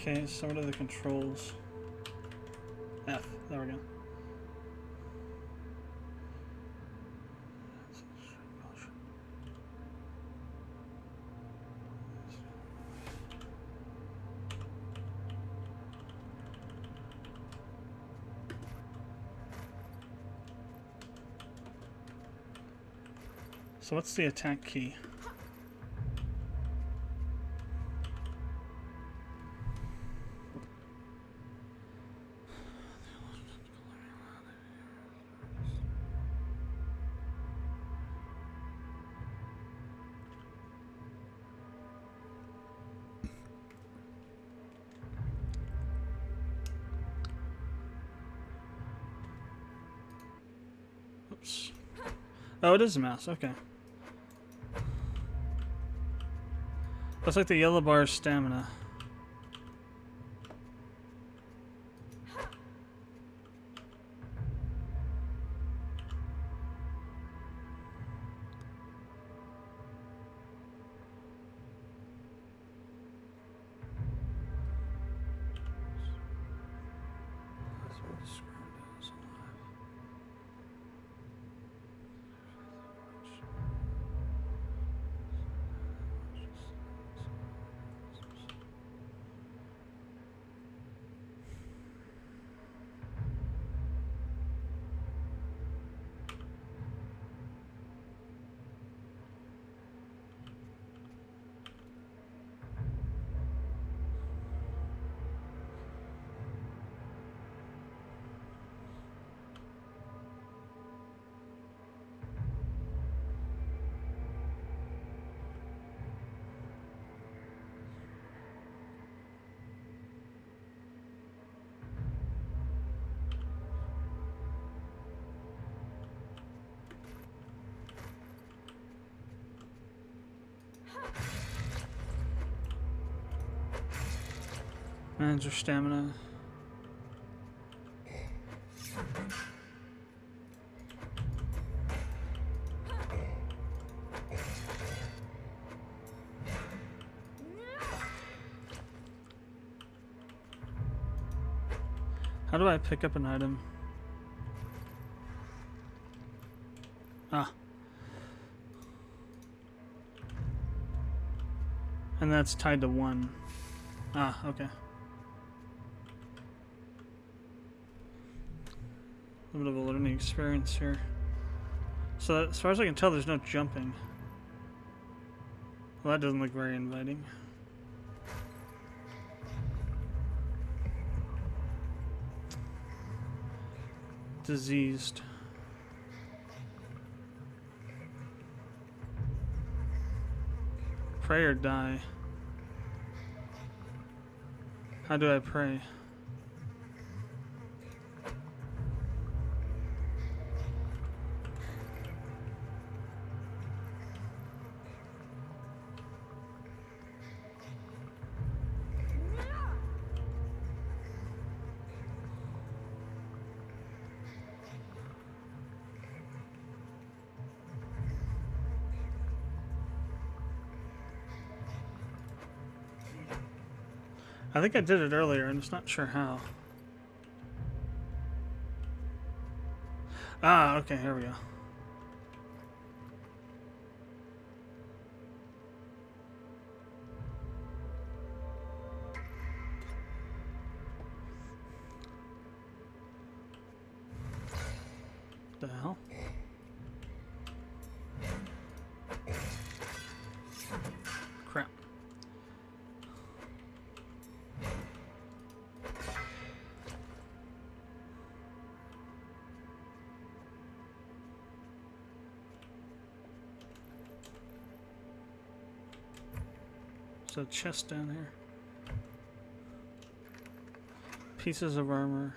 Okay, so what are the controls? F. There we go. So what's the attack key? Oops. Oh, it is a mouse. Okay. Looks like the yellow bar is stamina. Manage your stamina. How do I pick up an item? Ah. And that's tied to 1. Ah, okay. A little bit of a learning experience here. So as far as I can tell, there's no jumping. Well, that doesn't look very inviting. Diseased. Pray or die. How do I pray? I think I did it earlier, I'm just not sure how. Ah, okay, here we go. The hell? Crap. There's a chest down here. Pieces of armor.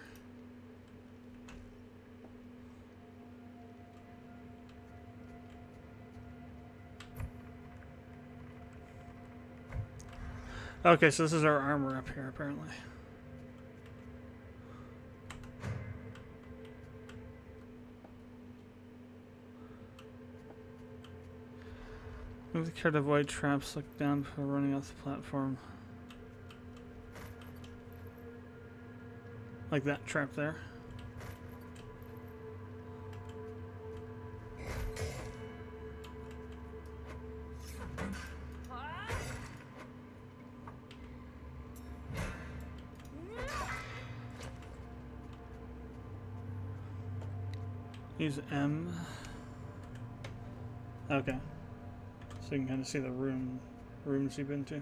Okay, so this is our armor up here, apparently. Move the care to avoid traps, look down before running off the platform. Like that trap there. Use M. Okay. So you can kind of see the rooms you've been to.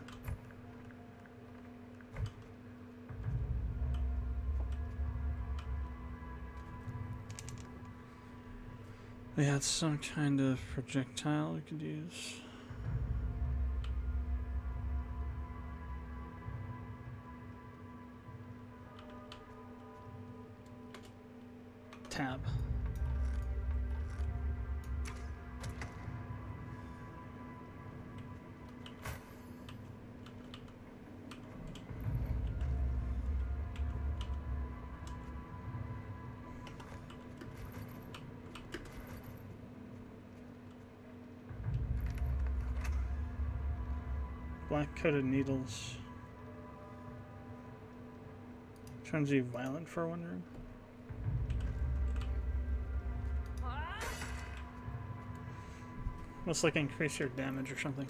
They had some kind of projectile we could use. Tab. Black-coated needles. Trying to be violent for one room. Must like increase your damage or something.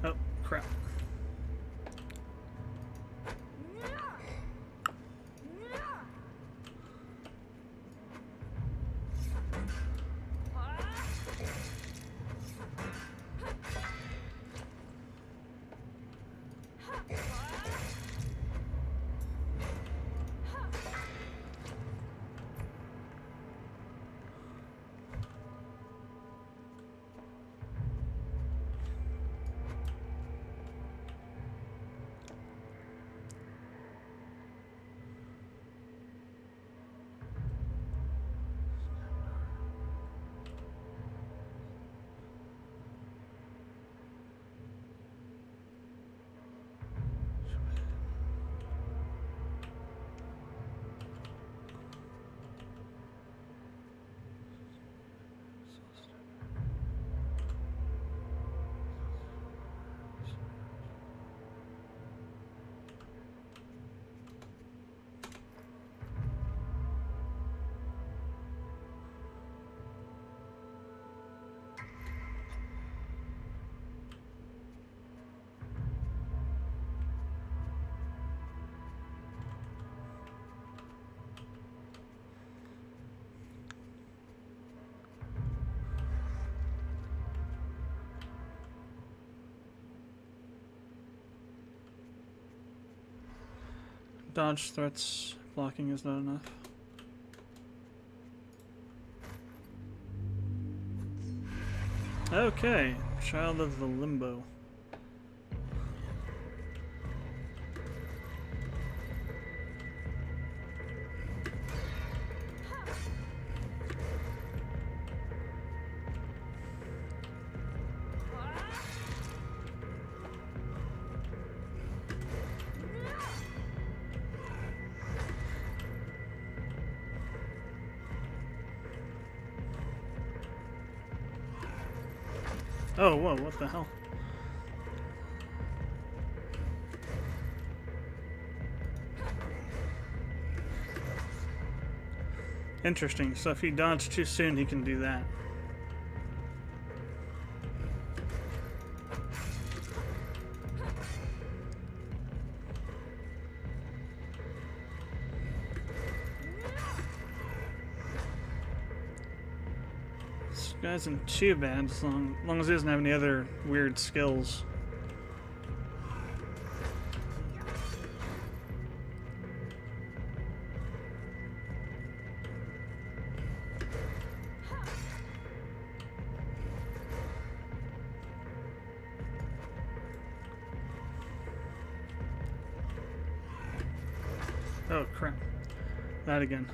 Oh, crap. Dodge threats. Blocking is not enough. Okay, Child of the Limbo. Oh, whoa, what the hell? Interesting, so if he dodged too soon, he can do that. This guy isn't too bad as long as he doesn't have any other weird skills. Oh crap. That again.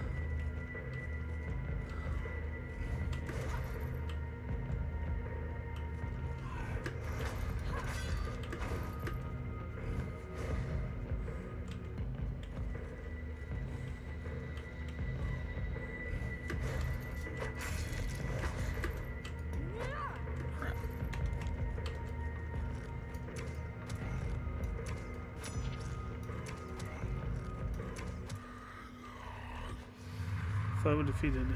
Foe defeated.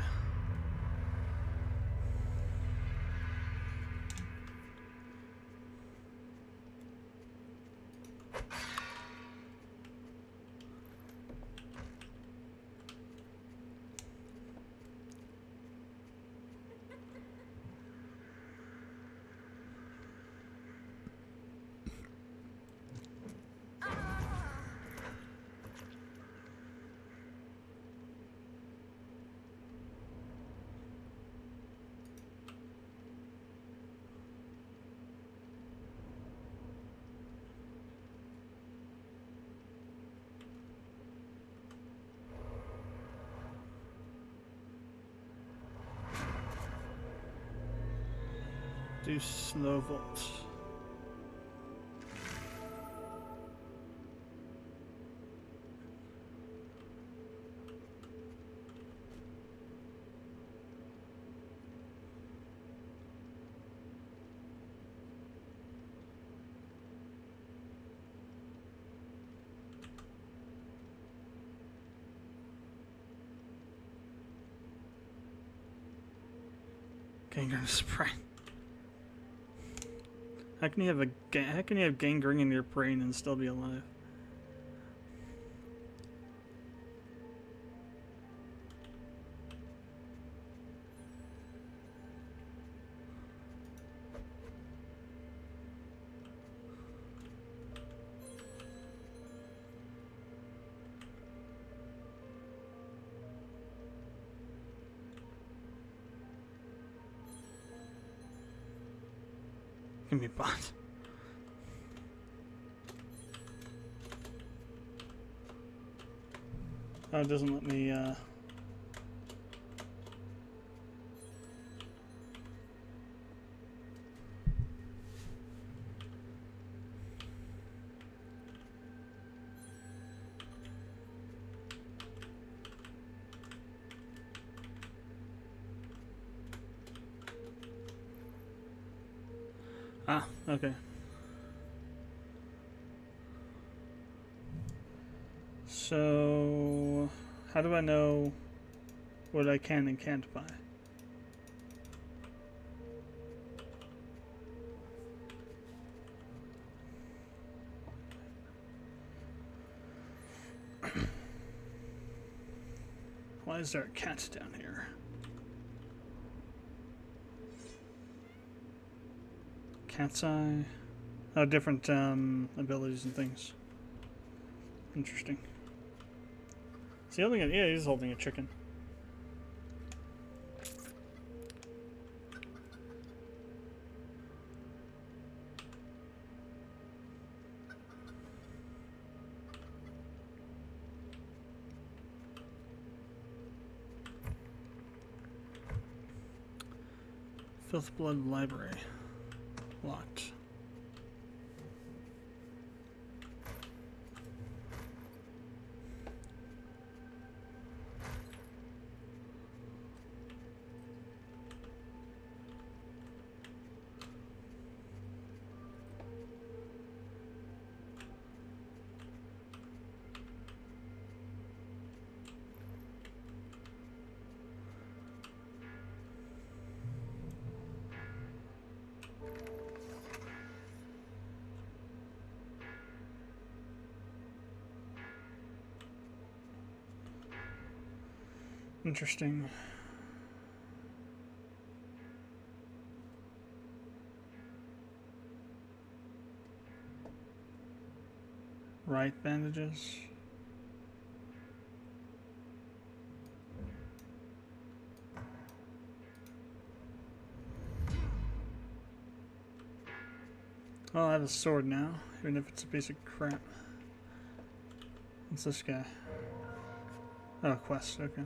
Do slow vault. Gangrene spray. How can you have gangrene in your brain and still be alive? Give me bot. Oh, it doesn't let me, Ah, okay. So, how do I know what I can and can't buy? Why is there a cat down here? Cat's eye. Oh, different abilities and things. Interesting. he holding it? Yeah, he's holding a chicken. Filth Blood Library. Locked. Interesting. Right bandages. Well, I have a sword now, even if it's a piece of crap. What's this guy? Oh, quest, okay.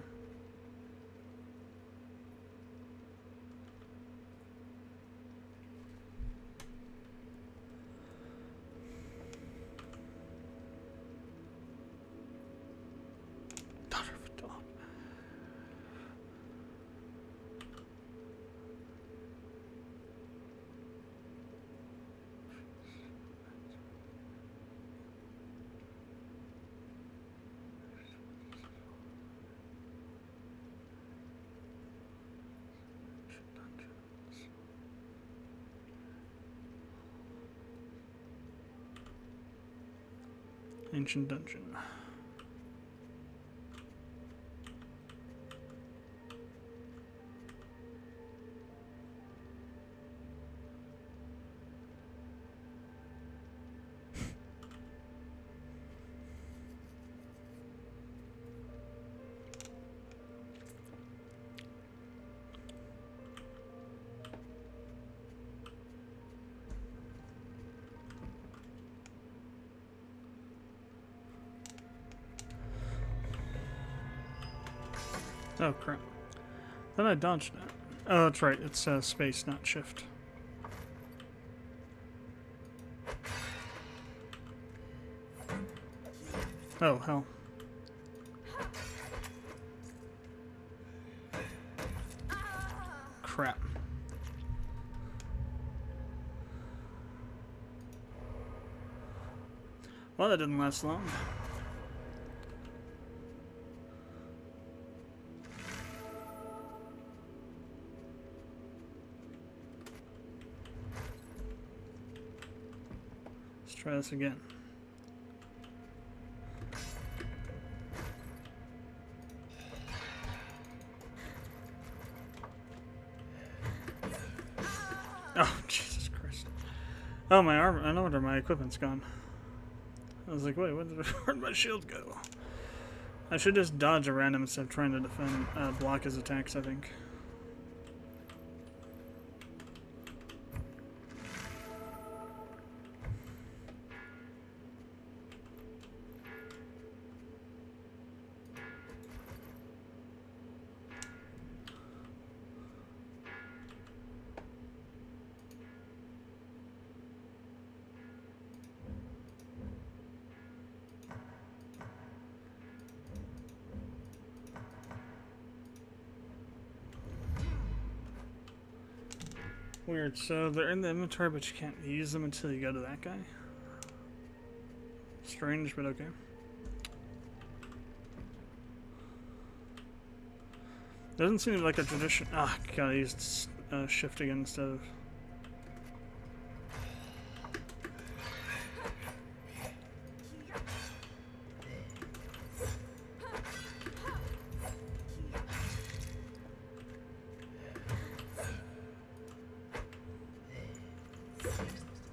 Daughter of a dog. Ancient dungeon. Oh crap. Thought I dodged that. Oh, that's right. It's space, not shift. Oh, hell. Crap. Well, that didn't last long. Let's try this again. Oh, Jesus Christ. Oh, my armor. I know where my equipment's gone. I was like, wait, where'd my shield go? I should just dodge around him instead of trying to defend, block his attacks, I think. Weird, so they're in the inventory, but you can't use them until you go to that guy? Strange, but okay. Doesn't seem like a tradition. Ah, gotta use shift again instead of.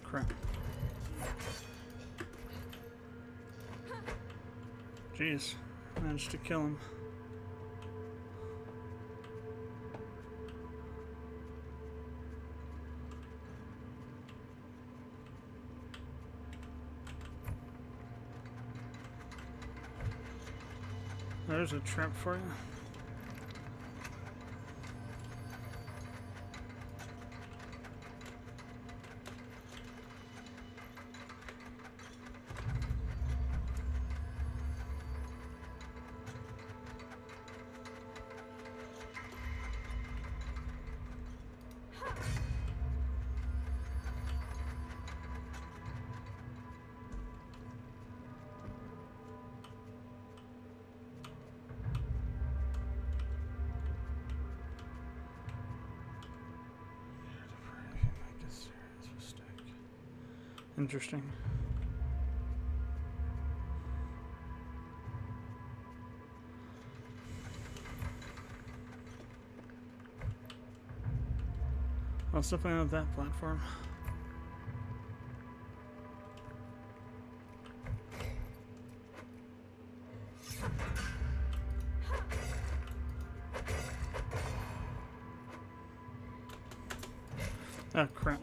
Crap. Jeez. Managed to kill him. There's a trap for you. Interesting. I'll still find out that platform. Oh crap.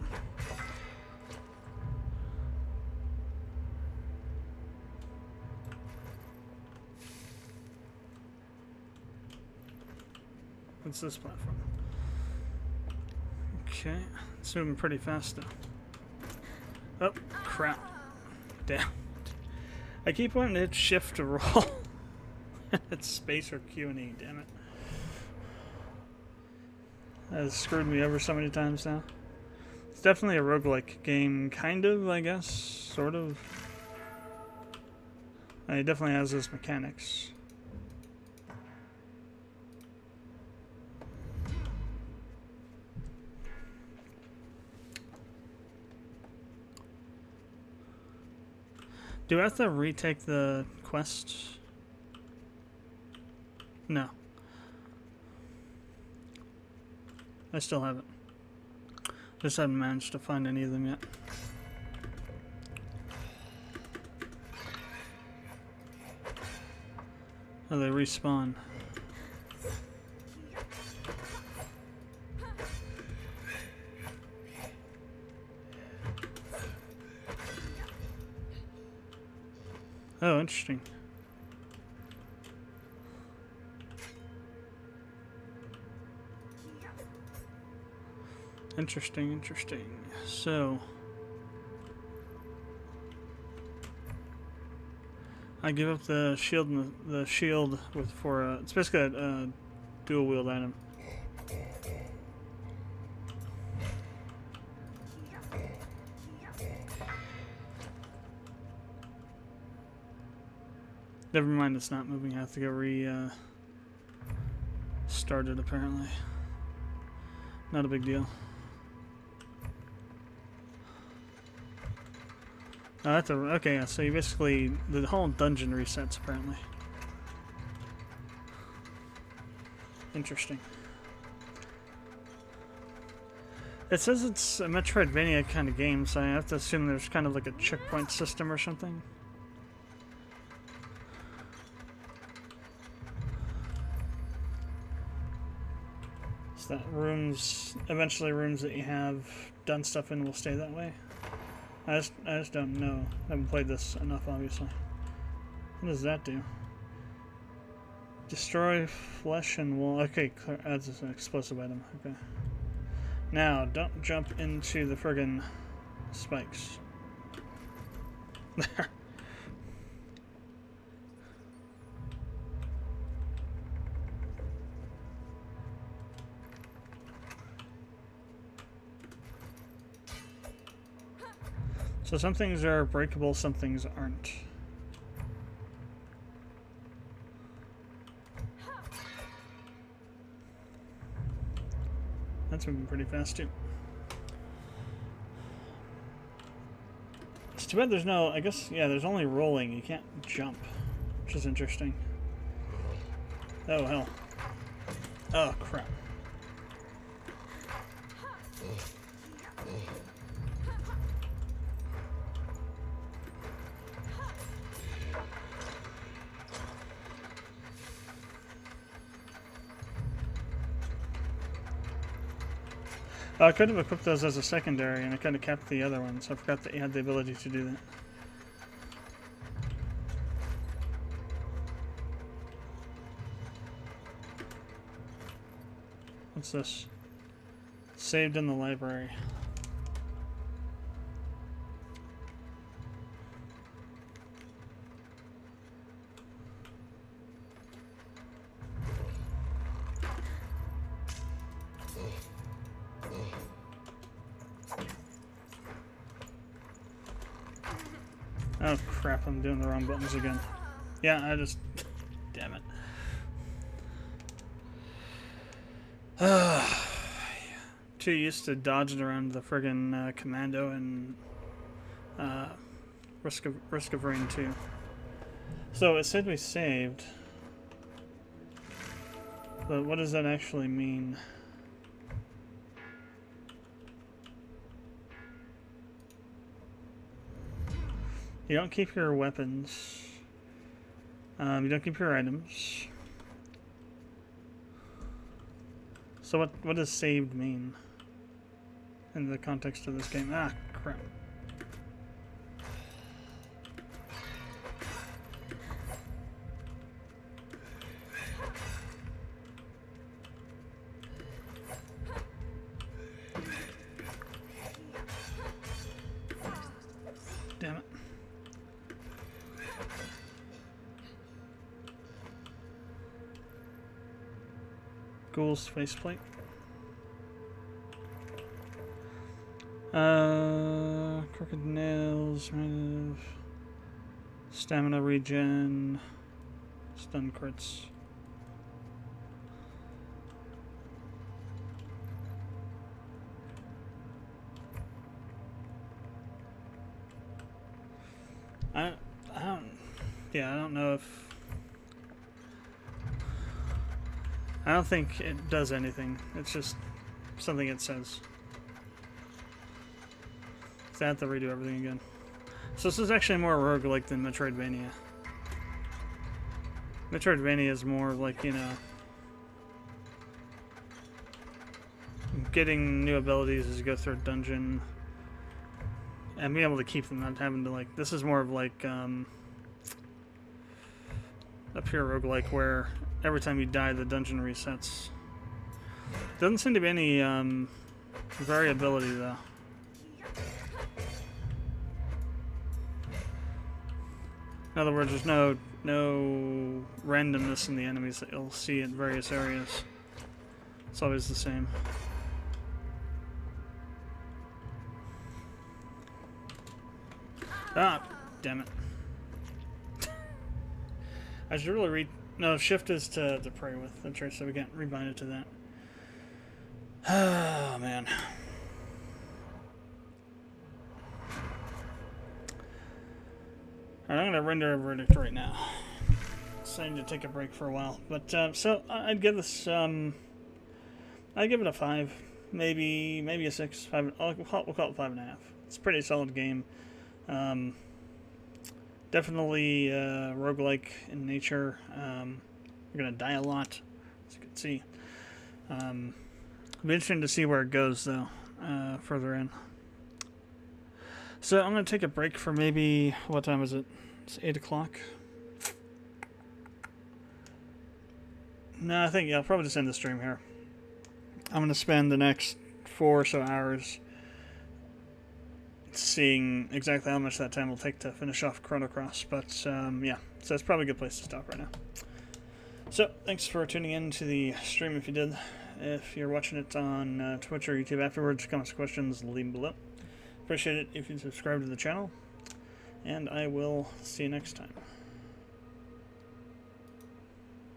What's this platform? Okay, it's moving pretty fast though. Oh, crap. Damn. I keep wanting to hit shift to roll. It's space or Q and E, damn it. That has screwed me over so many times now. It's definitely a roguelike game, kind of, I guess. Sort of. It definitely has those mechanics. Do I have to retake the quest? No. I still haven't. Just haven't managed to find any of them yet. Oh, they respawn. Oh, interesting. Interesting. So I give up the shield and the shield with it's basically a dual wield item. Never mind, it's not moving. I have to go started apparently. Not a big deal. Oh, that's okay. Yeah, so you basically the whole dungeon resets apparently. Interesting. It says it's a Metroidvania kind of game, so I have to assume there's kind of like a checkpoint system or something. That eventually rooms that you have done stuff in will stay that way. I just don't know. I haven't played this enough, obviously. What does that do? Destroy flesh and wall. Okay, adds an explosive item. Okay. Now, don't jump into the friggin' spikes. There. So some things are breakable, some things aren't. That's moving pretty fast too. It's too bad there's no, I guess, yeah, there's only rolling. You can't jump, which is interesting. Oh, hell. Oh, crap. Oh, I could have equipped those as a secondary, and I could have kept the other ones. I forgot that you had the ability to do that. What's this? Saved in the library. Oh crap, I'm doing the wrong buttons again. Yeah, I just... Damn it. Too used to dodging around the friggin' commando and Risk of Rain 2. So it said we saved, but what does that actually mean? You don't keep your weapons. You don't keep your items. So what does saved mean in the context of this game? Ah, crap. Damn it. Ghoul's faceplate. Crooked nails, stamina regen, stun crits. I don't know if... I don't think it does anything. It's just something it says. So I have to redo everything again. So this is actually more roguelike than Metroidvania. Metroidvania is more like, you know, getting new abilities as you go through a dungeon and being able to keep them, not having to, like, this is more of like a pure roguelike where every time you die the dungeon resets. Doesn't seem to be any variability though. In other words, there's no randomness in the enemies that you'll see in various areas. It's always the same. Ah, damn it. I should really read. No, shift is to pray with. That's right, so we can't rebind it to that. Oh, man. Alright, I'm going to render a verdict right now. Deciding to take a break for a while. But, so, I'd give this, I'd give it a 5. Maybe a 6. 5, we'll call it 5.5. It's a pretty solid game. Definitely roguelike in nature. You're going to die a lot, as you can see. It'll be interesting to see where it goes, though, further in. So I'm going to take a break for maybe, what time is it? It's 8 o'clock. No, I think, yeah, I'll probably just end the stream here. I'm going to spend the next 4 or so hours seeing exactly how much that time will take to finish off Chrono Cross. But, yeah, so it's probably a good place to stop right now. So, thanks for tuning in to the stream if you did. If you're watching it on Twitch or YouTube afterwards, comments, questions, leave them below. Appreciate it if you subscribe to the channel, and I will see you next time.